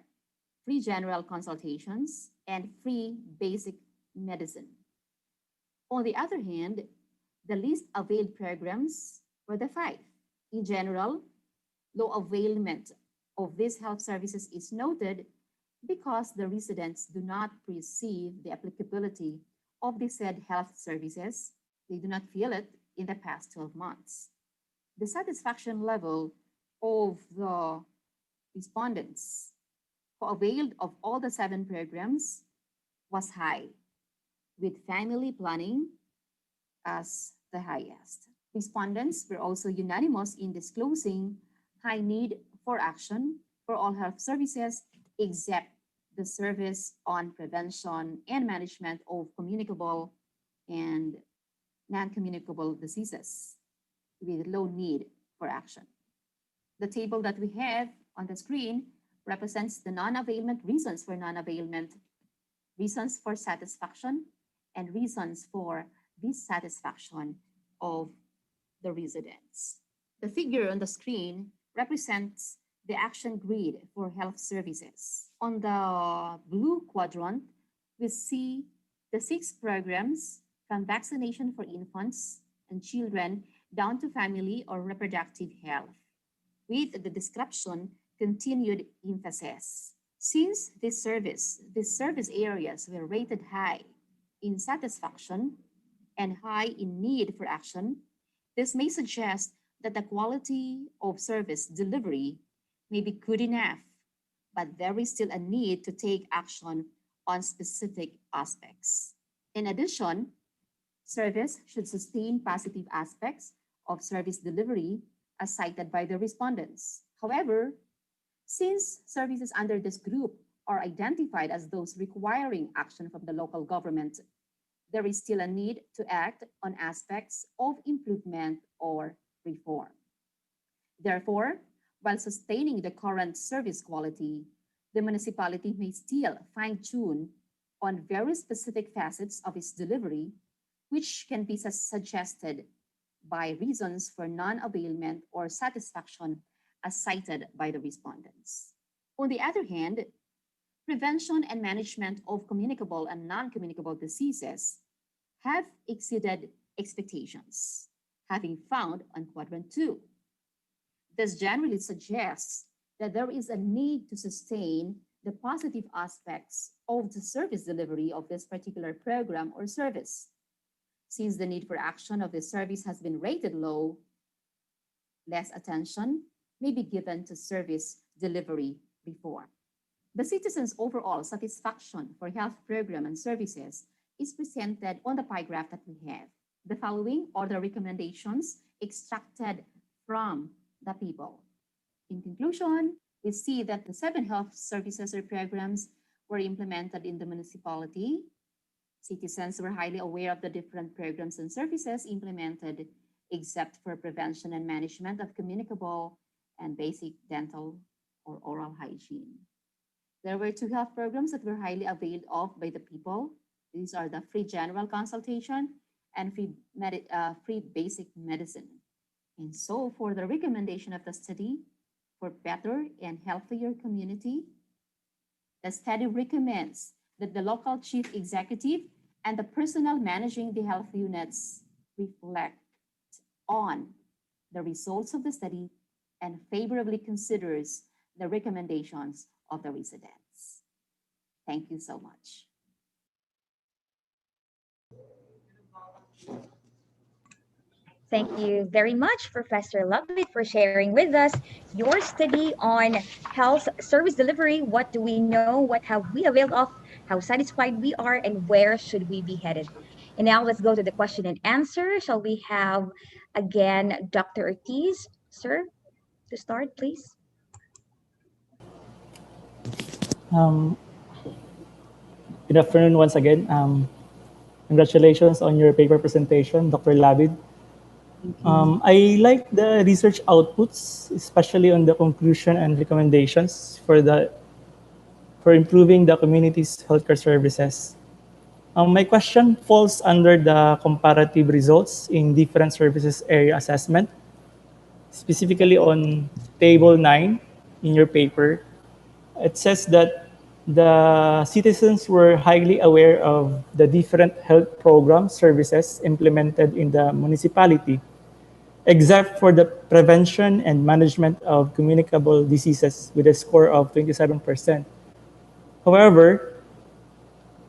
free general consultations and free basic medicine. On the other hand, the least availed programs were the 5. In general, low availment of these health services is noted because the residents do not perceive the applicability of the said health services. They do not feel it in the past 12 months. The satisfaction level of the respondents who availed of all the 7 programs was high, with family planning as the highest. Respondents were also unanimous in disclosing high need for action for all health services except the service on prevention and management of communicable and non-communicable diseases with low need for action. The table that we have on the screen represents the non-availment reasons for non-availment, reasons for satisfaction, and reasons for dissatisfaction of the residents. The figure on the screen represents the action grid for health services. On the blue quadrant, we see the 6 programs from vaccination for infants and children down to family or reproductive health, with the description continued emphasis. Since these service areas were rated high in satisfaction and high in need for action, this may suggest that the quality of service delivery may be good enough, but there is still a need to take action on specific aspects. In addition, service should sustain positive aspects of service delivery as cited by the respondents. However, since services under this group are identified as those requiring action from the local government, there is still a need to act on aspects of improvement or reform. Therefore, while sustaining the current service quality, the municipality may still fine-tune on very specific facets of its delivery, which can be suggested by reasons for non-availment or satisfaction as cited by the respondents. On the other hand, prevention and management of communicable and non-communicable diseases have exceeded expectations, having found on quadrant 2. This generally suggests that there is a need to sustain the positive aspects of the service delivery of this particular program or service. Since the need for action of this service has been rated low, less attention may be given to service delivery reform. The citizens' overall satisfaction for health program and services is presented on the pie graph that we have. The following are the recommendations extracted from the people. In conclusion, we see that the 7 health services or programs were implemented in the municipality. Citizens were highly aware of the different programs and services implemented, except for prevention and management of communicable and basic dental or oral hygiene. There were 2 health programs that were highly availed of by the people. These are the free general consultation and free basic medicine. And so for the recommendation of the study for better and healthier community, the study recommends that the local chief executive and the personnel managing the health units reflect on the results of the study and favorably considers the recommendations of the residents. Thank you so much. Thank you very much, Professor Lovett, for sharing with us your study on health service delivery. What do we know? What have we availed of? How satisfied we are? And where should we be headed? And now let's go to the question and answer. Shall we have again Dr. Ortiz, sir, to start, please? Good afternoon once again. Congratulations on your paper presentation, Dr. Labid. I like the research outputs, especially on the conclusion and recommendations for improving the community's healthcare services. My question falls under the comparative results in different services area assessment, specifically on table 9 in your paper. It says that the citizens were highly aware of the different health program services implemented in the municipality, except for the prevention and management of communicable diseases with a score of 27%. However,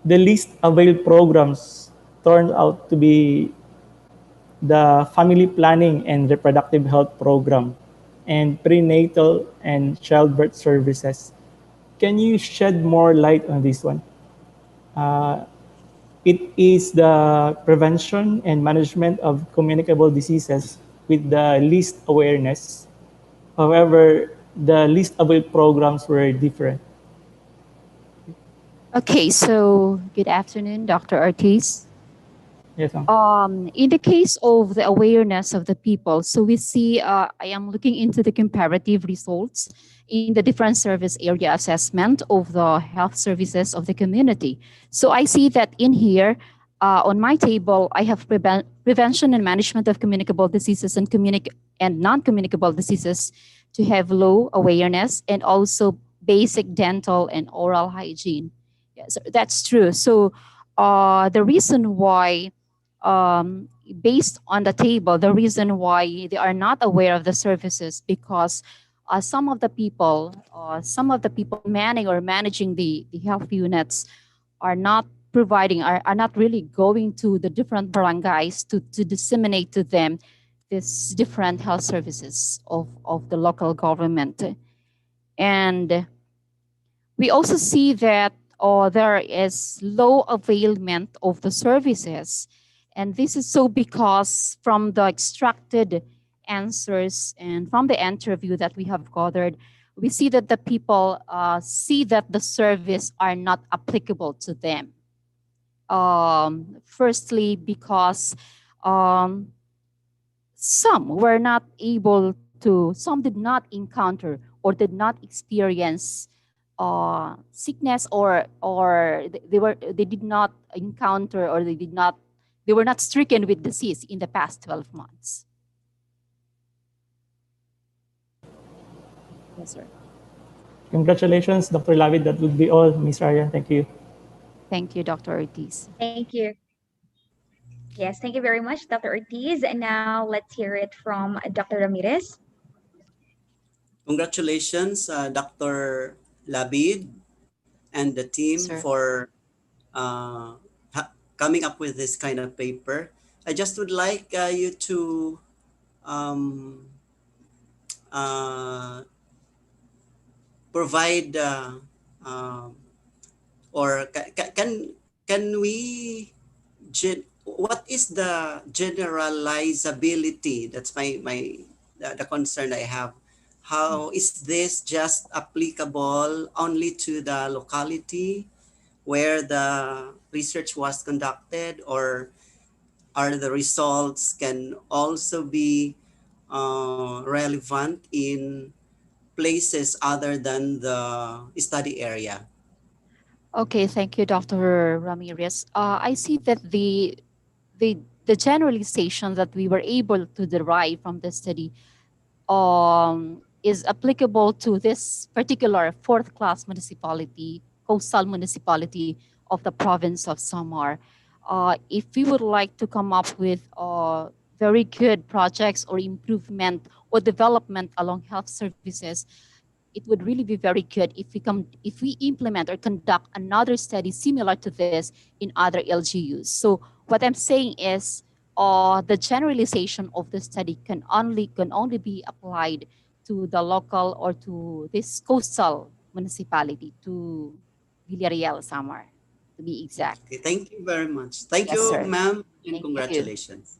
the least availed programs turned out to be the family planning and reproductive health program and prenatal and childbirth services. Can you shed more light on this one? It is the prevention and management of communicable diseases with the least awareness. However, the least availed programs were different. Okay, so good afternoon, Dr. Ortiz. Yes, ma'am. In the case of the awareness of the people, so we see, I am looking into the comparative results in the different service area assessment of the health services of the community. So I see that in here, on my table, I have prevention and management of communicable diseases and non-communicable diseases to have low awareness, and also basic dental and oral hygiene. Yes, that's true. So the reason why, based on the table, the reason why they are not aware of the services, because some of the people manning or managing the health units are not not really going to the different barangays to disseminate to them these different health services of the local government. And we also see that there is low availment of the services. And this is so because from the extracted answers and from the interview that we have gathered, we see that the people see that the service are not applicable to them. Firstly, because some did not encounter or did not experience sickness, or they did not encounter, or they were not stricken with disease in the past 12 months. Yes, sir. Congratulations, Dr. Lavid. That would be all, Ms. Ryan. Thank you. Thank you, Dr. Ortiz. Thank you. Yes, thank you very much, Dr. Ortiz. And now let's hear it from Dr. Ramirez. Congratulations, Dr. Labid and the team for coming up with this kind of paper. I just would like you to provide or can we what is the generalizability? That's the concern I have. How is this just applicable only to the locality where the research was conducted, or are the results can also be relevant in places other than the study area? Okay, thank you, Dr. Ramirez. I see that the generalization that we were able to derive from the study is applicable to this particular fourth-class municipality, coastal municipality of the province of Samar. if we would like to come up with very good projects or improvement or development along health services, it would really be very good if we implement or conduct another study similar to this in other LGUs. So what I'm saying is the generalization of the study can only be applied to the local or to this coastal municipality, to Villarreal, Samar, to be exact. Okay, thank you very much. Thank Yes, you, sir. ma'am, and Thank you. congratulations.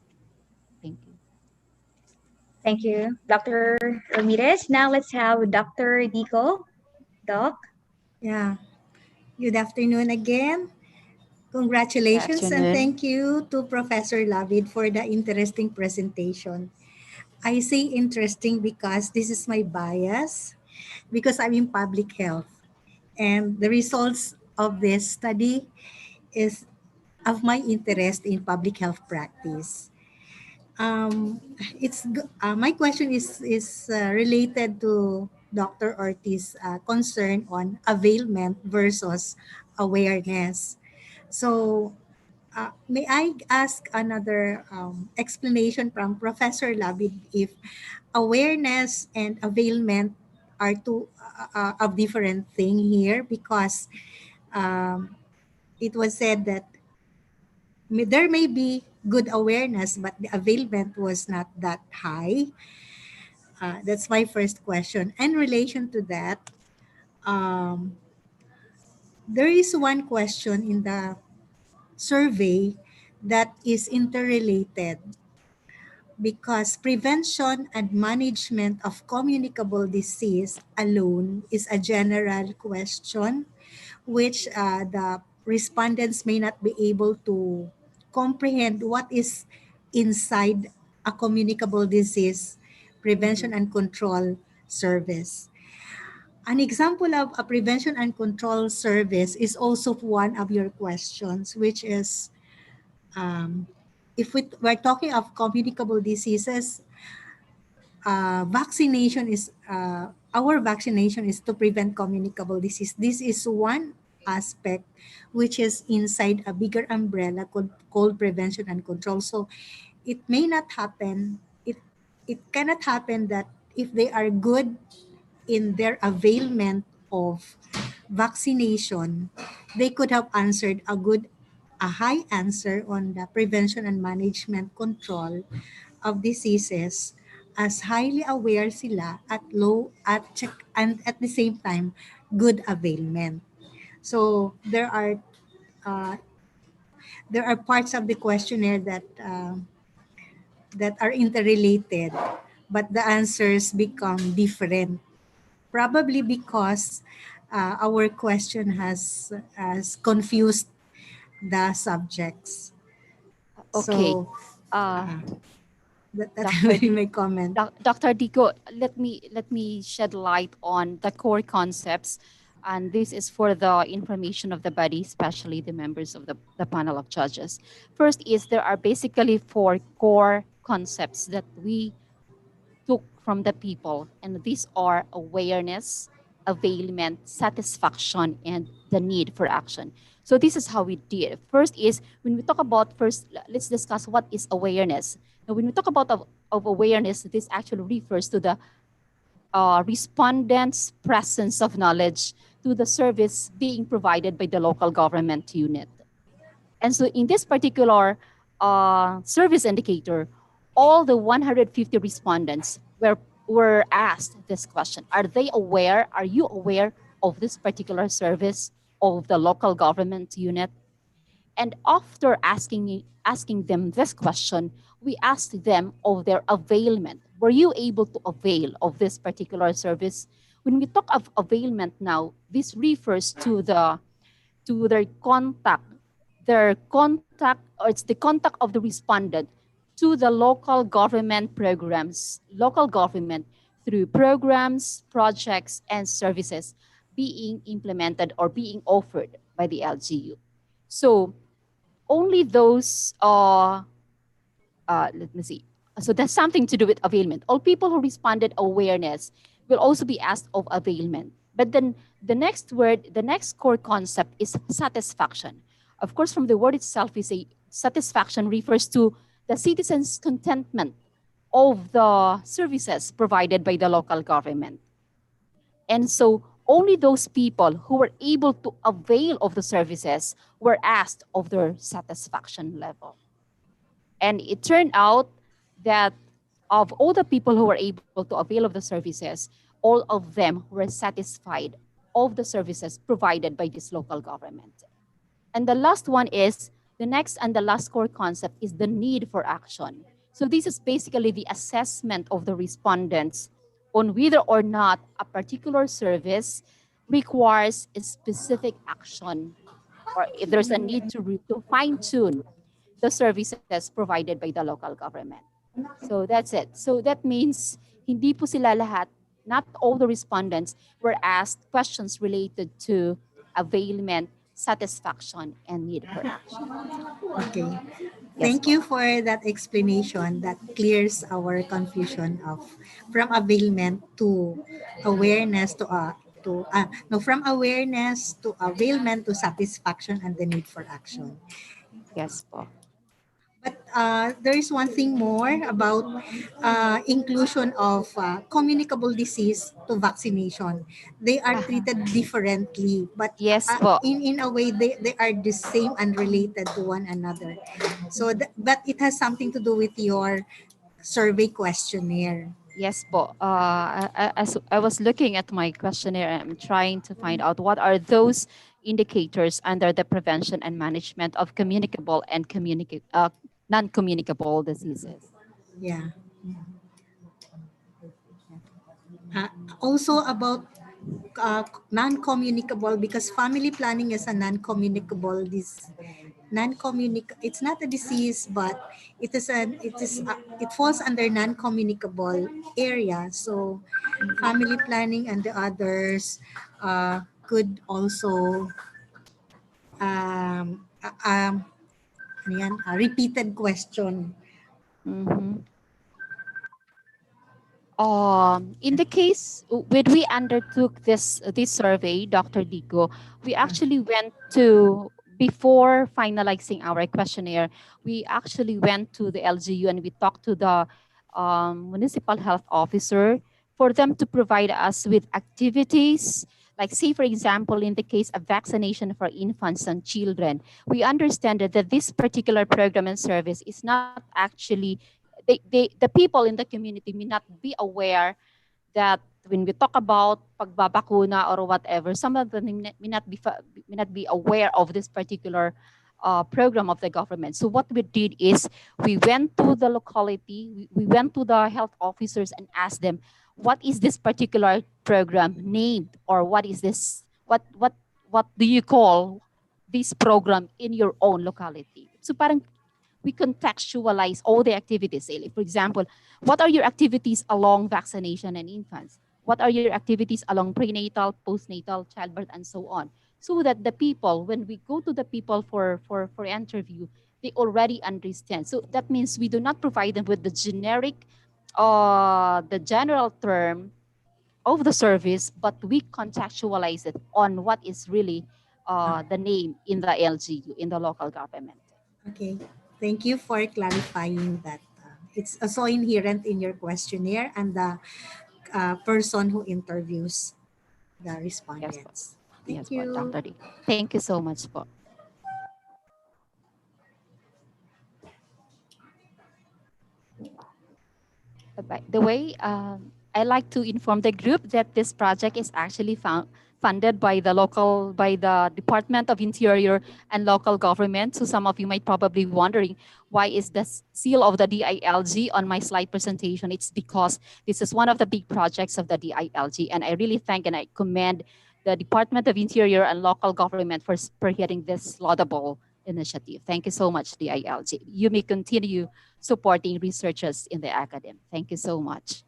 Thank you. Thank you, Dr. Ramirez. Now let's have Dr. Dico. Doc. Yeah. Good afternoon again. Congratulations and Afternoon. thank you to Professor Lavid for the interesting presentation. I say interesting because this is my bias, because I'm in public health. And the results of this study is of my interest in public health practice. My question is related to Dr. Ortiz's concern on availment versus awareness. So, may I ask another explanation from Professor Labid if awareness and availment are two of different thing here, because um, it was said that there may be good awareness, but the availment was not that high. That's my first question. In relation to that, um, there is one question in the survey that is interrelated, because prevention and management of communicable disease alone is a general question, which the respondents may not be able to comprehend what is inside a communicable disease prevention and control service. An example of a prevention and control service is also one of your questions, which is um, if we're talking of communicable diseases, vaccination is our vaccination is to prevent communicable disease. This is one aspect which is inside a bigger umbrella called prevention and control. So it may not happen. It cannot happen that if they are good in their availment of vaccination, they could have answered a high answer on the prevention and management control of diseases, as highly aware sila at low at check and at the same time good availment. So uh, there are parts of the questionnaire that are interrelated, but the answers become different. Probably because our question has confused the subjects. Okay. So that Dr. will be my comment. Dr. Dico, let me shed light on the core concepts, and this is for the information of the body, especially the members of the panel of judges. First is there are basically four core concepts that we took from the people, and these are awareness, availment, satisfaction, and the need for action. So this is how we did. First is when we talk about let's discuss what is awareness. Now, when we talk about of awareness, this actually refers to the respondents' presence of knowledge to the service being provided by the local government unit. And so in this particular service indicator, all the 150 respondents were asked this question. Are they aware? Are you aware of this particular service of the local government unit? And after asking them this question, we asked them of their availment. Were you able to avail of this particular service? When we talk of availment now, this refers to their contact, or it's the contact of the respondent to the local government programs, local government through programs, projects, and services being implemented or being offered by the LGU. So only those, let me see. So that's something to do with availment. All people who responded awareness will also be asked of availment. But then the next word, the next core concept is satisfaction. Of course, from the word itself, we say satisfaction refers to the citizens' contentment of the services provided by the local government. And so only those people who were able to avail of the services were asked of their satisfaction level. And it turned out that of all the people who were able to avail of the services, all of them were satisfied of the services provided by this local government. And the last one is, the next and the last core concept is the need for action. So this is basically the assessment of the respondents on whether or not a particular service requires a specific action, or if there's a need to fine-tune the services provided by the local government. So that's it. So that means hindi po sila lahat, not all the respondents were asked questions related to availment, satisfaction, and need for action. Okay. Yes, Thank po. you for that explanation that clears our confusion of from availment to awareness from awareness to availment to satisfaction and the need for action. Yes, po. But there is one thing more about inclusion of communicable disease to vaccination. They are treated differently, but Yes, po. in a way they are the same and related to one another. So, but it has something to do with your survey questionnaire. Yes po. As I was looking at my questionnaire, I'm trying to find out what are those indicators under the prevention and management of communicable and non-communicable diseases. Yeah. Also about non-communicable, because family planning is a non-communicable it's not a disease, but it falls under non-communicable area. So family planning and the others could also ano yan, a repeated question. Mm-hmm. In the case when we undertook this survey, Dr. Dico, we actually went to, before finalizing our questionnaire, we actually went to the LGU and we talked to the municipal health officer for them to provide us with activities. Like, say, for example, in the case of vaccination for infants and children, we understand that this particular program and service is not actually, the people in the community may not be aware that when we talk about pagbabakuna or whatever, some of them may not be aware of this particular program of the government. So what we did is we went to the locality, we went to the health officers and asked them, what is this particular program named, or what is this, what do you call this program in your own locality? So parang we contextualize all the activities. For example, what are your activities along vaccination and infants? What are your activities along prenatal, postnatal, childbirth, and so on? So that the people, when we go to the people for interview, they already understand. So that means we do not provide them with the generic, the general term of the service, but we contextualize it on what is really the name in the LGU, in the local government. Okay, thank you for clarifying that. It's also inherent in your questionnaire and the person who interviews the respondents. Thank you. Dr. D. Thank you so much po. By the way, I like to inform the group that this project is actually funded by the Department of Interior and local government. So some of you might probably be wondering, why is the seal of the DILG on my slide presentation? It's because this is one of the big projects of the DILG, and I really thank and I commend the Department of Interior and local government for spearheading this laudable initiative. Thank you so much, DILG. You may continue supporting researchers in the academy. Thank you so much.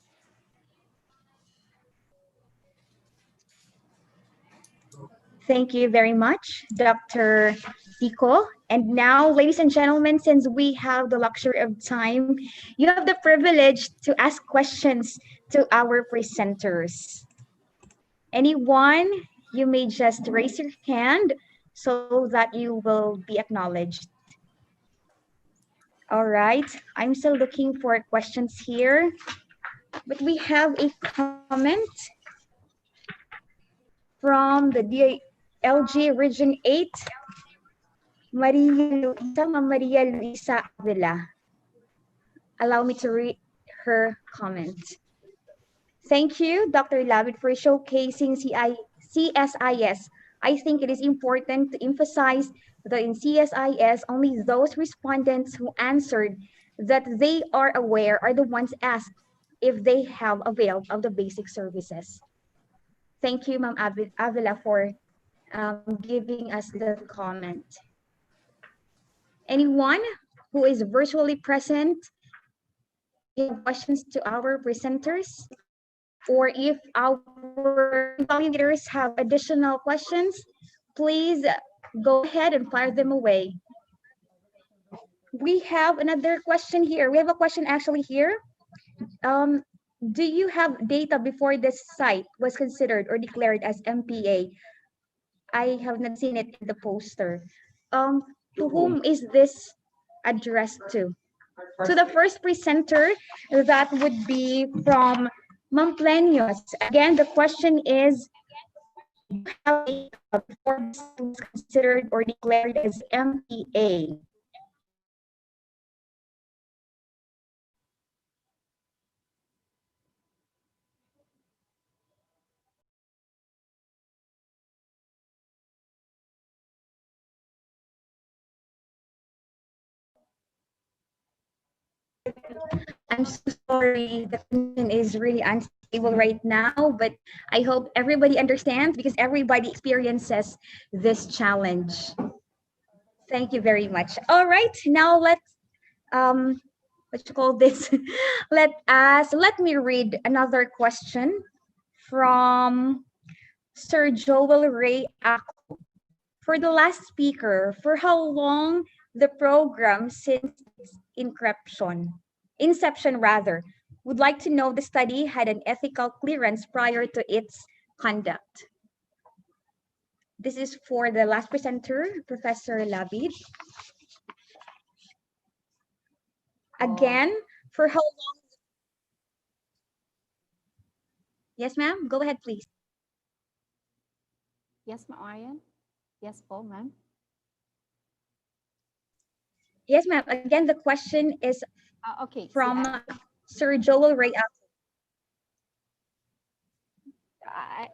Thank you very much, Dr. Tico. And now, ladies and gentlemen, since we have the luxury of time, you have the privilege to ask questions to our presenters. Anyone, you may just raise your hand so that you will be acknowledged. All right, I'm still looking for questions here, but we have a comment from the DLG Region 8, Maria Luisa Avila. Allow me to read her comment. Thank you, Dr. Lavid, for showcasing CSIS. I think it is important to emphasize that in CSIS, only those respondents who answered that they are aware are the ones asked if they have availed of the basic services. Thank you, Ma'am Avila, for giving us the comment. Anyone who is virtually present, you have questions to our presenters? Or if our evaluators have additional questions, please go ahead and fire them away. We have another question here. We have a question actually here. Do you have data before this site was considered or declared as MPA? I have not seen it in the poster. To whom is this addressed to? To the first presenter, that would be from Ma'am Plenios. Again, the question is, do you have data before this was considered or declared as MPA? I'm so sorry, the connection is really unstable right now, but I hope everybody understands because everybody experiences this challenge. Thank you very much. All right, now let's what you call this? Let me read another question from Sir Joel Ray Ako. For the last speaker, for how long the program since its inception rather, would like to know the study had an ethical clearance prior to its conduct. This is for the last presenter, Professor Labid. Again, for how long? Yes, ma'am. Go ahead, please. Yes, Ma'am Arian. Yes, Paul, ma'am. Yes, ma'am. Again, the question is okay, from Sir Joel Ray.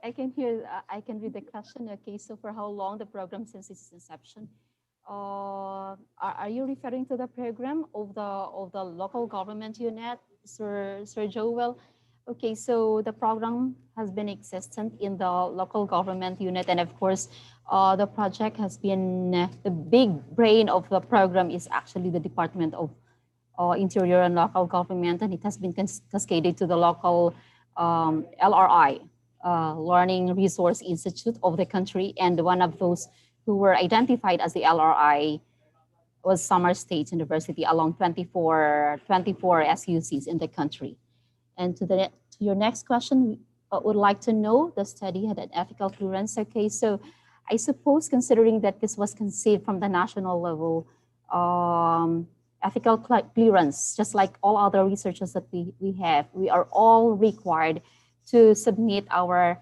I can hear, I can read the question. Okay, so for how long the program since its inception? Are you referring to the program of the local government unit, Sir Joel? Okay, so the program has been existent in the local government unit, and of course, the project has been the big brain of the program is actually the Department of Interior and Local Government, and it has been cascaded to the local LRI, Learning Resource Institute of the country, and one of those who were identified as the LRI was Samar State University along 24 SUCs in the country. And to your next question, would like to know the study had an ethical clearance. Okay, so I suppose considering that this was conceived from the national level, ethical clearance, just like all other researchers that we have, we are all required to submit our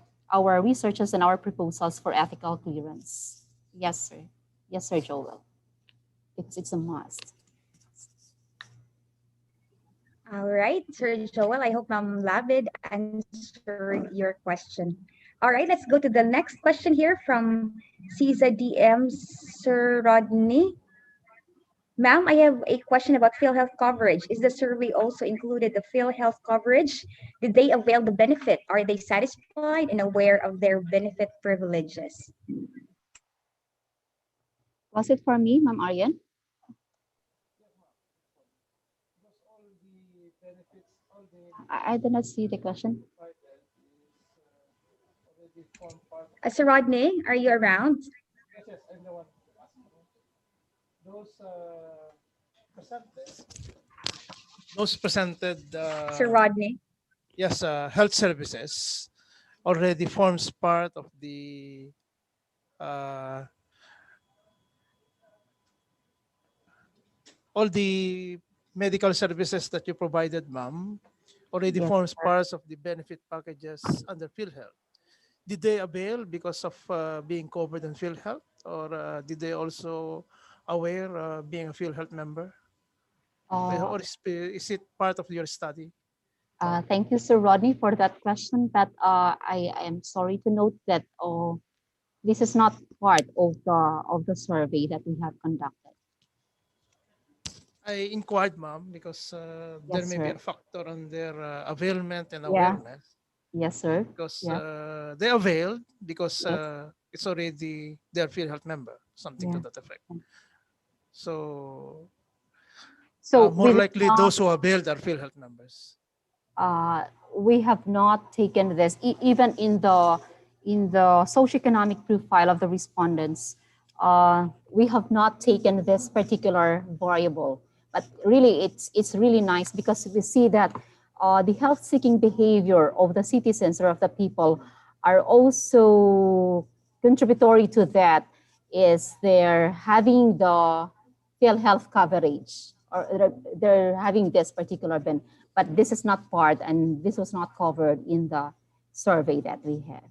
researches and our proposals for ethical clearance. Yes, sir. Yes, Sir Joel. It's a must. All right, Sir Joel, I hope Ma'am Labid answered your question. All right, let's go to the next question here from CISA DM, Sir Rodney. Ma'am, I have a question about PhilHealth coverage. Is the survey also included the PhilHealth coverage? Did they avail the benefit? Are they satisfied and aware of their benefit privileges? Was it for me, Ma'am Arian? I did not see the question. Sir Rodney, are you around? Yes, I'm the one. Those presented. Sir Rodney. Yes, health services already forms part of the all the medical services that you provided, ma'am, already Yes, forms sir. parts of the benefit packages under PhilHealth. Did they avail because of being covered in PhilHealth, or did they also aware being a PhilHealth member, Uh, or is it part of your study? Thank you, Sir Rodney, for that question. But I am sorry to note that this is not part of the survey that we have conducted. I inquired, ma'am, because there Yes, may be sir. a factor on their availment and Yeah. awareness. Yes, sir. Because Yeah. they availed because Yes. it's already their PhilHealth member, something to Yeah. that effect. So So more we likely those who availed are PhilHealth members. we have not taken this even in the socioeconomic profile of the respondents. We have not taken this particular variable, but really it's really nice because we see that the health-seeking behavior of the citizens or of the people are also contributory to that. Is they're having the health coverage, or they're having this particular benefit, but this is not part, and this was not covered in the survey that we have.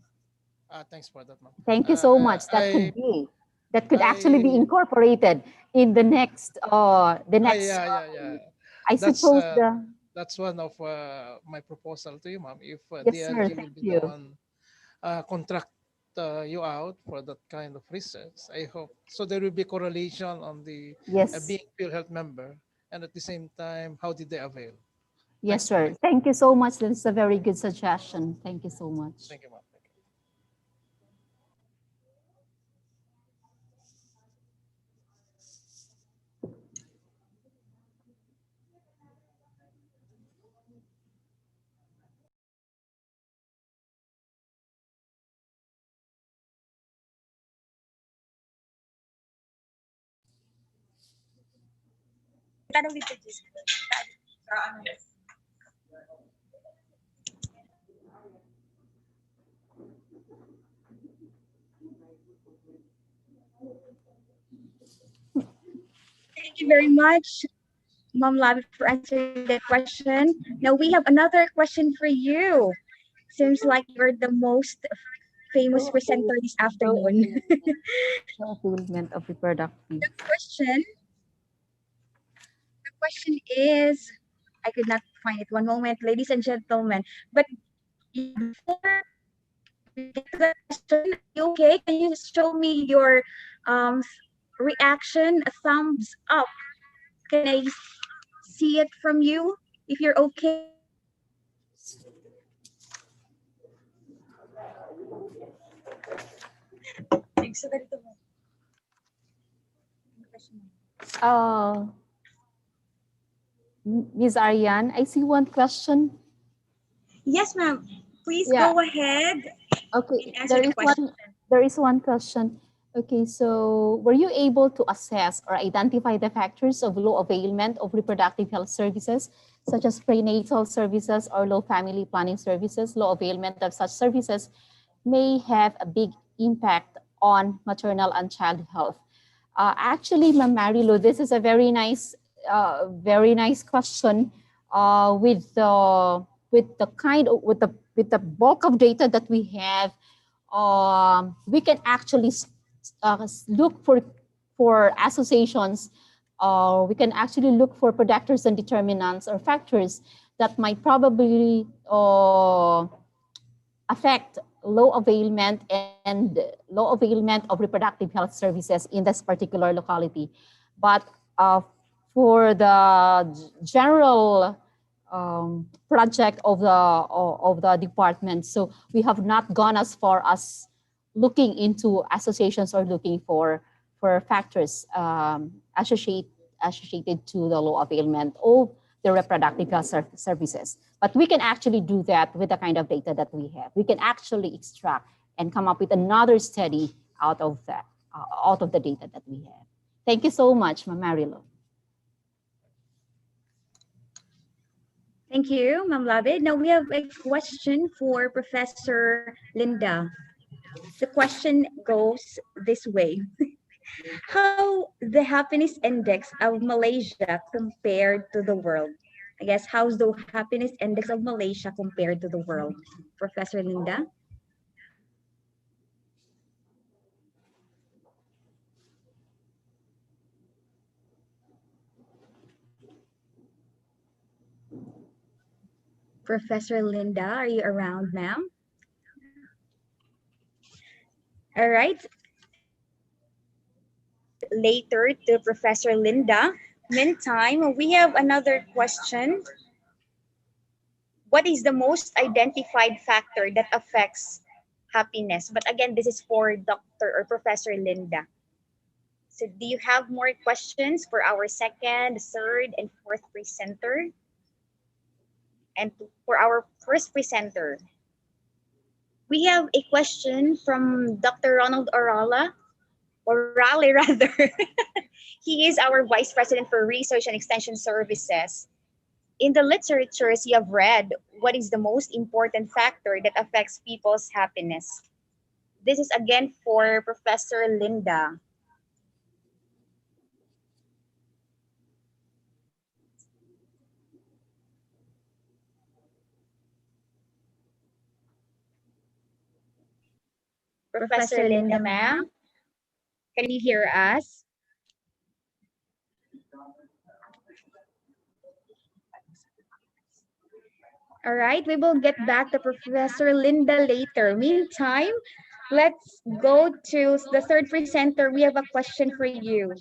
Thanks for that, ma'am. Thank you so much. That could actually be incorporated in the next yeah. I suppose That's one of my proposal to you, ma'am. If Yes, sir. DLG will Thank be the you. one contract you out for that kind of research, I hope. So there will be correlation on the Yes. being PhilHealth member, and at the same time, how did they avail? Yes, sir. Thank you so much. That is a very good suggestion. Thank you so much. Thank you, ma'am. Thank you very much, Mom Labi, for answering that question. Now we have another question for you. Seems like you're the most famous presenter this afternoon. Fulfillment of reproductive. The question is, I could not find it. One moment, ladies and gentlemen. But before we get to that question, are you okay? Can you show me your reaction, a thumbs up? Can I see it from you if you're okay? Ms. Ariane, I see one question. Yes, ma'am. Please Yeah. go ahead. Okay, and answer the question. there is one question. Okay, so were you able to assess or identify the factors of low availment of reproductive health services, such as prenatal services or low family planning services? Low availment of such services may have a big impact on maternal and child health. Actually, Ma'am Marilu, this is a very nice question with the bulk of data that we have. We can actually look for associations. We can actually look for predictors and determinants or factors that might probably affect low availment of reproductive health services in this particular locality. But for the general project of the department, so we have not gone as far as looking into associations or looking for factors associated to the low availment of the reproductive health services. But we can actually do that with the kind of data that we have. We can actually extract and come up with another study out of that, out of the data that we have. Thank you so much, Ma'am Marilu. Thank you, Ma'am Labi. Now we have a question for Professor Linda. The question goes this way. how the happiness index of Malaysia compared to the world? I guess how's the happiness index of Malaysia compared to the world? Professor Linda? Professor Linda, are you around, ma'am? All right. Later to Professor Linda. Meantime, we have another question. What is the most identified factor that affects happiness? But again, this is for Dr. or Professor Linda. So do you have more questions for our second, third, and fourth presenter? And for our first presenter, we have a question from Dr. Ronald Orala, or Raleigh rather. He is our Vice President for Research and Extension Services. In the literatures you have read, what is the most important factor that affects people's happiness? This is again for Professor Linda. Professor Linda, ma'am, can you hear us? All right, we will get back to Professor Linda later. Meantime, let's go to the third presenter. We have a question for you.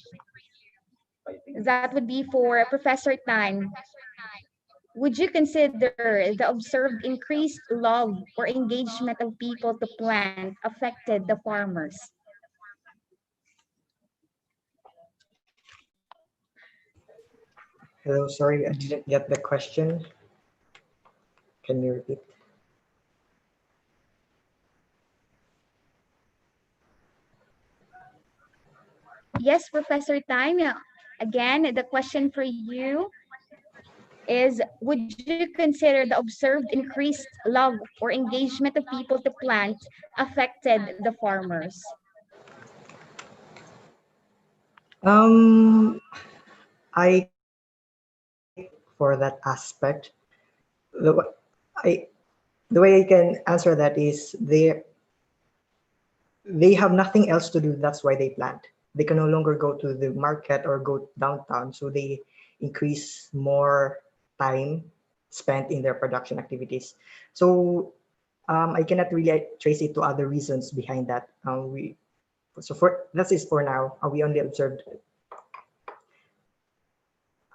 That would be for Professor Tan. Would you consider the observed increased love or engagement of people to plant affected the farmers? Hello, sorry, I didn't get the question. Can you repeat? Yes, Professor Time. Again, the question for you is, would you consider the observed increased love or engagement of people to plant affected the farmers? I for that aspect, the, I the way I can answer that is they have nothing else to do. That's why they plant. They can no longer go to the market or go downtown, so they increase more time spent in their production activities. So I cannot really trace it to other reasons behind that. For that is for now. We only observed.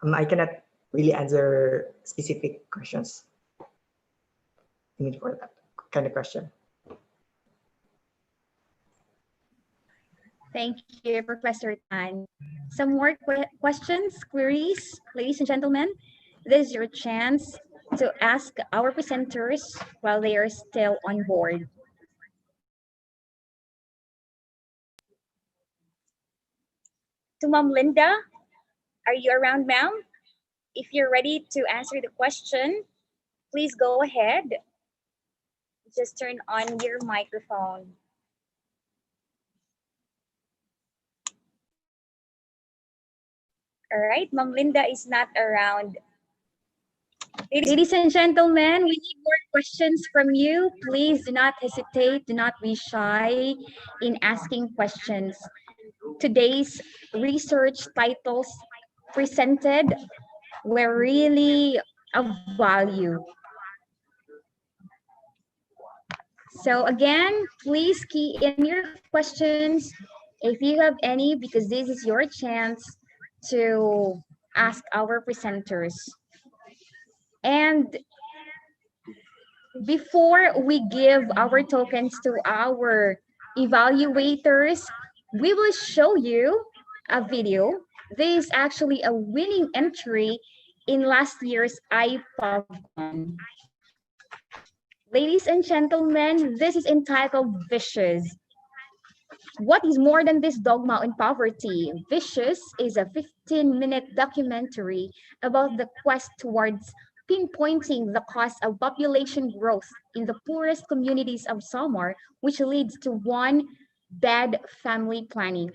I cannot really answer specific questions. I mean, for that kind of question. Thank you, Professor Tan. Some more questions, queries, ladies and gentlemen? This is your chance to ask our presenters while they are still on board. To Ma'am Linda, are you around, ma'am? If you're ready to answer the question, please go ahead. Just turn on your microphone. All right, Ma'am Linda is not around. Ladies and gentlemen, we need more questions from you. Please do not hesitate, do not be shy in asking questions. Today's research titles presented were really of value. So again, please key in your questions if you have any, because this is your chance to ask our presenters. And before we give our tokens to our evaluators, we will show you a video. This is actually a winning entry in last year's iPOVCON. Ladies and gentlemen, this is entitled Vicious. What is more than this dogma on poverty? Vicious is a 15-minute documentary about the quest towards pinpointing the cause of population growth in the poorest communities of Samar, which leads to one, bad family planning.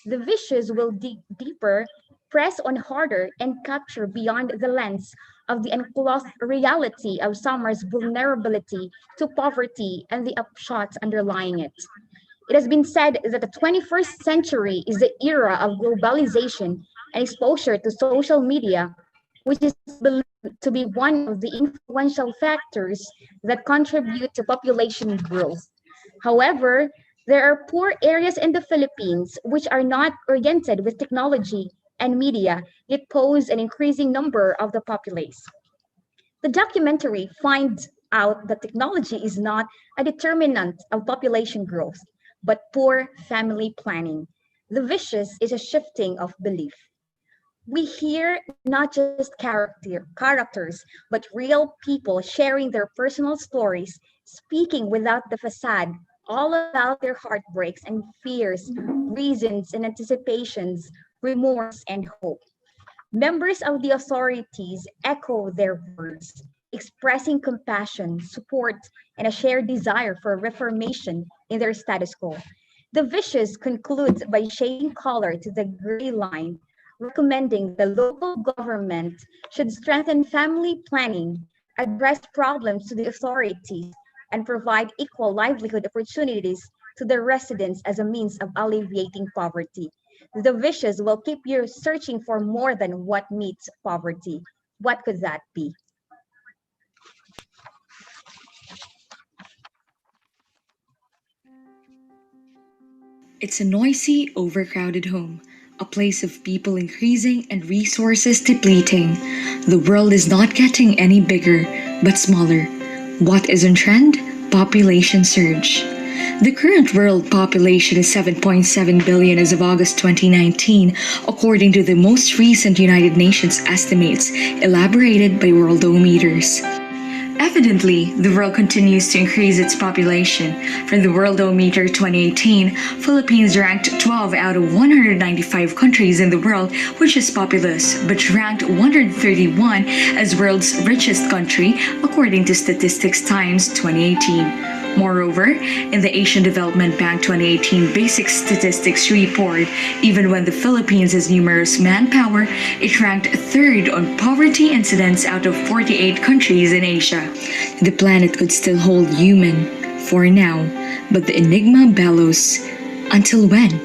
The vicious will dig deeper, press on harder, and capture beyond the lens of the enclosed reality of Summer's vulnerability to poverty and the upshots underlying it. It has been said that the 21st century is the era of globalization and exposure to social media, which is believed to be one of the influential factors that contribute to population growth. However, there are poor areas in the Philippines which are not oriented with technology and media, yet pose an increasing number of the populace. The documentary finds out that technology is not a determinant of population growth, but poor family planning. The vicious is a shifting of belief. We hear not just characters, but real people sharing their personal stories, speaking without the facade, all about their heartbreaks and fears, reasons and anticipations, remorse and hope. Members of the authorities echo their words, expressing compassion, support, and a shared desire for reformation in their status quo. The Vicious concludes by shading color to the gray line, recommending the local government should strengthen family planning, address problems to the authorities, and provide equal livelihood opportunities to the residents as a means of alleviating poverty. The Vicious will keep you searching for more than what meets poverty. What could that be? It's a noisy, overcrowded home, a place of people increasing and resources depleting. The world is not getting any bigger, but smaller. What is on trend? Population surge. The current world population is 7.7 billion as of August 2019, according to the most recent United Nations estimates, elaborated by Worldometers. Evidently, the world continues to increase its population. From the Worldometer 2018, Philippines ranked 12 out of 195 countries in the world which is populous, but ranked 131 as world's richest country, according to Statistics Times 2018. Moreover, in the Asian Development Bank 2018 Basic Statistics Report, even when the Philippines has numerous manpower, it ranked third on poverty incidence out of 48 countries in Asia. The planet could still hold human, for now, but the enigma bellows, until when?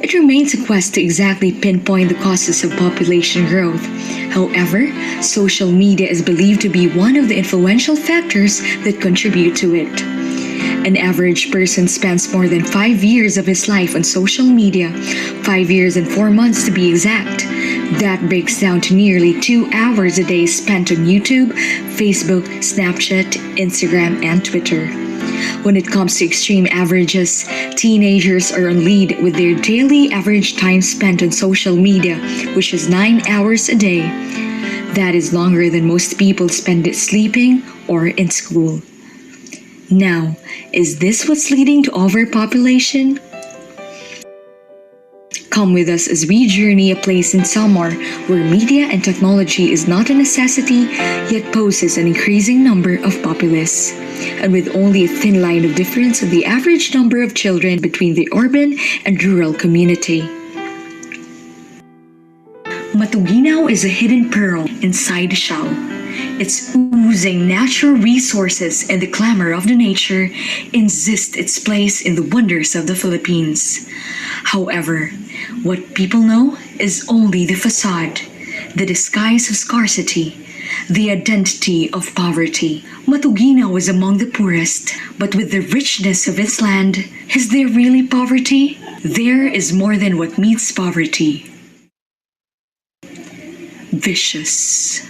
It remains a quest to exactly pinpoint the causes of population growth. However, social media is believed to be one of the influential factors that contribute to it. An average person spends more than 5 years of his life on social media, 5 years and 4 months to be exact. That breaks down to nearly 2 hours a day spent on YouTube, Facebook, Snapchat, Instagram, and Twitter. When it comes to extreme averages, teenagers are on lead with their daily average time spent on social media, which is 9 hours a day. That is longer than most people spend it sleeping or in school. Now, is this what's leading to overpopulation? Come with us as we journey a place in Samar where media and technology is not a necessity, yet poses an increasing number of populace. And with only a thin line of difference in the average number of children between the urban and rural community. Matuginaw is a hidden pearl inside the shell. Its oozing natural resources and the clamor of the nature insist its place in the wonders of the Philippines. However, what people know is only the facade, the disguise of scarcity, the identity of poverty. Matuginaw is among the poorest, but with the richness of its land, is there really poverty? There is more than what meets poverty. Vicious.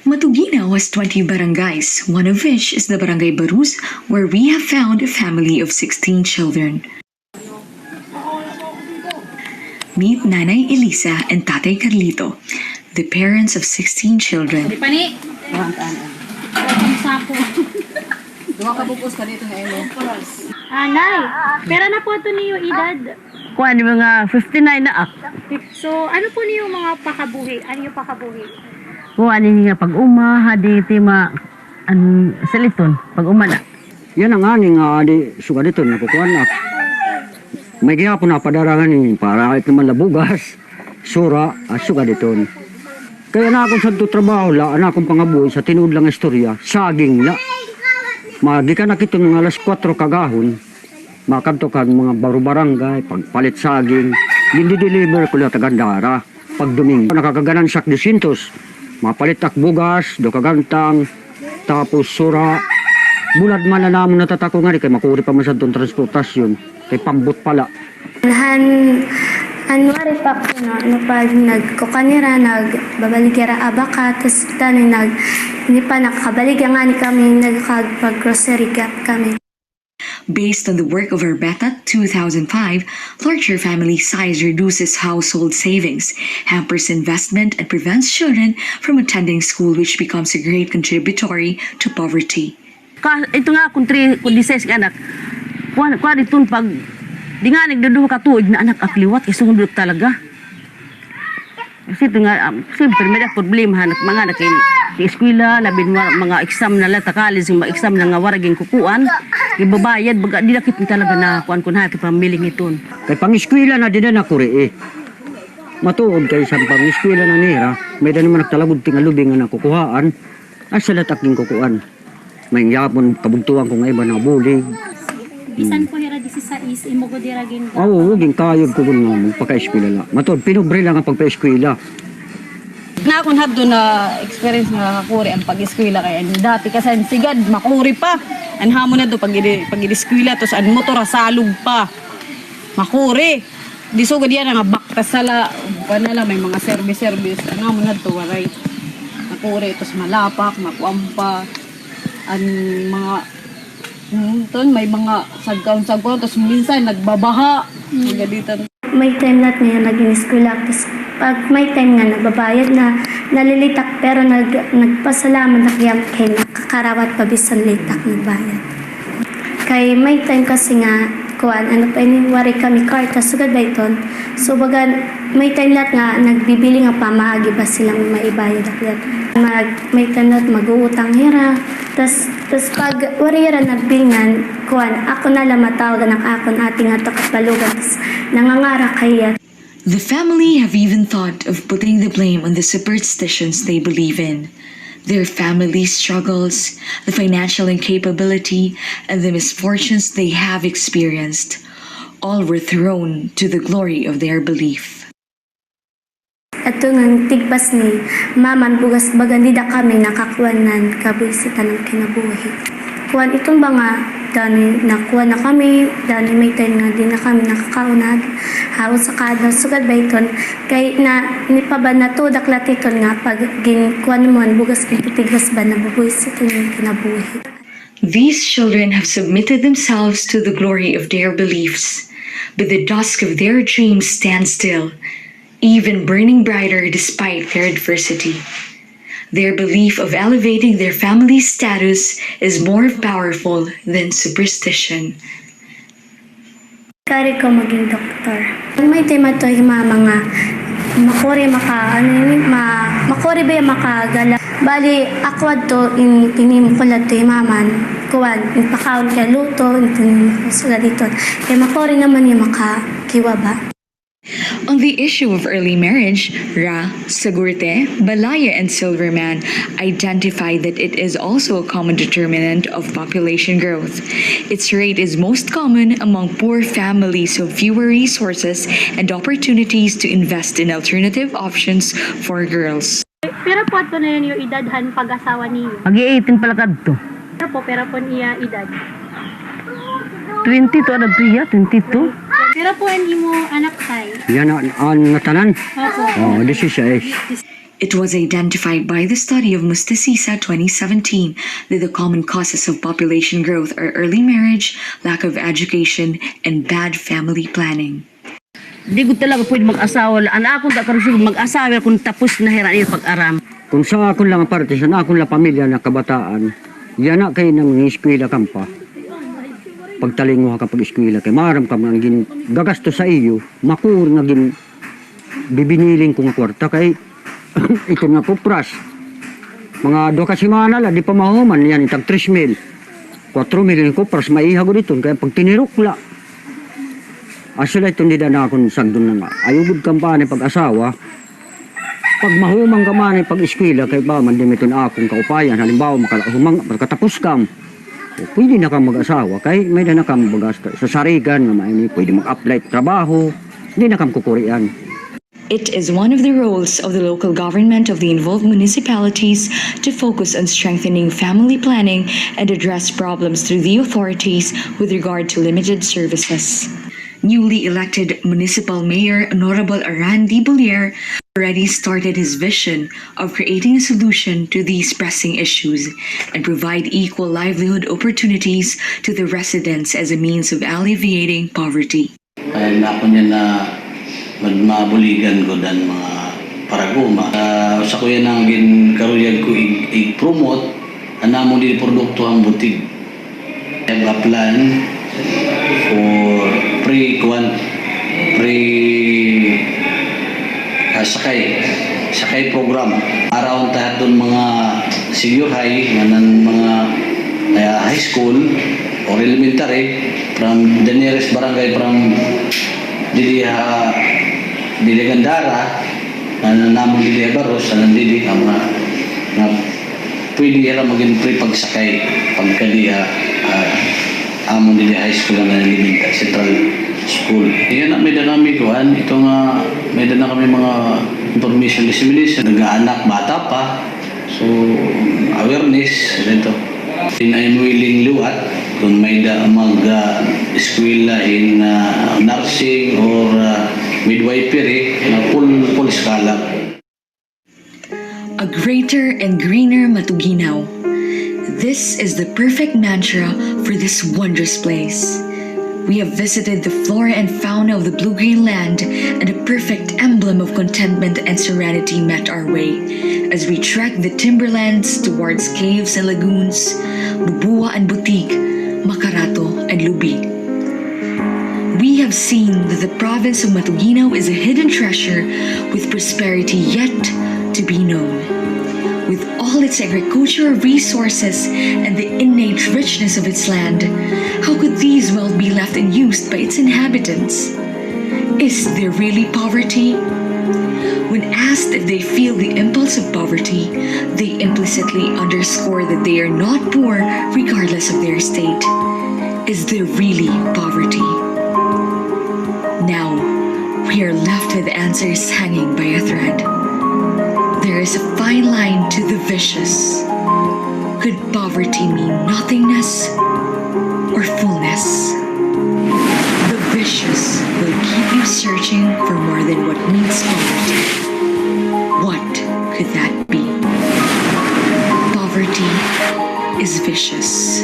Matuginaw has 20 barangays, one of which is the Barangay Barus, where we have found a family of 16 children. Meet Nanay Elisa and Tatay Carlito, the parents of 16 children. Anay, pera na po ito niyo edad. Kuan mga 59 na ak. So, ano po niyo mga pakabuhi? Ano yung pakabuhi? Kuan ni nga pag uma hadi ti ma an seliton pag uma na. Yan ang aning di suga dito nakukuha na. May gihapon na padarangan ni para kahit naman labugas, sura at suga dito. Kaya na akong sa trabaho la, na akong pangabuhi sa tinuod lang istorya, saging la. Magi ka nakita ng alas 4 kagahon, makadto ka mga baru-barangay, pagpalit saging, deliver ko la tagandara. Pag Domingo, nakakaganan sak 200, mapalit tak bugas, do kagantang, tapos sura. Bulad man na namon natatako nga, kay makuri pa man sa itong transportasyon, kay pambot pala. Anwari pa ko pag nagkukanira, nagbabaligera abaka, tapos hindi pa nakabalik nga ni kami, nagkag-grocery gap kami. Based on the work of Arbeta 2005, larger family size reduces household savings, hampers investment, and prevents children from attending school, which becomes a great contributory to poverty. Ito nga, kung 16 anak, kuha itong pag, di nga nagdaduho ka tuig na anak akliwat, isundot talaga. Kasi ito nga, siyempre may problema, mga anak eskwela, labing mga exam na lata college, mga exam na nga waraging kukuan, ibabayad, baga di nakit talaga na kuan kun hati pamiling iton. Kay pang-eskwela na din na kuri matuod kay sa pang-eskwela na nira, may da naman nagtalagod tingalubing nga nakukuhaan, ay sa lataking kukuan. May yapon kabugtuan ko nga iba na bulig. Bisan po hira 16, imo ko dira gin. Oo, ging kayod ko kun nga pagka-eskwela la. Matuod pinobre lang ang pagpa-eskwela. Na akong hadto na experience nga kakuri ang pag-eskwela kay dati kasi sigad makuri pa. An hamon na do pag-eskwela tos an motor salog pa. Makuri. Di so gadiya nga bakta sala panala may mga service. An hamon na to waray. Makuri tos malapak, makuampa an mga may mga sagkaon tos minsan nagbabaha. Gaditan. May time na ngayon naging eskwela, tapos pag may time nga nagbabayad na nalilitak pero nagpasalamat na kay nakakarawat pa bisan litak nagbayad. Kay may time kasi nga kuan pa wari kami karta sugad ba iton. So baga may time lahat nga nagbibili nga pamaagi ba silang maibayad aklat. May time lahat mag-uutang hira. Tas pag warira nagbilingan kuan ako na lang matawag ng akon ating ato kapalugan nangangara kaya. The family have even thought of putting the blame on the superstitions they believe in. Their family struggles, the financial incapability, and the misfortunes they have experienced, all were thrown to the glory of their belief. Ato nga tigpas ni maman bugas bagandida kami nakakuanan kabuisitan ng kinabuhi. Kuan itong mga dani nakuha na kami, dani may time nga din na kami nakakaunad. Hawa sa kada sugad ba iton kay na ni pa ba nato daklat iton nga pag ginkuan mo bugas itigas ba na bubuisitan ng kinabuhi. These children have submitted themselves to the glory of their beliefs, but the dusk of their dreams stands still, even burning brighter despite their adversity. Their belief of elevating their family's status is more powerful than superstition. Kari ko maging doktor. May tema to yung mga makuri makuri ba yung makagala. Bali, ako to tinim ko lang to yung maman. Kuwan, pakaon kaya luto, tinim ko sila dito. Kaya makuri naman yung makakiwa ba. On the issue of early marriage, Ra, Sagurte, Balaya, and Silverman identified that it is also a common determinant of population growth. Its rate is most common among poor families with fewer resources and opportunities to invest in alternative options for girls. Pero po ito na yun yung edadhan pag-asawa niyo. Agi-18 pala kadto. Pero po iya edad. 20 to adag priya, 22. Pero po hindi mo anak tayo. Yan ang natanan. Opo. This is It was identified by the study of Mustasisa 2017 that the common causes of population growth are early marriage, lack of education, and bad family planning. Di ko talaga pwede mag-asawa. Anak akong karoon mag-asawa kung tapos na hira niya pag-aram. Kung sa akon lang parte, sa akon lang pamilya na kabataan, yan na kayo nang eskwela kampa. Pagtalingo ka pag eskwela kay maram ka man gin gagasto sa iyo makur nga gin bibiniling kong kwarta kay ito nga kupras mga 2 ka semana la di pa mahuman yan itag 3,000 4 million ko para maiha ko dito. Kaya pag tinirukla, asila ito nila na akong sagdon na nga. Ayugod kampane pag-asawa, pag mahumang ka man pag eskwela, kay ba man dimiton akong kaupayan, halimbawa makatapos kam, pwede na kang mag-asawa, kay may na kang bagasta sa sarigan, pwede mag-apply trabaho, hindi na kang kukurian. It is one of the roles of the local government of the involved municipalities to focus on strengthening family planning and address problems through the authorities with regard to limited services. Newly elected Municipal Mayor Honorable Arandi Bolier already started his vision of creating a solution to these pressing issues and provide equal livelihood opportunities to the residents as a means of alleviating poverty. Kaya na ako niya na mabuligan ko dan mga paraguma. Sa kuya nang ginkaruyag ko i-promote, anamo din produkto ang butig. I have a plan for sakay program. Around tahat doon mga senior high, mga high school or elementary, from the nearest barangay from Dili Gandara, namang Dili Baros, nandili ka na pwede yara maging pre pagsakay pagka amon Dili High School na elementary central school. Yan na may dana kami kuhan, ito nga may dana kami mga information dissemination, nag-aanak bata pa, so awareness dito. I'm willing liwat kung may mag-eskwela in nursing or midwifery na full scala. A greater and greener Matuginaw. This is the perfect mantra for this wondrous place. We have visited the flora and fauna of the blue-green land, and a perfect emblem of contentment and serenity met our way as we trekked the timberlands towards caves and lagoons, Bubua and Butig, Makarato and Lubi. We have seen that the province of Matuginaw is a hidden treasure with prosperity yet to be known. With all its agricultural resources and the innate richness of its land, how could these well be left unused by its inhabitants? Is there really poverty? When asked if they feel the impulse of poverty, they implicitly underscore that they are not poor regardless of their state. Is there really poverty? Now, we are left with answers hanging by a thread. There is a fine line to the vicious. Could poverty mean nothingness or fullness? The vicious will keep you searching for more than what means poverty. What could that be? Poverty is vicious.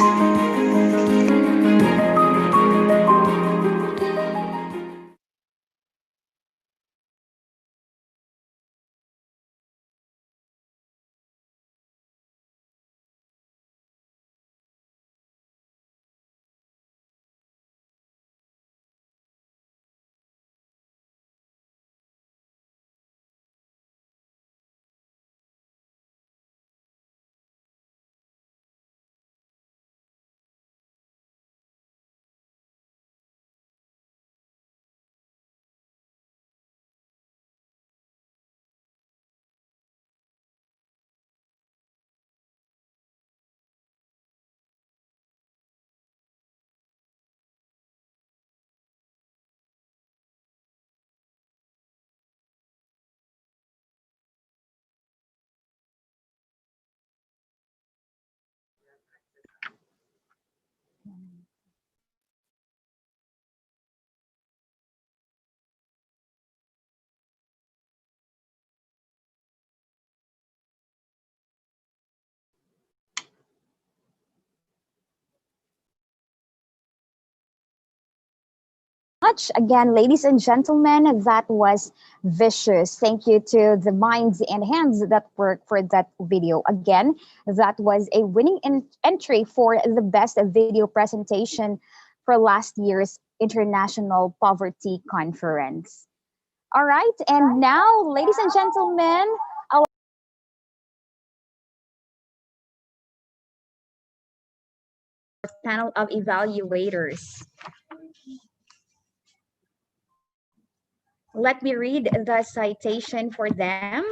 Much. Again, ladies and gentlemen, that was vicious. Thank you to the minds and hands that worked for that video. Again, that was a winning entry for the best video presentation for last year's International Poverty Conference. All right, and now, ladies and gentlemen, panel of evaluators. Let me read the citation for them.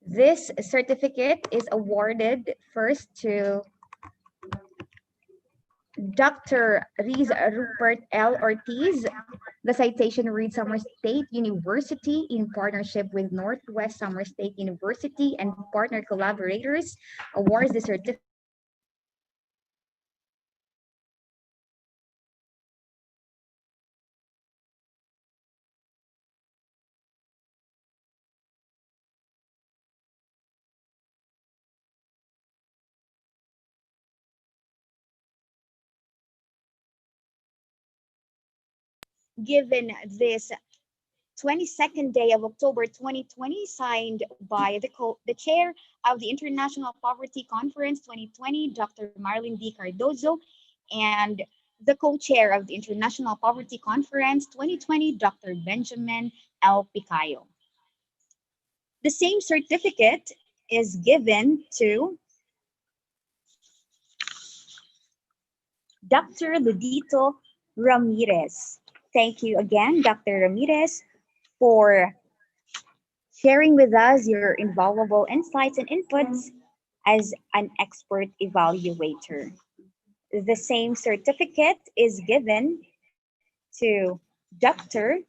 This certificate is awarded first to Dr. Riz Rupert L. Ortiz. The citation reads Summer State University, in partnership with Northwest Summer State University and partner collaborators, awards the certificate given this 22nd day of October 2020, signed by the chair of the International Poverty Conference 2020, Dr. Marlene D. Cardozo, and the co-chair of the International Poverty Conference 2020, Dr. Benjamin L. Picayo. The same certificate is given to Dr. Ludito Ramirez. Thank you again, Dr. Ramirez, for sharing with us your invaluable insights and inputs as an expert evaluator. The same certificate is given to Dr.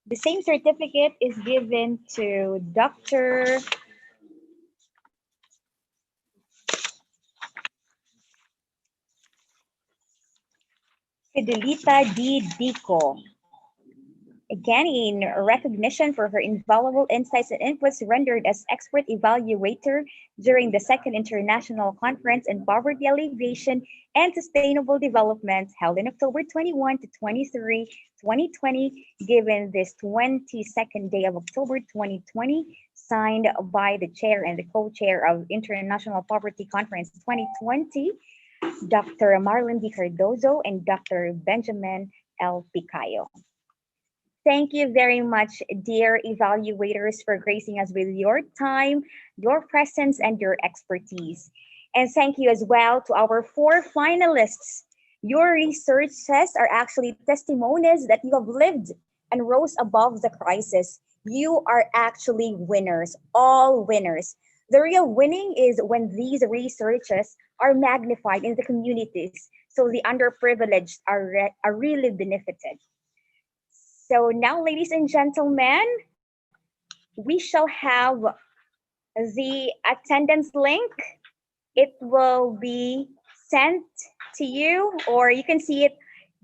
The same certificate is given to Dr. Fidelita D. Dico. Again, in recognition for her invaluable insights and inputs rendered as expert evaluator during the Second International Conference on Poverty Alleviation and Sustainable Development held in October 21 to 23, 2020, given this 22nd day of October 2020, signed by the chair and the co-chair of International Poverty Conference 2020, Dr. Marlene D. Cardozo and Dr. Benjamin L. Picayo. Thank you very much, dear evaluators, for gracing us with your time, your presence, and your expertise. And thank you as well to our 4 finalists. Your researches are actually testimonies that you have lived and rose above the crisis. You are actually winners, all winners. The real winning is when these researches are magnified in the communities, so the underprivileged are really benefited. So now, ladies and gentlemen, we shall have the attendance link. It will be sent to you, or you can see it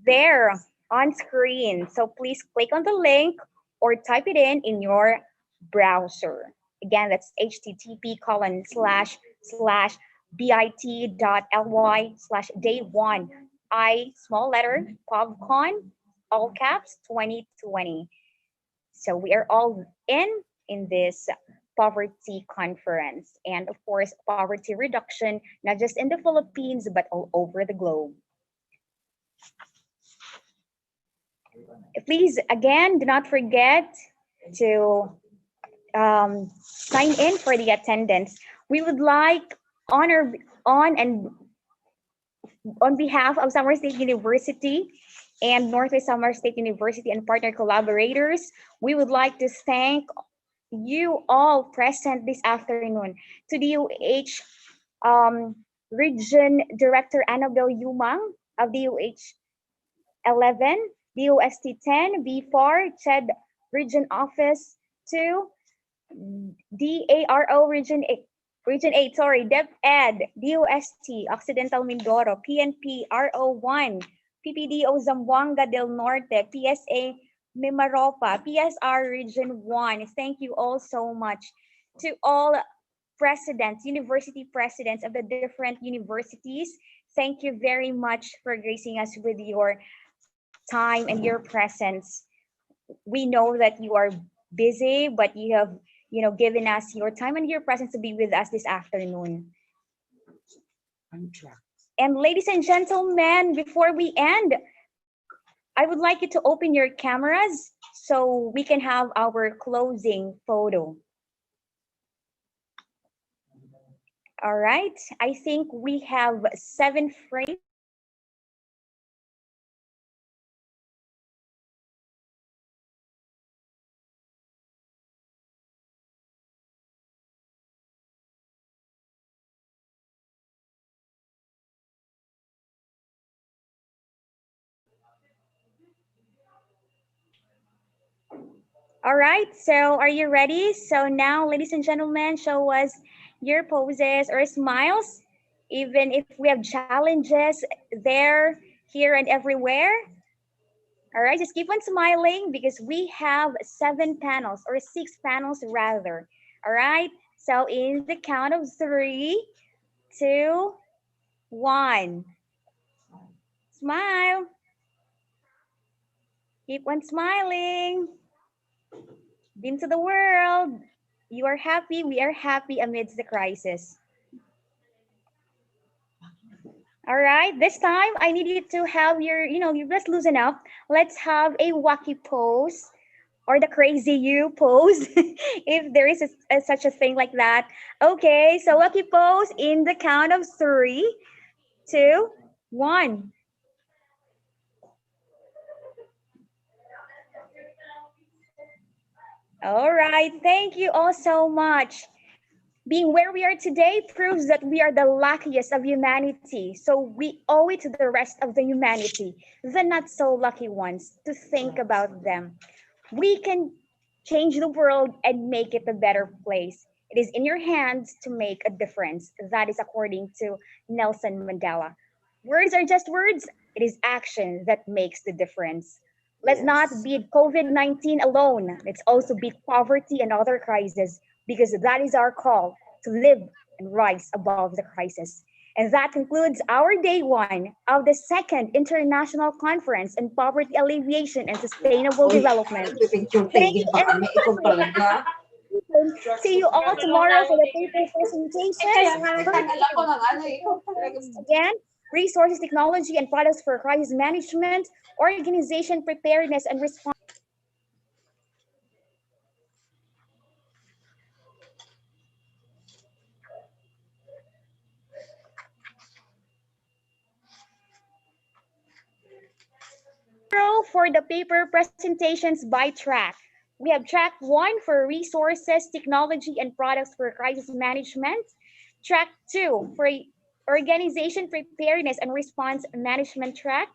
there on screen. So please click on the link or type it in your browser. Again, that's http://bit.ly/day1, small letter, POVCON, all caps 2020. So we are all in this poverty conference, and of course poverty reduction, not just in the Philippines but all over the globe. Please again, do not forget to sign in for the attendance. We would like on behalf of Summer State University and Northwest Summer State University and partner collaborators, we would like to thank you all present this afternoon. To the UH Region Director Annabelle Yumang of the UH 11, DOST 10, B4, CHED Region Office 2, DARO Region 8, DepEd, DOST, Occidental Mindoro, PNP, RO1, PPDO Zamboanga del Norte, PSA Mimaropa, PSR Region 1. Thank you all so much. To all presidents, university presidents of the different universities, thank you very much for gracing us with your time and your presence. We know that you are busy, but you have given us your time and your presence to be with us this afternoon. And ladies and gentlemen, before we end, I would like you to open your cameras so we can have our closing photo. All right, I think we have 7 frames. All right, so are you ready? So now, ladies and gentlemen, show us your poses or smiles, even if we have challenges there, here, and everywhere. All right, just keep on smiling because we have 7 panels or 6 panels rather. All right, so in the count of 3, 2, 1. Smile. Keep on smiling. Into the world. You are happy, we are happy amidst the crisis. All right, this time I need you to have your, you just loosen up. Let's have a wacky pose or the crazy you pose, if there is such a thing like that. Okay, so wacky pose in the count of 3, 2, 1. All right, thank you all so much. Being where we are today proves that we are the luckiest of humanity. So we owe it to the rest of the humanity, the not so lucky ones, to think about them. We can change the world and make it a better place. It is in your hands to make a difference. That is according to Nelson Mandela. Words are just words. It is action that makes the difference. Let's not beat COVID-19 alone. Let's also beat poverty and other crises, because that is our call to live and rise above the crisis. And that concludes our day 1 of the 2nd International Conference on Poverty Alleviation and Sustainable Development. Thank you, everyone. See you all tomorrow for the paper presentation. Again, resources, technology, and products for crisis management, organization, preparedness, and response. For the paper presentations by track. We have track 1 for resources, technology, and products for crisis management. Track 2 for organization, preparedness, and response management track.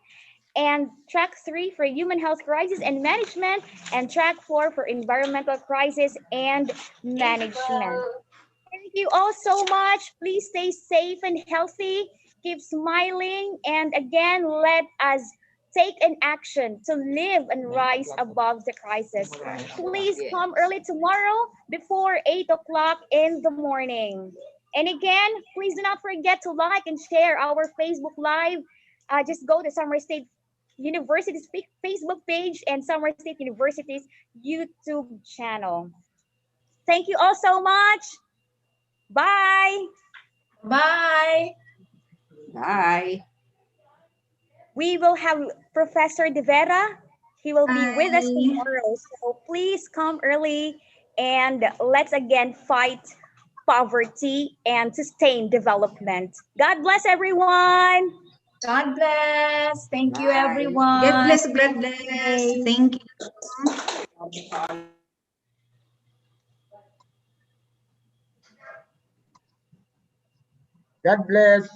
And track 3 for human health crisis and management. And track 4 for environmental crisis and management. Thank you all so much. Please stay safe and healthy. Keep smiling. And again, let us take an action to live and rise above the crisis. Please come early tomorrow before 8 o'clock in the morning. And again, please do not forget to like and share our Facebook Live. Just go to Summer State University's Facebook page and Summer State University's YouTube channel. Thank you all so much. Bye. Bye. Bye. We will have Professor De Vera. He will be with us tomorrow. So please come early and let's again fight poverty and sustain development. God bless everyone. God bless. Thank you, Bye. everyone. God bless, God bless. Thank you. God bless.